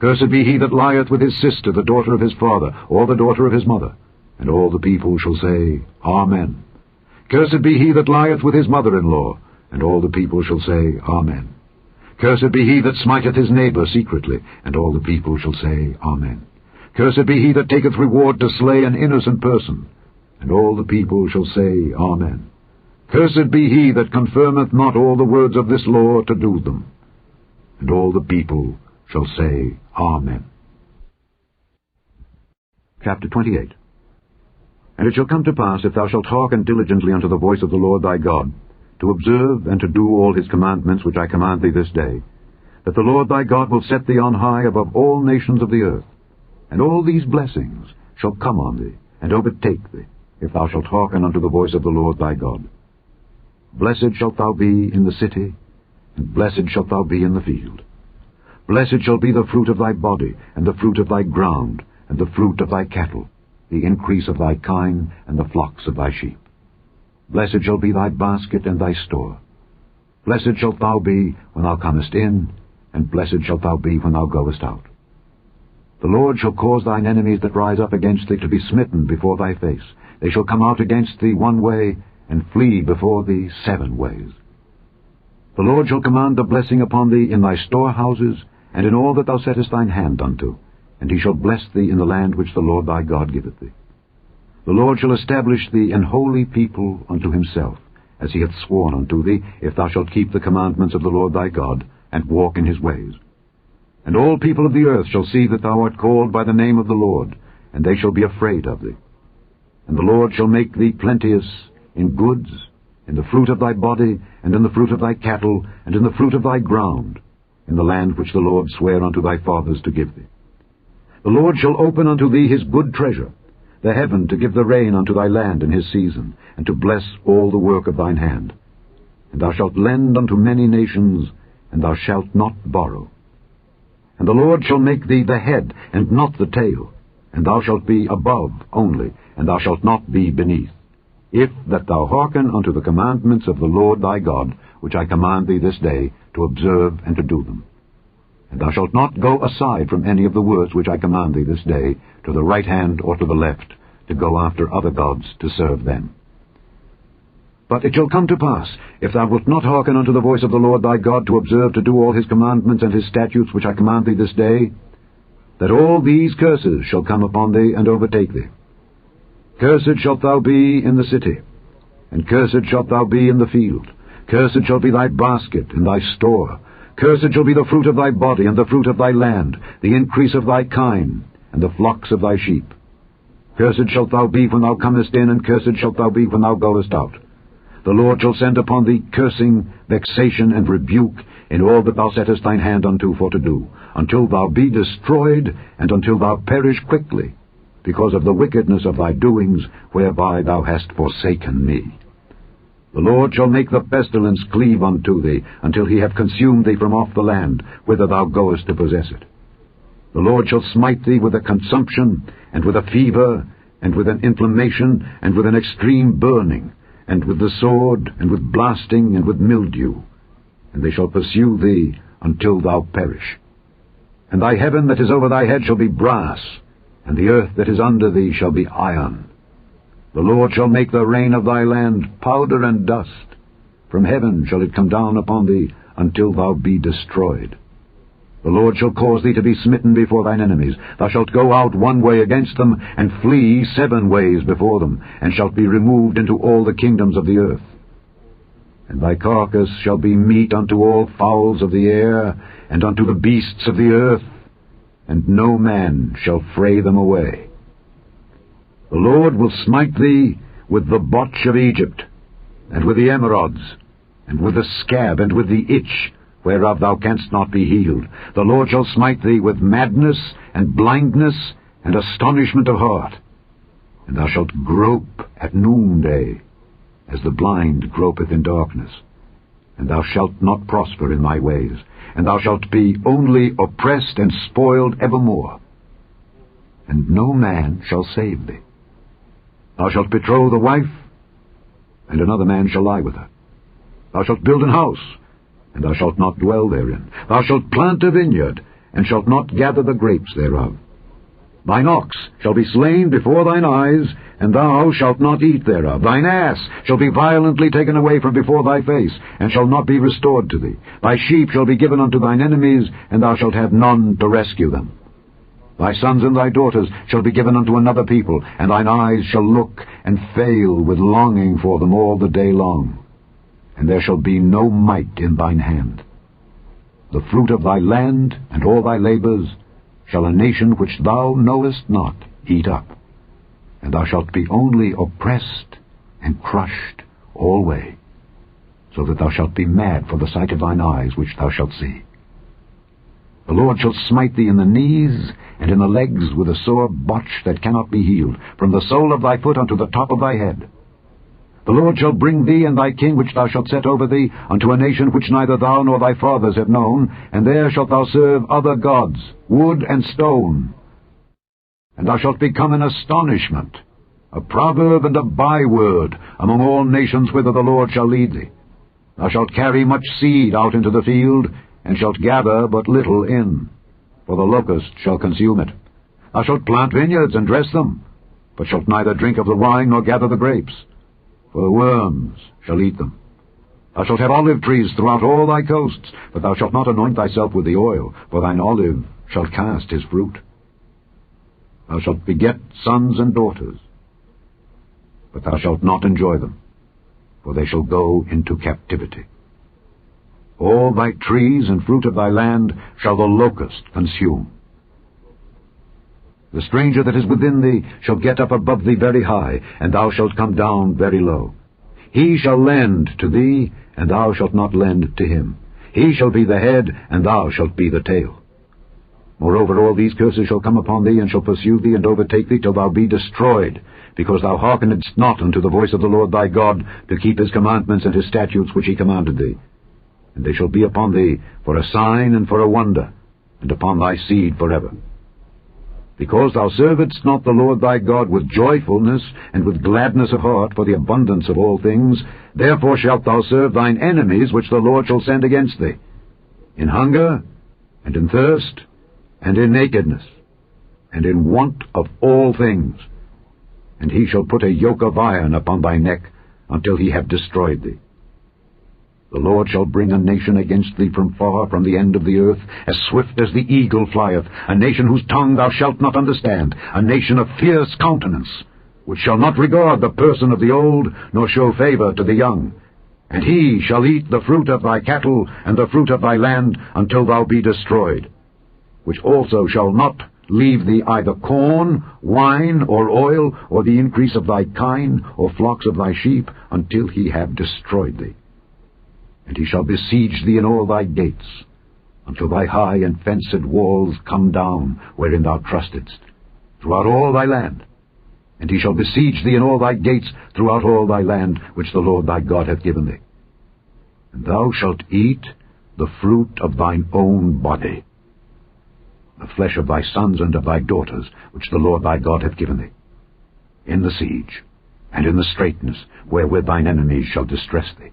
Cursed be he that lieth with his sister, the daughter of his father, or the daughter of his mother. And all the people shall say, Amen. Cursed be he that lieth with his mother-in-law. And all the people shall say, Amen. Cursed be he that smiteth his neighbour secretly. And all the people shall say, Amen. Cursed be he that taketh reward to slay an innocent person. And all the people shall say, Amen. Cursed be he that confirmeth not all the words of this law to do them. And all the people shall say, Amen. Chapter 28. And it shall come to pass, if thou shalt hearken diligently unto the voice of the Lord thy God, to observe and to do all his commandments which I command thee this day, that the Lord thy God will set thee on high above all nations of the earth, and all these blessings shall come on thee, and overtake thee, if thou shalt hearken unto the voice of the Lord thy God. Blessed shalt thou be in the city, and blessed shalt thou be in the field. Blessed shall be the fruit of thy body, and the fruit of thy ground, and the fruit of thy cattle, the increase of thy kine, and the flocks of thy sheep. Blessed shall be thy basket and thy store. Blessed shalt thou be when thou comest in, and blessed shalt thou be when thou goest out. The Lord shall cause thine enemies that rise up against thee to be smitten before thy face. They shall come out against thee one way, and flee before thee 7 ways. The Lord shall command a blessing upon thee in thy storehouses, and in all that thou settest thine hand unto, and he shall bless thee in the land which the Lord thy God giveth thee. The Lord shall establish thee an holy people unto himself, as he hath sworn unto thee, if thou shalt keep the commandments of the Lord thy God, and walk in his ways. And all people of the earth shall see that thou art called by the name of the Lord, and they shall be afraid of thee. And the Lord shall make thee plenteous in goods, in the fruit of thy body, and in the fruit of thy cattle, and in the fruit of thy ground, in the land which the Lord sware unto thy fathers to give thee. The Lord shall open unto thee his good treasure, the heaven to give the rain unto thy land in his season, and to bless all the work of thine hand. And thou shalt lend unto many nations, and thou shalt not borrow. And the Lord shall make thee the head, and not the tail, and thou shalt be above only, and thou shalt not be beneath, if that thou hearken unto the commandments of the Lord thy God, which I command thee this day, to observe and to do them. And thou shalt not go aside from any of the words which I command thee this day, to the right hand or to the left, to go after other gods to serve them. But it shall come to pass, if thou wilt not hearken unto the voice of the Lord thy God, to observe to do all his commandments and his statutes which I command thee this day, that all these curses shall come upon thee and overtake thee. Cursed shalt thou be in the city, and cursed shalt thou be in the field. Cursed shall be thy basket and thy store. Cursed shall be the fruit of thy body, and the fruit of thy land, the increase of thy kine, and the flocks of thy sheep. Cursed shalt thou be when thou comest in, and cursed shalt thou be when thou goest out. The Lord shall send upon thee cursing, vexation, and rebuke in all that thou settest thine hand unto for to do, until thou be destroyed, and until thou perish quickly, because of the wickedness of thy doings, whereby thou hast forsaken me. The Lord shall make the pestilence cleave unto thee, until he have consumed thee from off the land, whither thou goest to possess it. The Lord shall smite thee with a consumption, and with a fever, and with an inflammation, and with an extreme burning, and with the sword, and with blasting, and with mildew. And they shall pursue thee until thou perish. And thy heaven that is over thy head shall be brass, and the earth that is under thee shall be iron. The Lord shall make the rain of thy land powder and dust. From heaven shall it come down upon thee until thou be destroyed. The Lord shall cause thee to be smitten before thine enemies. Thou shalt go out one way against them, and flee 7 ways before them, and shalt be removed into all the kingdoms of the earth. And thy carcass shall be meat unto all fowls of the air, and unto the beasts of the earth, and no man shall fray them away. The Lord will smite thee with the botch of Egypt, and with the emerods, and with the scab, and with the itch, whereof thou canst not be healed. The Lord shall smite thee with madness, and blindness, and astonishment of heart. And thou shalt grope at noonday, as the blind gropeth in darkness. And thou shalt not prosper in thy ways, and thou shalt be only oppressed and spoiled evermore. And no man shall save thee. Thou shalt betroth a wife, and another man shall lie with her. Thou shalt build an house, and thou shalt not dwell therein. Thou shalt plant a vineyard, and shalt not gather the grapes thereof. Thine ox shall be slain before thine eyes, and thou shalt not eat thereof. Thine ass shall be violently taken away from before thy face, and shall not be restored to thee. Thy sheep shall be given unto thine enemies, and thou shalt have none to rescue them. Thy sons and thy daughters shall be given unto another people, and thine eyes shall look and fail with longing for them all the day long. And there shall be no might in thine hand. The fruit of thy land and all thy labors shall a nation which thou knowest not eat up. And thou shalt be only oppressed and crushed alway, so that thou shalt be mad for the sight of thine eyes which thou shalt see. The Lord shall smite thee in the knees and in the legs with a sore botch that cannot be healed, from the sole of thy foot unto the top of thy head. The Lord shall bring thee and thy king which thou shalt set over thee unto a nation which neither thou nor thy fathers have known, and there shalt thou serve other gods, wood and stone. And thou shalt become an astonishment, a proverb and a byword among all nations whither the Lord shall lead thee. Thou shalt carry much seed out into the field, and shalt gather but little in, for the locust shall consume it. Thou shalt plant vineyards and dress them, but shalt neither drink of the wine nor gather the grapes, for the worms shall eat them. Thou shalt have olive trees throughout all thy coasts, but thou shalt not anoint thyself with the oil, for thine olive shall cast his fruit. Thou shalt beget sons and daughters, but thou shalt not enjoy them, for they shall go into captivity. All thy trees and fruit of thy land shall the locust consume. The stranger that is within thee shall get up above thee very high, and thou shalt come down very low. He shall lend to thee, and thou shalt not lend to him. He shall be the head, and thou shalt be the tail. Moreover, all these curses shall come upon thee, and shall pursue thee, and overtake thee, till thou be destroyed, because thou hearkenedst not unto the voice of the Lord thy God, to keep his commandments and his statutes which he commanded thee. And they shall be upon thee for a sign and for a wonder, and upon thy seed forever. Because thou servedst not the Lord thy God with joyfulness and with gladness of heart for the abundance of all things, therefore shalt thou serve thine enemies which the Lord shall send against thee, in hunger, and in thirst, and in nakedness, and in want of all things. And he shall put a yoke of iron upon thy neck, until he have destroyed thee. The Lord shall bring a nation against thee from far, from the end of the earth, as swift as the eagle flieth, a nation whose tongue thou shalt not understand, a nation of fierce countenance, which shall not regard the person of the old, nor show favor to the young. And he shall eat the fruit of thy cattle, and the fruit of thy land, until thou be destroyed, which also shall not leave thee either corn, wine, or oil, or the increase of thy kine, or flocks of thy sheep, until he have destroyed thee. And he shall besiege thee in all thy gates, until thy high and fenced walls come down, wherein thou trustedst, throughout all thy land. And he shall besiege thee in all thy gates, throughout all thy land, which the Lord thy God hath given thee. And thou shalt eat the fruit of thine own body, the flesh of thy sons and of thy daughters, which the Lord thy God hath given thee, in the siege, and in the straitness, wherewith thine enemies shall distress thee.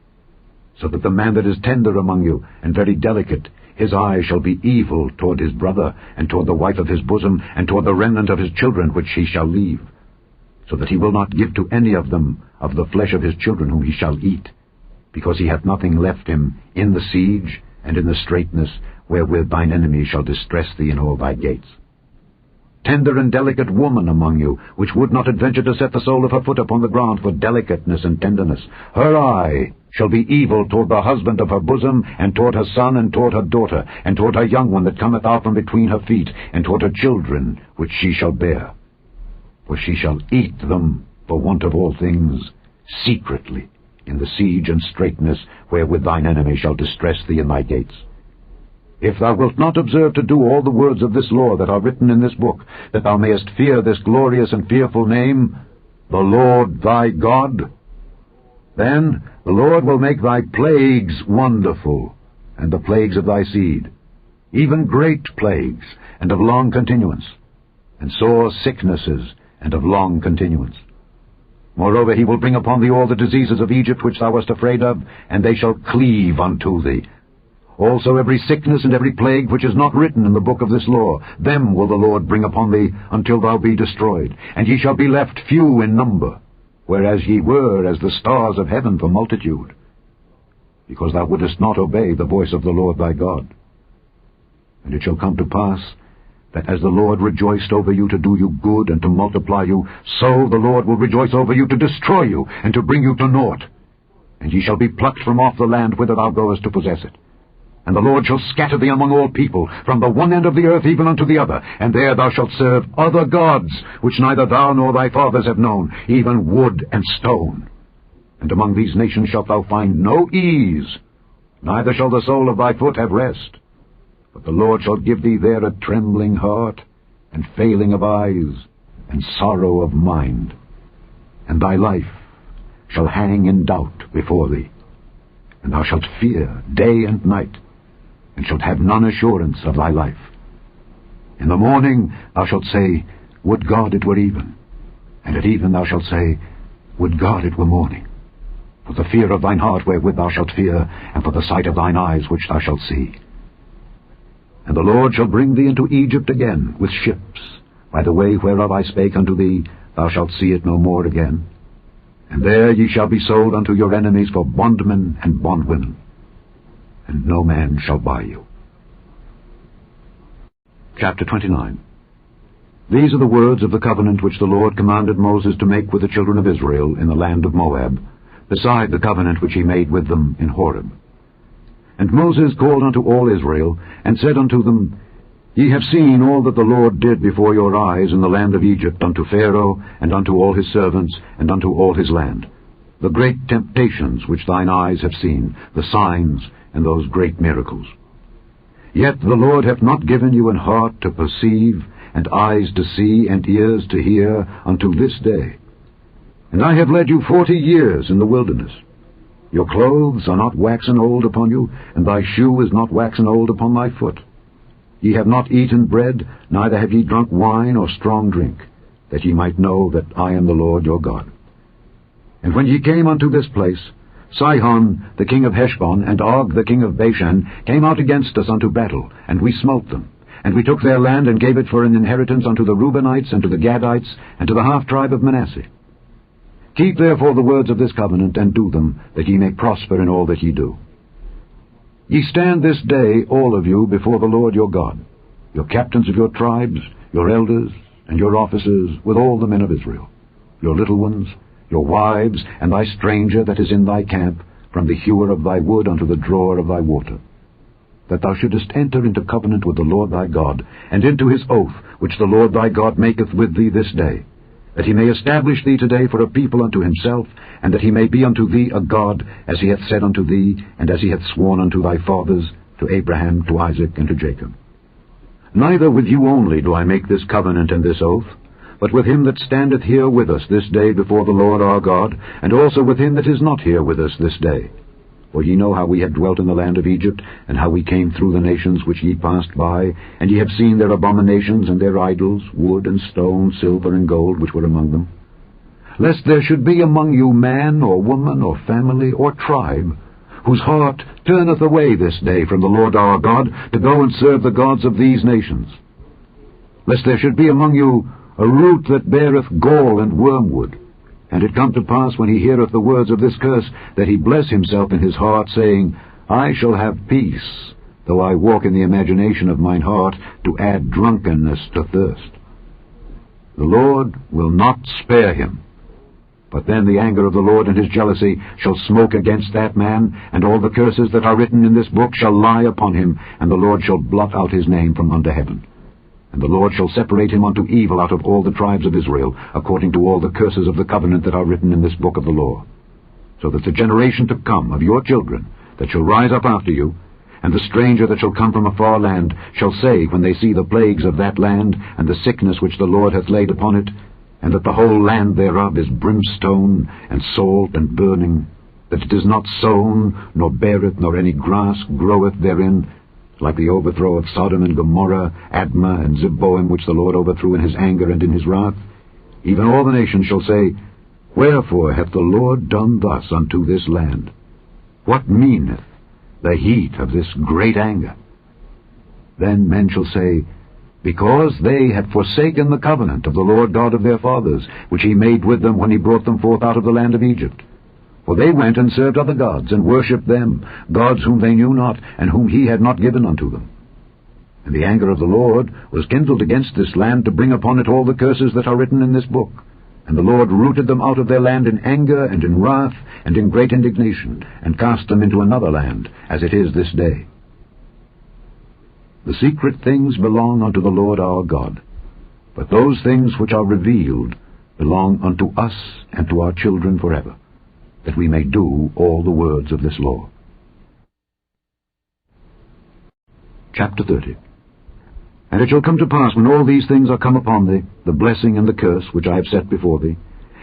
So that the man that is tender among you, and very delicate, his eye shall be evil toward his brother, and toward the wife of his bosom, and toward the remnant of his children which he shall leave, so that he will not give to any of them of the flesh of his children whom he shall eat, because he hath nothing left him in the siege, and in the straitness, wherewith thine enemies shall distress thee in all thy gates. Tender and delicate woman among you, which would not adventure to set the sole of her foot upon the ground for delicateness and tenderness, her eye shall be evil toward the husband of her bosom, and toward her son, and toward her daughter, and toward her young one that cometh out from between her feet, and toward her children which she shall bear. For she shall eat them, for want of all things, secretly, in the siege and straitness, wherewith thine enemy shall distress thee in thy gates. If thou wilt not observe to do all the words of this law that are written in this book, that thou mayest fear this glorious and fearful name, the Lord thy God, then the Lord will make thy plagues wonderful, and the plagues of thy seed, even great plagues, and of long continuance, and sore sicknesses, and of long continuance. Moreover, he will bring upon thee all the diseases of Egypt which thou wast afraid of, and they shall cleave unto thee. Also every sickness and every plague which is not written in the book of this law, them will the Lord bring upon thee, until thou be destroyed, and ye shall be left few in number, whereas ye were as the stars of heaven for multitude, because thou wouldest not obey the voice of the Lord thy God. And it shall come to pass, that as the Lord rejoiced over you to do you good and to multiply you, so the Lord will rejoice over you to destroy you, and to bring you to naught. And ye shall be plucked from off the land whither thou goest to possess it. And the Lord shall scatter thee among all people, from the one end of the earth even unto the other, and there thou shalt serve other gods, which neither thou nor thy fathers have known, even wood and stone. And among these nations shalt thou find no ease, neither shall the sole of thy foot have rest. But the Lord shall give thee there a trembling heart, and failing of eyes, and sorrow of mind. And thy life shall hang in doubt before thee, and thou shalt fear day and night, and shalt have none assurance of thy life. In the morning thou shalt say, Would God it were even. And at even thou shalt say, Would God it were morning. For the fear of thine heart wherewith thou shalt fear, and for the sight of thine eyes which thou shalt see. And the Lord shall bring thee into Egypt again with ships, by the way whereof I spake unto thee, thou shalt see it no more again. And there ye shall be sold unto your enemies for bondmen and bondwomen, and no man shall buy you. Chapter 29. These are the words of the covenant which the Lord commanded Moses to make with the children of Israel in the land of Moab, beside the covenant which he made with them in Horeb. And Moses called unto all Israel, and said unto them, Ye have seen all that the Lord did before your eyes in the land of Egypt unto Pharaoh, and unto all his servants, and unto all his land, the great temptations which thine eyes have seen, the signs, and those great miracles. Yet the Lord hath not given you an heart to perceive, and eyes to see, and ears to hear, unto this day. And I have led you 40 years in the wilderness. Your clothes are not waxen old upon you, and thy shoe is not waxen old upon thy foot. Ye have not eaten bread, neither have ye drunk wine or strong drink, that ye might know that I am the Lord your God. And when ye came unto this place, Sihon the king of Heshbon and Og the king of Bashan came out against us unto battle, and we smote them. And we took their land, and gave it for an inheritance unto the Reubenites, and to the Gadites, and to the half-tribe of Manasseh. Keep therefore the words of this covenant, and do them, that ye may prosper in all that ye do. Ye stand this day, all of you, before the Lord your God, your captains of your tribes, your elders, and your officers, with all the men of Israel, your little ones, your wives, and thy stranger that is in thy camp, from the hewer of thy wood unto the drawer of thy water, that thou shouldest enter into covenant with the Lord thy God, and into his oath which the Lord thy God maketh with thee this day, that he may establish thee today for a people unto himself, and that he may be unto thee a God, as he hath said unto thee, and as he hath sworn unto thy fathers, to Abraham, to Isaac, and to Jacob. Neither with you only do I make this covenant and this oath, but with him that standeth here with us this day before the Lord our God, and also with him that is not here with us this day. For ye know how we have dwelt in the land of Egypt, and how we came through the nations which ye passed by, and ye have seen their abominations and their idols, wood and stone, silver and gold, which were among them. Lest there should be among you man, or woman, or family, or tribe, whose heart turneth away this day from the Lord our God, to go and serve the gods of these nations. Lest there should be among you a root that beareth gall and wormwood, and it come to pass, when he heareth the words of this curse, that he bless himself in his heart, saying, I shall have peace, though I walk in the imagination of mine heart, to add drunkenness to thirst. The Lord will not spare him. But then the anger of the Lord and his jealousy shall smoke against that man, and all the curses that are written in this book shall lie upon him, and the Lord shall blot out his name from under heaven. And the Lord shall separate him unto evil out of all the tribes of Israel, according to all the curses of the covenant that are written in this book of the law. So that the generation to come of your children, that shall rise up after you, and the stranger that shall come from a far land, shall say, when they see the plagues of that land, and the sickness which the Lord hath laid upon it, and that the whole land thereof is brimstone, and salt, and burning, that it is not sown, nor beareth, nor any grass groweth therein, like the overthrow of Sodom and Gomorrah, Admah and Zeboim, which the Lord overthrew in his anger and in his wrath, even all the nations shall say, Wherefore hath the Lord done thus unto this land? What meaneth the heat of this great anger? Then men shall say, Because they have forsaken the covenant of the Lord God of their fathers, which he made with them when he brought them forth out of the land of Egypt. For they went and served other gods, and worshipped them, gods whom they knew not, and whom he had not given unto them. And the anger of the Lord was kindled against this land, to bring upon it all the curses that are written in this book. And the Lord rooted them out of their land in anger, and in wrath, and in great indignation, and cast them into another land, as it is this day. The secret things belong unto the Lord our God, but those things which are revealed belong unto us and to our children forever, that we may do all the words of this law. Chapter 30. And it shall come to pass, when all these things are come upon thee, the blessing and the curse which I have set before thee,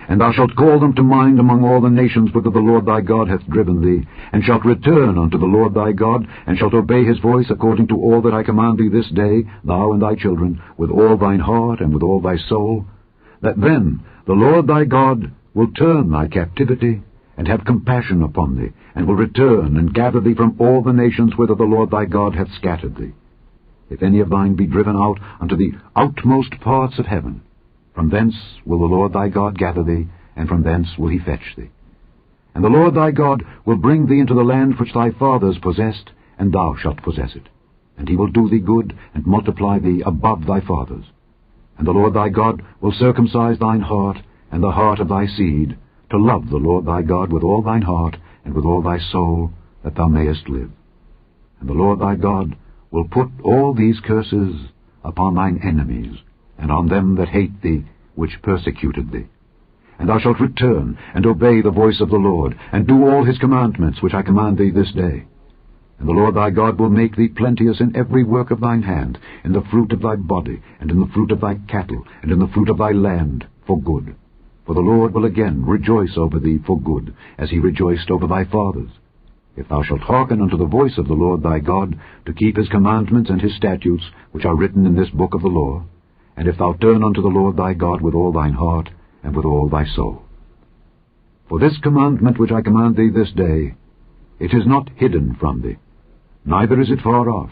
and thou shalt call them to mind among all the nations whither the Lord thy God hath driven thee, and shalt return unto the Lord thy God, and shalt obey his voice according to all that I command thee this day, thou and thy children, with all thine heart and with all thy soul, that then the Lord thy God will turn thy captivity, and have compassion upon thee, and will return and gather thee from all the nations whither the Lord thy God hath scattered thee. If any of thine be driven out unto the outmost parts of heaven, from thence will the Lord thy God gather thee, and from thence will he fetch thee. And the Lord thy God will bring thee into the land which thy fathers possessed, and thou shalt possess it. And he will do thee good, and multiply thee above thy fathers. And the Lord thy God will circumcise thine heart, and the heart of thy seed, to love the Lord thy God with all thine heart, and with all thy soul, that thou mayest live. And the Lord thy God will put all these curses upon thine enemies, and on them that hate thee, which persecuted thee. And thou shalt return, and obey the voice of the Lord, and do all his commandments which I command thee this day. And the Lord thy God will make thee plenteous in every work of thine hand, in the fruit of thy body, and in the fruit of thy cattle, and in the fruit of thy land, for good. For the Lord will again rejoice over thee for good, as he rejoiced over thy fathers. If thou shalt hearken unto the voice of the Lord thy God, to keep his commandments and his statutes, which are written in this book of the law, and if thou turn unto the Lord thy God with all thine heart, and with all thy soul. For this commandment which I command thee this day, it is not hidden from thee, neither is it far off.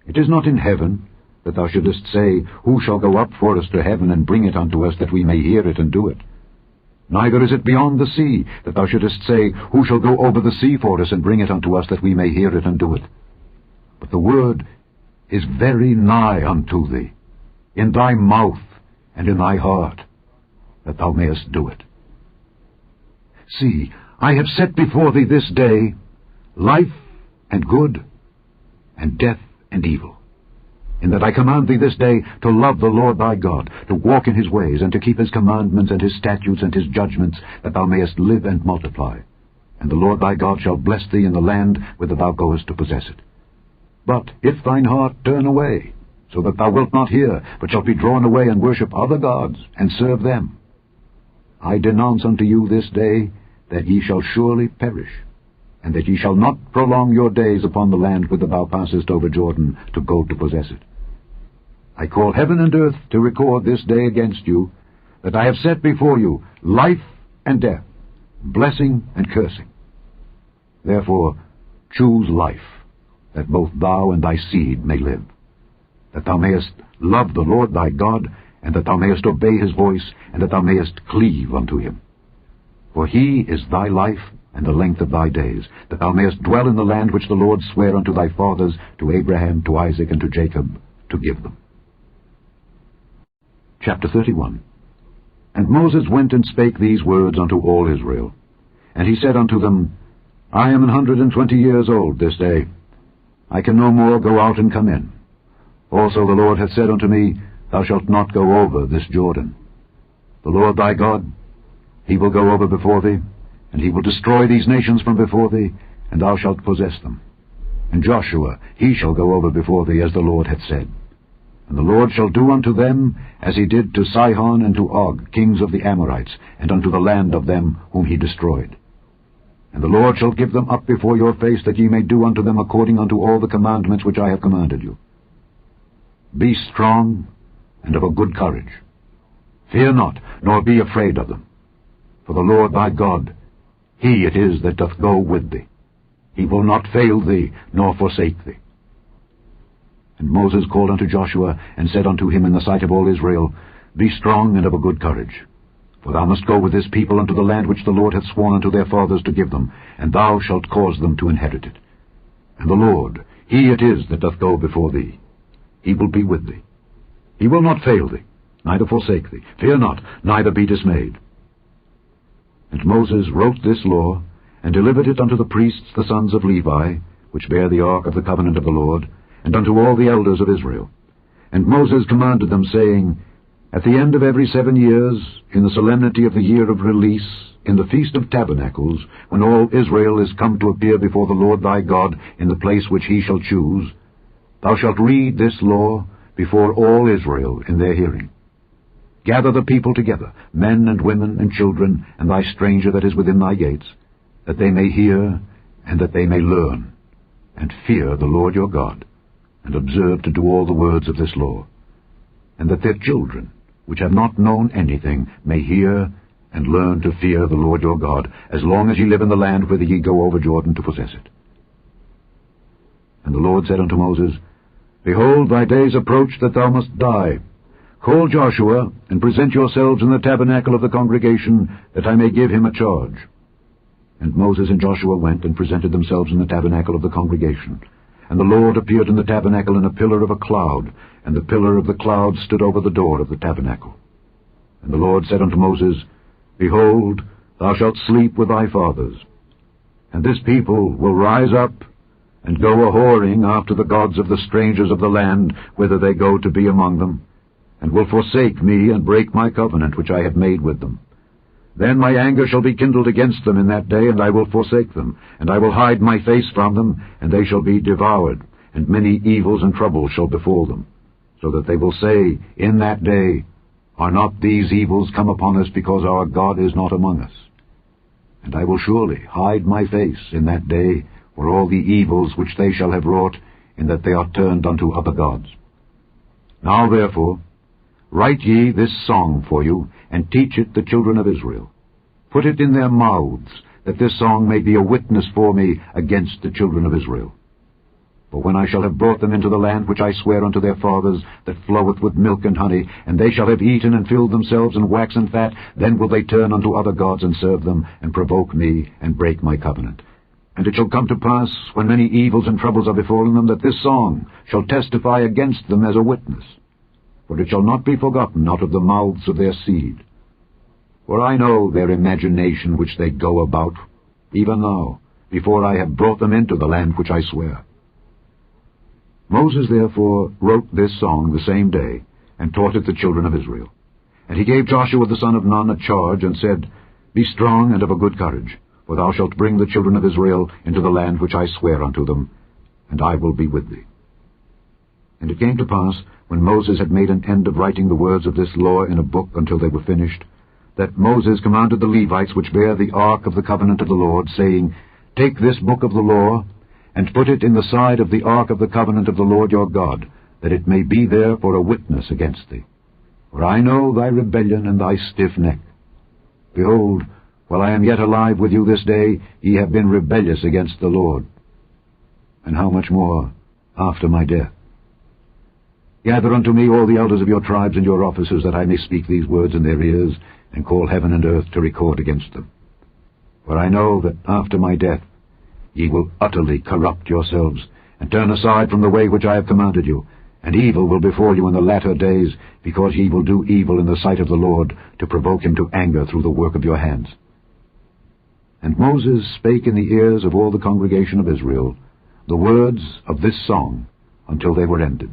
It is not in heaven, that thou shouldest say, Who shall go up for us to heaven, and bring it unto us, that we may hear it and do it? Neither is it beyond the sea, that thou shouldest say, Who shall go over the sea for us, and bring it unto us, that we may hear it and do it? But the word is very nigh unto thee, in thy mouth and in thy heart, that thou mayest do it. See, I have set before thee this day life and good, and death and evil, in that I command thee this day to love the Lord thy God, to walk in his ways, and to keep his commandments and his statutes and his judgments, that thou mayest live and multiply. And the Lord thy God shall bless thee in the land whither thou goest to possess it. But if thine heart turn away, so that thou wilt not hear, but shalt be drawn away and worship other gods, and serve them, I denounce unto you this day that ye shall surely perish, and that ye shall not prolong your days upon the land whither thou passest over Jordan to go to possess it. I call heaven and earth to record this day against you, that I have set before you life and death, blessing and cursing. Therefore choose life, that both thou and thy seed may live, that thou mayest love the Lord thy God, and that thou mayest obey his voice, and that thou mayest cleave unto him. For he is thy life and the length of thy days, that thou mayest dwell in the land which the Lord sware unto thy fathers, to Abraham, to Isaac, and to Jacob, to give them. Chapter 31. And Moses went and spake these words unto all Israel. And he said unto them, I am 120 years old this day. I can no more go out and come in. Also the Lord hath said unto me, Thou shalt not go over this Jordan. The Lord thy God, he will go over before thee, and he will destroy these nations from before thee, and thou shalt possess them. And Joshua, he shall go over before thee, as the Lord hath said. And the Lord shall do unto them as he did to Sihon and to Og, kings of the Amorites, and unto the land of them whom he destroyed. And the Lord shall give them up before your face, that ye may do unto them according unto all the commandments which I have commanded you. Be strong and of a good courage. Fear not, nor be afraid of them. For the Lord thy God, he it is that doth go with thee. He will not fail thee, nor forsake thee. And Moses called unto Joshua, and said unto him in the sight of all Israel, Be strong and of a good courage. For thou must go with this people unto the land which the Lord hath sworn unto their fathers to give them, and thou shalt cause them to inherit it. And the Lord, he it is that doth go before thee. He will be with thee. He will not fail thee, neither forsake thee. Fear not, neither be dismayed. And Moses wrote this law, and delivered it unto the priests the sons of Levi, which bear the ark of the covenant of the Lord, and unto all the elders of Israel. And Moses commanded them, saying, At the end of every 7 years, in the solemnity of the year of release, in the feast of tabernacles, when all Israel is come to appear before the Lord thy God in the place which he shall choose, thou shalt read this law before all Israel in their hearing. Gather the people together, men and women and children, and thy stranger that is within thy gates, that they may hear, and that they may learn, and fear the Lord your God, and observe to do all the words of this law, and that their children, which have not known anything, may hear and learn to fear the Lord your God, as long as ye live in the land whither ye go over Jordan to possess it. And the Lord said unto Moses, Behold, thy days approach that thou must die. Call Joshua, and present yourselves in the tabernacle of the congregation, that I may give him a charge. And Moses and Joshua went and presented themselves in the tabernacle of the congregation. And the Lord appeared in the tabernacle in a pillar of a cloud, and the pillar of the cloud stood over the door of the tabernacle. And the Lord said unto Moses, Behold, thou shalt sleep with thy fathers. And this people will rise up, and go a-whoring after the gods of the strangers of the land, whither they go to be among them, and will forsake me, and break my covenant which I have made with them. Then my anger shall be kindled against them in that day, and I will forsake them, and I will hide my face from them, and they shall be devoured, and many evils and troubles shall befall them, so that they will say in that day, Are not these evils come upon us because our God is not among us? And I will surely hide my face in that day for all the evils which they shall have wrought, in that they are turned unto other gods. Now therefore, write ye this song for you, and teach it the children of Israel. Put it in their mouths, that this song may be a witness for me against the children of Israel. For when I shall have brought them into the land which I swear unto their fathers, that floweth with milk and honey, and they shall have eaten and filled themselves and waxen fat, then will they turn unto other gods and serve them, and provoke me, and break my covenant. And it shall come to pass, when many evils and troubles are befallen them, that this song shall testify against them as a witness. For it shall not be forgotten out of the mouths of their seed. For I know their imagination which they go about, even now, before I have brought them into the land which I swear. Moses therefore wrote this song the same day, and taught it the children of Israel. And he gave Joshua the son of Nun a charge, and said, Be strong and of a good courage, for thou shalt bring the children of Israel into the land which I swear unto them, and I will be with thee. And it came to pass, when Moses had made an end of writing the words of this law in a book until they were finished, that Moses commanded the Levites which bear the ark of the covenant of the Lord, saying, Take this book of the law, and put it in the side of the ark of the covenant of the Lord your God, that it may be there for a witness against thee. For I know thy rebellion and thy stiff neck. Behold, while I am yet alive with you this day, ye have been rebellious against the Lord. And how much more after my death? Gather unto me all the elders of your tribes and your officers, that I may speak these words in their ears, and call heaven and earth to record against them. For I know that after my death ye will utterly corrupt yourselves, and turn aside from the way which I have commanded you, and evil will befall you in the latter days, because ye will do evil in the sight of the Lord, to provoke him to anger through the work of your hands. And Moses spake in the ears of all the congregation of Israel the words of this song until they were ended.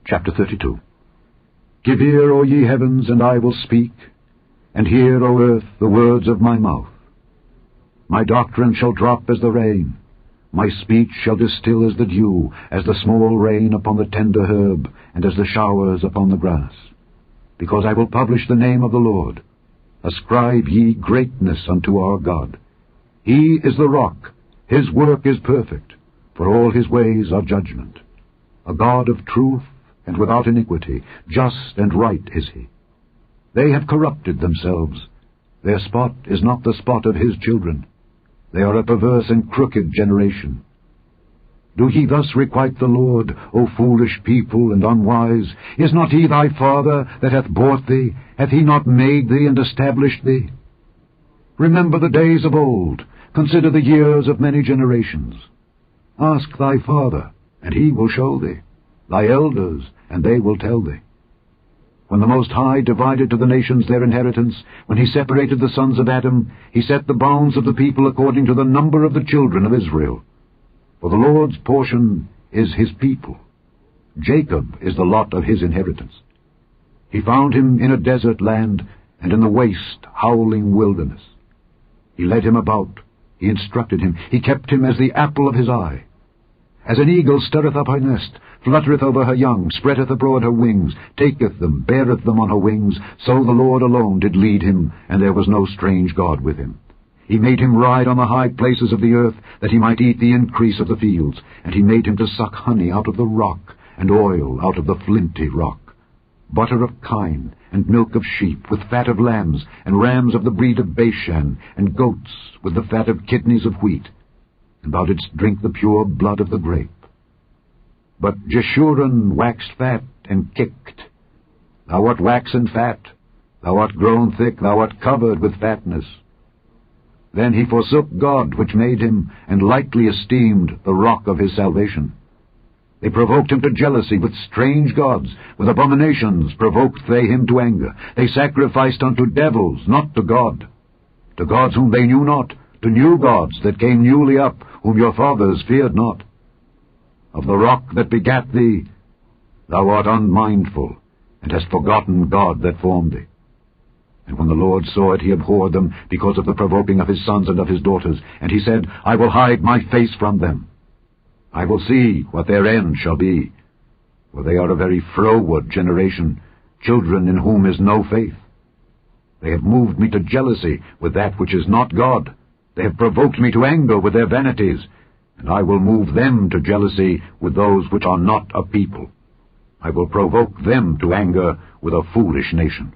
Chapter 32. Give ear, O ye heavens, and I will speak, and hear, O earth, the words of my mouth. My doctrine shall drop as the rain, my speech shall distill as the dew, as the small rain upon the tender herb, and as the showers upon the grass. Because I will publish the name of the Lord. Ascribe ye greatness unto our God. He is the rock, his work is perfect, for all his ways are judgment. A God of truth and without iniquity, just and right is he. They have corrupted themselves. Their spot is not the spot of his children. They are a perverse and crooked generation. Do ye thus requite the Lord, O foolish people and unwise? Is not he thy father that hath bought thee? Hath he not made thee and established thee? Remember the days of old. Consider the years of many generations. Ask thy father, and he will show thee, thy elders, and they will tell thee. When the Most High divided to the nations their inheritance, when he separated the sons of Adam, he set the bounds of the people according to the number of the children of Israel. For the Lord's portion is his people. Jacob is the lot of his inheritance. He found him in a desert land, and in the waste, howling wilderness. He led him about, he instructed him, he kept him as the apple of his eye. As an eagle stirreth up her nest, fluttereth over her young, spreadeth abroad her wings, taketh them, beareth them on her wings, so the Lord alone did lead him, and there was no strange God with him. He made him ride on the high places of the earth, that he might eat the increase of the fields, and he made him to suck honey out of the rock, and oil out of the flinty rock, butter of kine, and milk of sheep, with fat of lambs, and rams of the breed of Bashan, and goats, with the fat of kidneys of wheat. And thou didst drink the pure blood of the grape. But Jeshurun waxed fat and kicked. Thou art waxen fat, thou art grown thick, thou art covered with fatness. Then he forsook God which made him, and lightly esteemed the rock of his salvation. They provoked him to jealousy with strange gods, with abominations provoked they him to anger. They sacrificed unto devils, not to God, to gods whom they knew not, to new gods that came newly up, whom your fathers feared not. Of the rock that begat thee, thou art unmindful, and hast forgotten God that formed thee. And when the Lord saw it, he abhorred them because of the provoking of his sons and of his daughters. And he said, I will hide my face from them. I will see what their end shall be. For they are a very froward generation, children in whom is no faith. They have moved me to jealousy with that which is not God. They have provoked me to anger with their vanities. And I will move them to jealousy with those which are not a people. I will provoke them to anger with a foolish nation.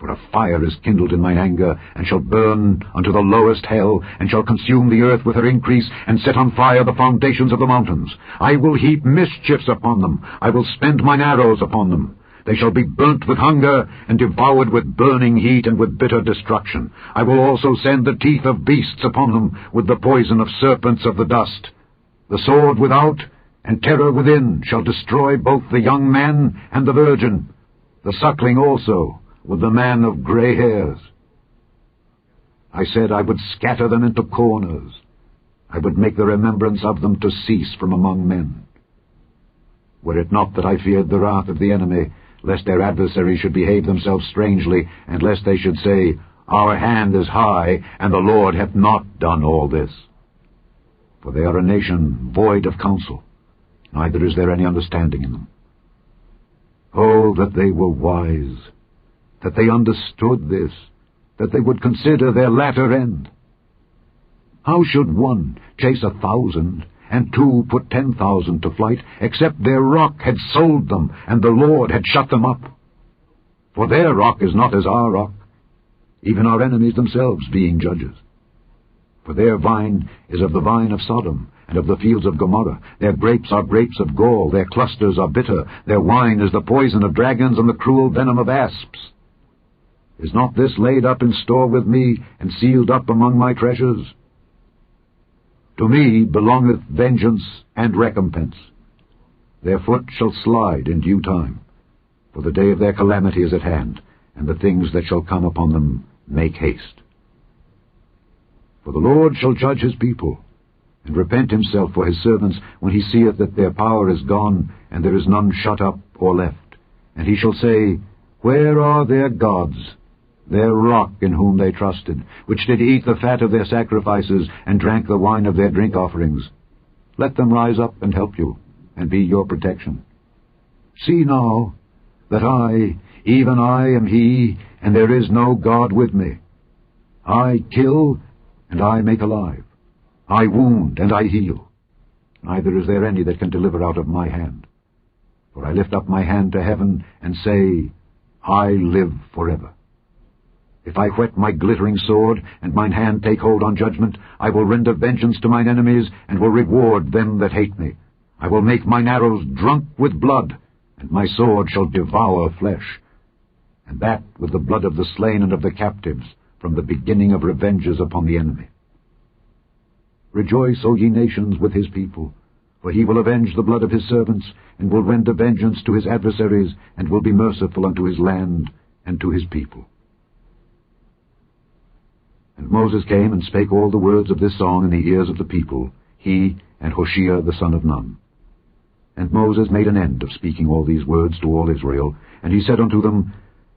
For a fire is kindled in mine anger, and shall burn unto the lowest hell, and shall consume the earth with her increase, and set on fire the foundations of the mountains. I will heap mischiefs upon them. I will spend mine arrows upon them. They shall be burnt with hunger, and devoured with burning heat, and with bitter destruction. I will also send the teeth of beasts upon them, with the poison of serpents of the dust. The sword without, and terror within, shall destroy both the young man and the virgin, the suckling also, with the man of grey hairs. I said I would scatter them into corners. I would make the remembrance of them to cease from among men. Were it not that I feared the wrath of the enemy, lest their adversaries should behave themselves strangely, and lest they should say, Our hand is high, and the Lord hath not done all this. For they are a nation void of counsel, neither is there any understanding in them. Oh, that they were wise, that they understood this, that they would consider their latter end. How should one chase 1,000, and 2 put 10,000 to flight, except their rock had sold them, and the Lord had shut them up? For their rock is not as our rock, even our enemies themselves being judges. For their vine is of the vine of Sodom, and of the fields of Gomorrah. Their grapes are grapes of gall, their clusters are bitter, their wine is the poison of dragons, and the cruel venom of asps. Is not this laid up in store with me, and sealed up among my treasures? To me belongeth vengeance and recompense. Their foot shall slide in due time, for the day of their calamity is at hand, and the things that shall come upon them make haste. For the Lord shall judge his people, and repent himself for his servants, when he seeth that their power is gone, and there is none shut up or left. And he shall say, Where are their gods, their rock in whom they trusted, which did eat the fat of their sacrifices, and drank the wine of their drink offerings? Let them rise up and help you, and be your protection. See now, that I, even I, am he, and there is no God with me. I kill, and I make alive. I wound, and I heal. Neither is there any that can deliver out of my hand. For I lift up my hand to heaven, and say, I live forever. If I whet my glittering sword, and mine hand take hold on judgment, I will render vengeance to mine enemies, and will reward them that hate me. I will make mine arrows drunk with blood, and my sword shall devour flesh, and that with the blood of the slain and of the captives, from the beginning of revenges upon the enemy. Rejoice, O ye nations, with his people, for he will avenge the blood of his servants, and will render vengeance to his adversaries, and will be merciful unto his land and to his people. And Moses came and spake all the words of this song in the ears of the people, he and Hoshea the son of Nun. And Moses made an end of speaking all these words to all Israel, and he said unto them,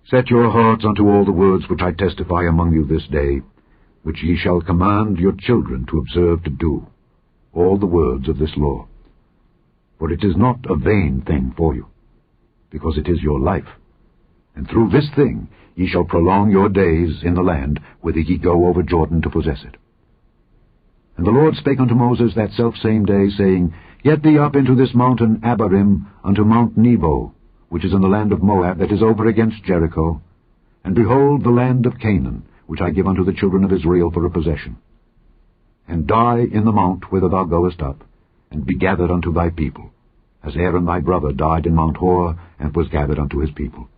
Set your hearts unto all the words which I testify among you this day, which ye shall command your children to observe to do, all the words of this law. For it is not a vain thing for you, because it is your life. And through this thing ye shall prolong your days in the land, whither ye go over Jordan to possess it. And the Lord spake unto Moses that selfsame day, saying, Get thee up into this mountain Abarim, unto Mount Nebo, which is in the land of Moab, that is over against Jericho, and behold the land of Canaan, which I give unto the children of Israel for a possession. And die in the mount whither thou goest up, and be gathered unto thy people, as Aaron thy brother died in Mount Hor, and was gathered unto his people.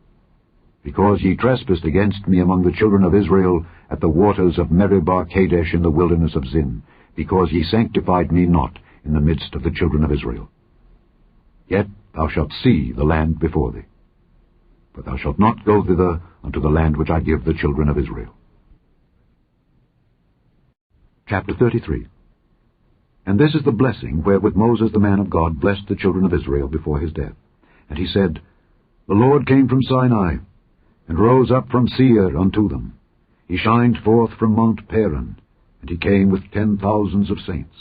Because ye trespassed against me among the children of Israel at the waters of Meribah Kadesh in the wilderness of Zin, because ye sanctified me not in the midst of the children of Israel. Yet thou shalt see the land before thee, but thou shalt not go thither unto the land which I give the children of Israel. Chapter 33. And this is the blessing wherewith Moses the man of God blessed the children of Israel before his death. And he said, The Lord came from Sinai, and rose up from Seir unto them. He shined forth from Mount Paran, and he came with 10,000s of saints.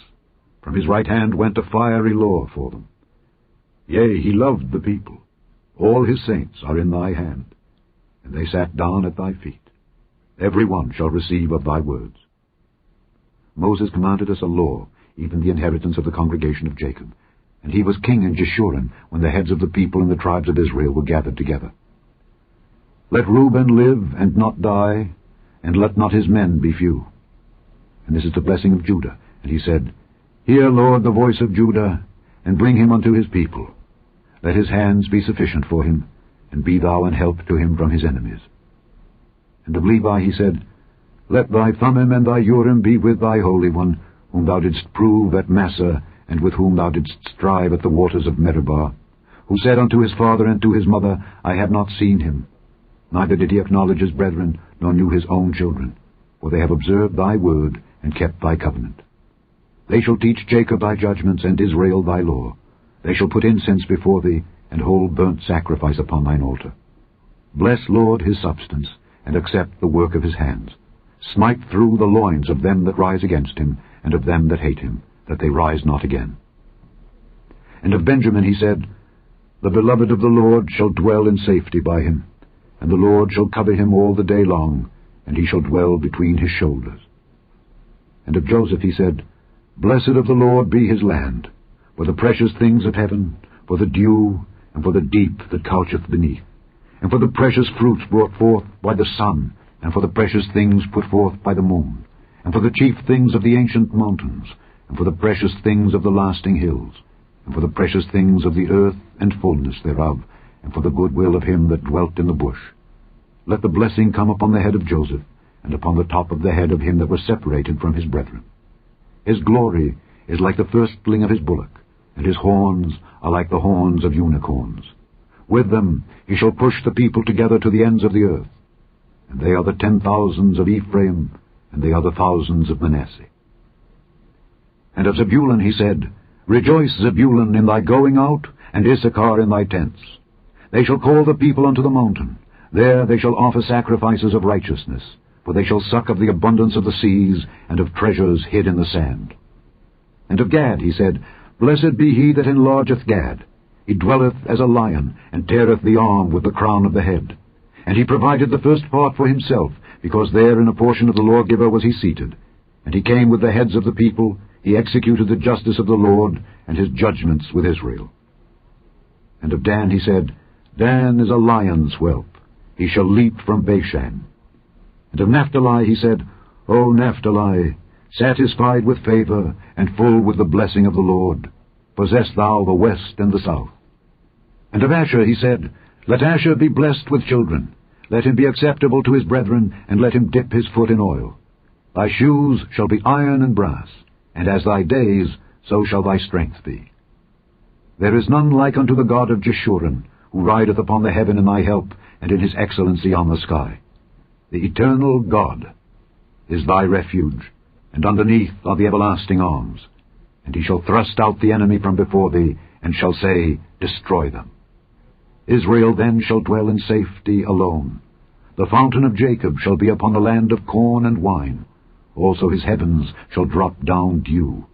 From his right hand went a fiery law for them. Yea, he loved the people. All his saints are in thy hand, and they sat down at thy feet. Every one shall receive of thy words. Moses commanded us a law, even the inheritance of the congregation of Jacob. And he was king in Jeshurun, when the heads of the people and the tribes of Israel were gathered together. Let Reuben live and not die, and let not his men be few. And this is the blessing of Judah. And he said, Hear, Lord, the voice of Judah, and bring him unto his people. Let his hands be sufficient for him, and be thou an help to him from his enemies. And of Levi he said, Let thy Thummim and thy Urim be with thy Holy One, whom thou didst prove at Massah, and with whom thou didst strive at the waters of Meribah, who said unto his father and to his mother, I have not seen him. Neither did he acknowledge his brethren, nor knew his own children, for they have observed thy word, and kept thy covenant. They shall teach Jacob thy judgments, and Israel thy law. They shall put incense before thee, and hold burnt sacrifice upon thine altar. Bless, Lord, his substance, and accept the work of his hands. Smite through the loins of them that rise against him, and of them that hate him, that they rise not again. And of Benjamin he said, The beloved of the Lord shall dwell in safety by him, and the Lord shall cover him all the day long, and he shall dwell between his shoulders. And of Joseph he said, Blessed of the Lord be his land, for the precious things of heaven, for the dew, and for the deep that coucheth beneath, and for the precious fruits brought forth by the sun, and for the precious things put forth by the moon, and for the chief things of the ancient mountains, and for the precious things of the lasting hills, and for the precious things of the earth and fullness thereof, and for the goodwill of him that dwelt in the bush. Let the blessing come upon the head of Joseph, and upon the top of the head of him that was separated from his brethren. His glory is like the firstling of his bullock, and his horns are like the horns of unicorns. With them he shall push the people together to the ends of the earth. And they are the 10,000s of Ephraim, and they are the thousands of Manasseh. And of Zebulun he said, Rejoice, Zebulun, in thy going out, and Issachar in thy tents. They shall call the people unto the mountain. There they shall offer sacrifices of righteousness, for they shall suck of the abundance of the seas, and of treasures hid in the sand. And of Gad he said, Blessed be he that enlargeth Gad. He dwelleth as a lion, and teareth the arm with the crown of the head. And he provided the first part for himself, because there in a portion of the lawgiver was he seated. And he came with the heads of the people, he executed the justice of the Lord, and his judgments with Israel. And of Dan he said, Dan is a lion's whelp, he shall leap from Bashan. And of Naphtali he said, O Naphtali, satisfied with favor, and full with the blessing of the Lord, possess thou the west and the south. And of Asher he said, Let Asher be blessed with children, let him be acceptable to his brethren, and let him dip his foot in oil. Thy shoes shall be iron and brass, and as thy days, so shall thy strength be. There is none like unto the God of Jeshurun, who rideth upon the heaven in thy help, and in his excellency on the sky. The eternal God is thy refuge, and underneath are the everlasting arms. And he shall thrust out the enemy from before thee, and shall say, Destroy them. Israel then shall dwell in safety alone. The fountain of Jacob shall be upon the land of corn and wine. Also his heavens shall drop down dew.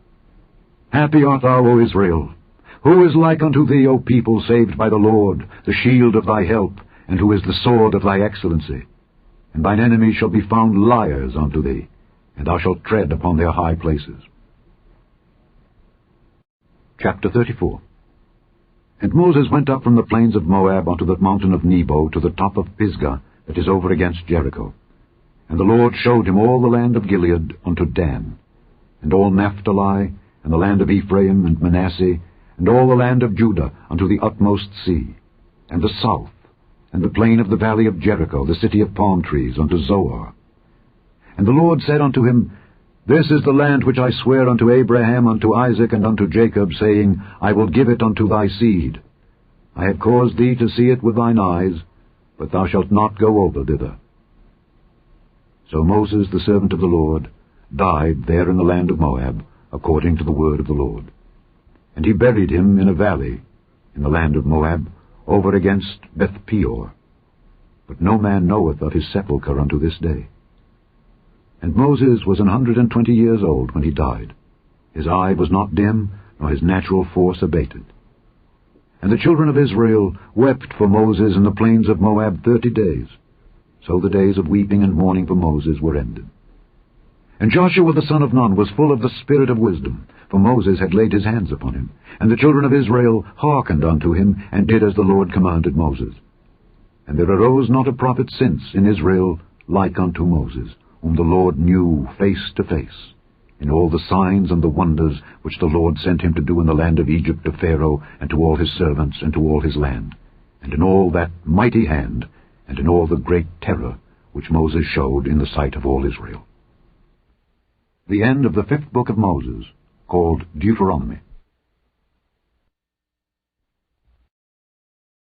Happy art thou, O Israel! Who is like unto thee, O people saved by the Lord, the shield of thy help, and who is the sword of thy excellency? And thine enemies shall be found liars unto thee, and thou shalt tread upon their high places. Chapter 34. And Moses went up from the plains of Moab unto the mountain of Nebo to the top of Pisgah, that is over against Jericho. And the Lord showed him all the land of Gilead unto Dan, and all Naphtali, and the land of Ephraim and Manasseh, and all the land of Judah unto the utmost sea, and the south, and the plain of the valley of Jericho, the city of palm trees, unto Zoar. And the Lord said unto him, This is the land which I swear unto Abraham, unto Isaac, and unto Jacob, saying, I will give it unto thy seed. I have caused thee to see it with thine eyes, but thou shalt not go over thither. So Moses, the servant of the Lord, died there in the land of Moab, according to the word of the Lord. And he buried him in a valley in the land of Moab, over against Beth-peor. but no man knoweth of his sepulchre unto this day. And Moses was 120 years old when he died. His eye was not dim, nor his natural force abated. And the children of Israel wept for Moses in the plains of Moab 30 days. So the days of weeping and mourning for Moses were ended. And Joshua the son of Nun was full of the spirit of wisdom, for Moses had laid his hands upon him. And the children of Israel hearkened unto him, and did as the Lord commanded Moses. And there arose not a prophet since in Israel like unto Moses, whom the Lord knew face to face, in all the signs and the wonders which the Lord sent him to do in the land of Egypt to Pharaoh, and to all his servants, and to all his land, and in all that mighty hand, and in all the great terror which Moses showed in the sight of all Israel. The end of the 5th book of Moses, called Deuteronomy.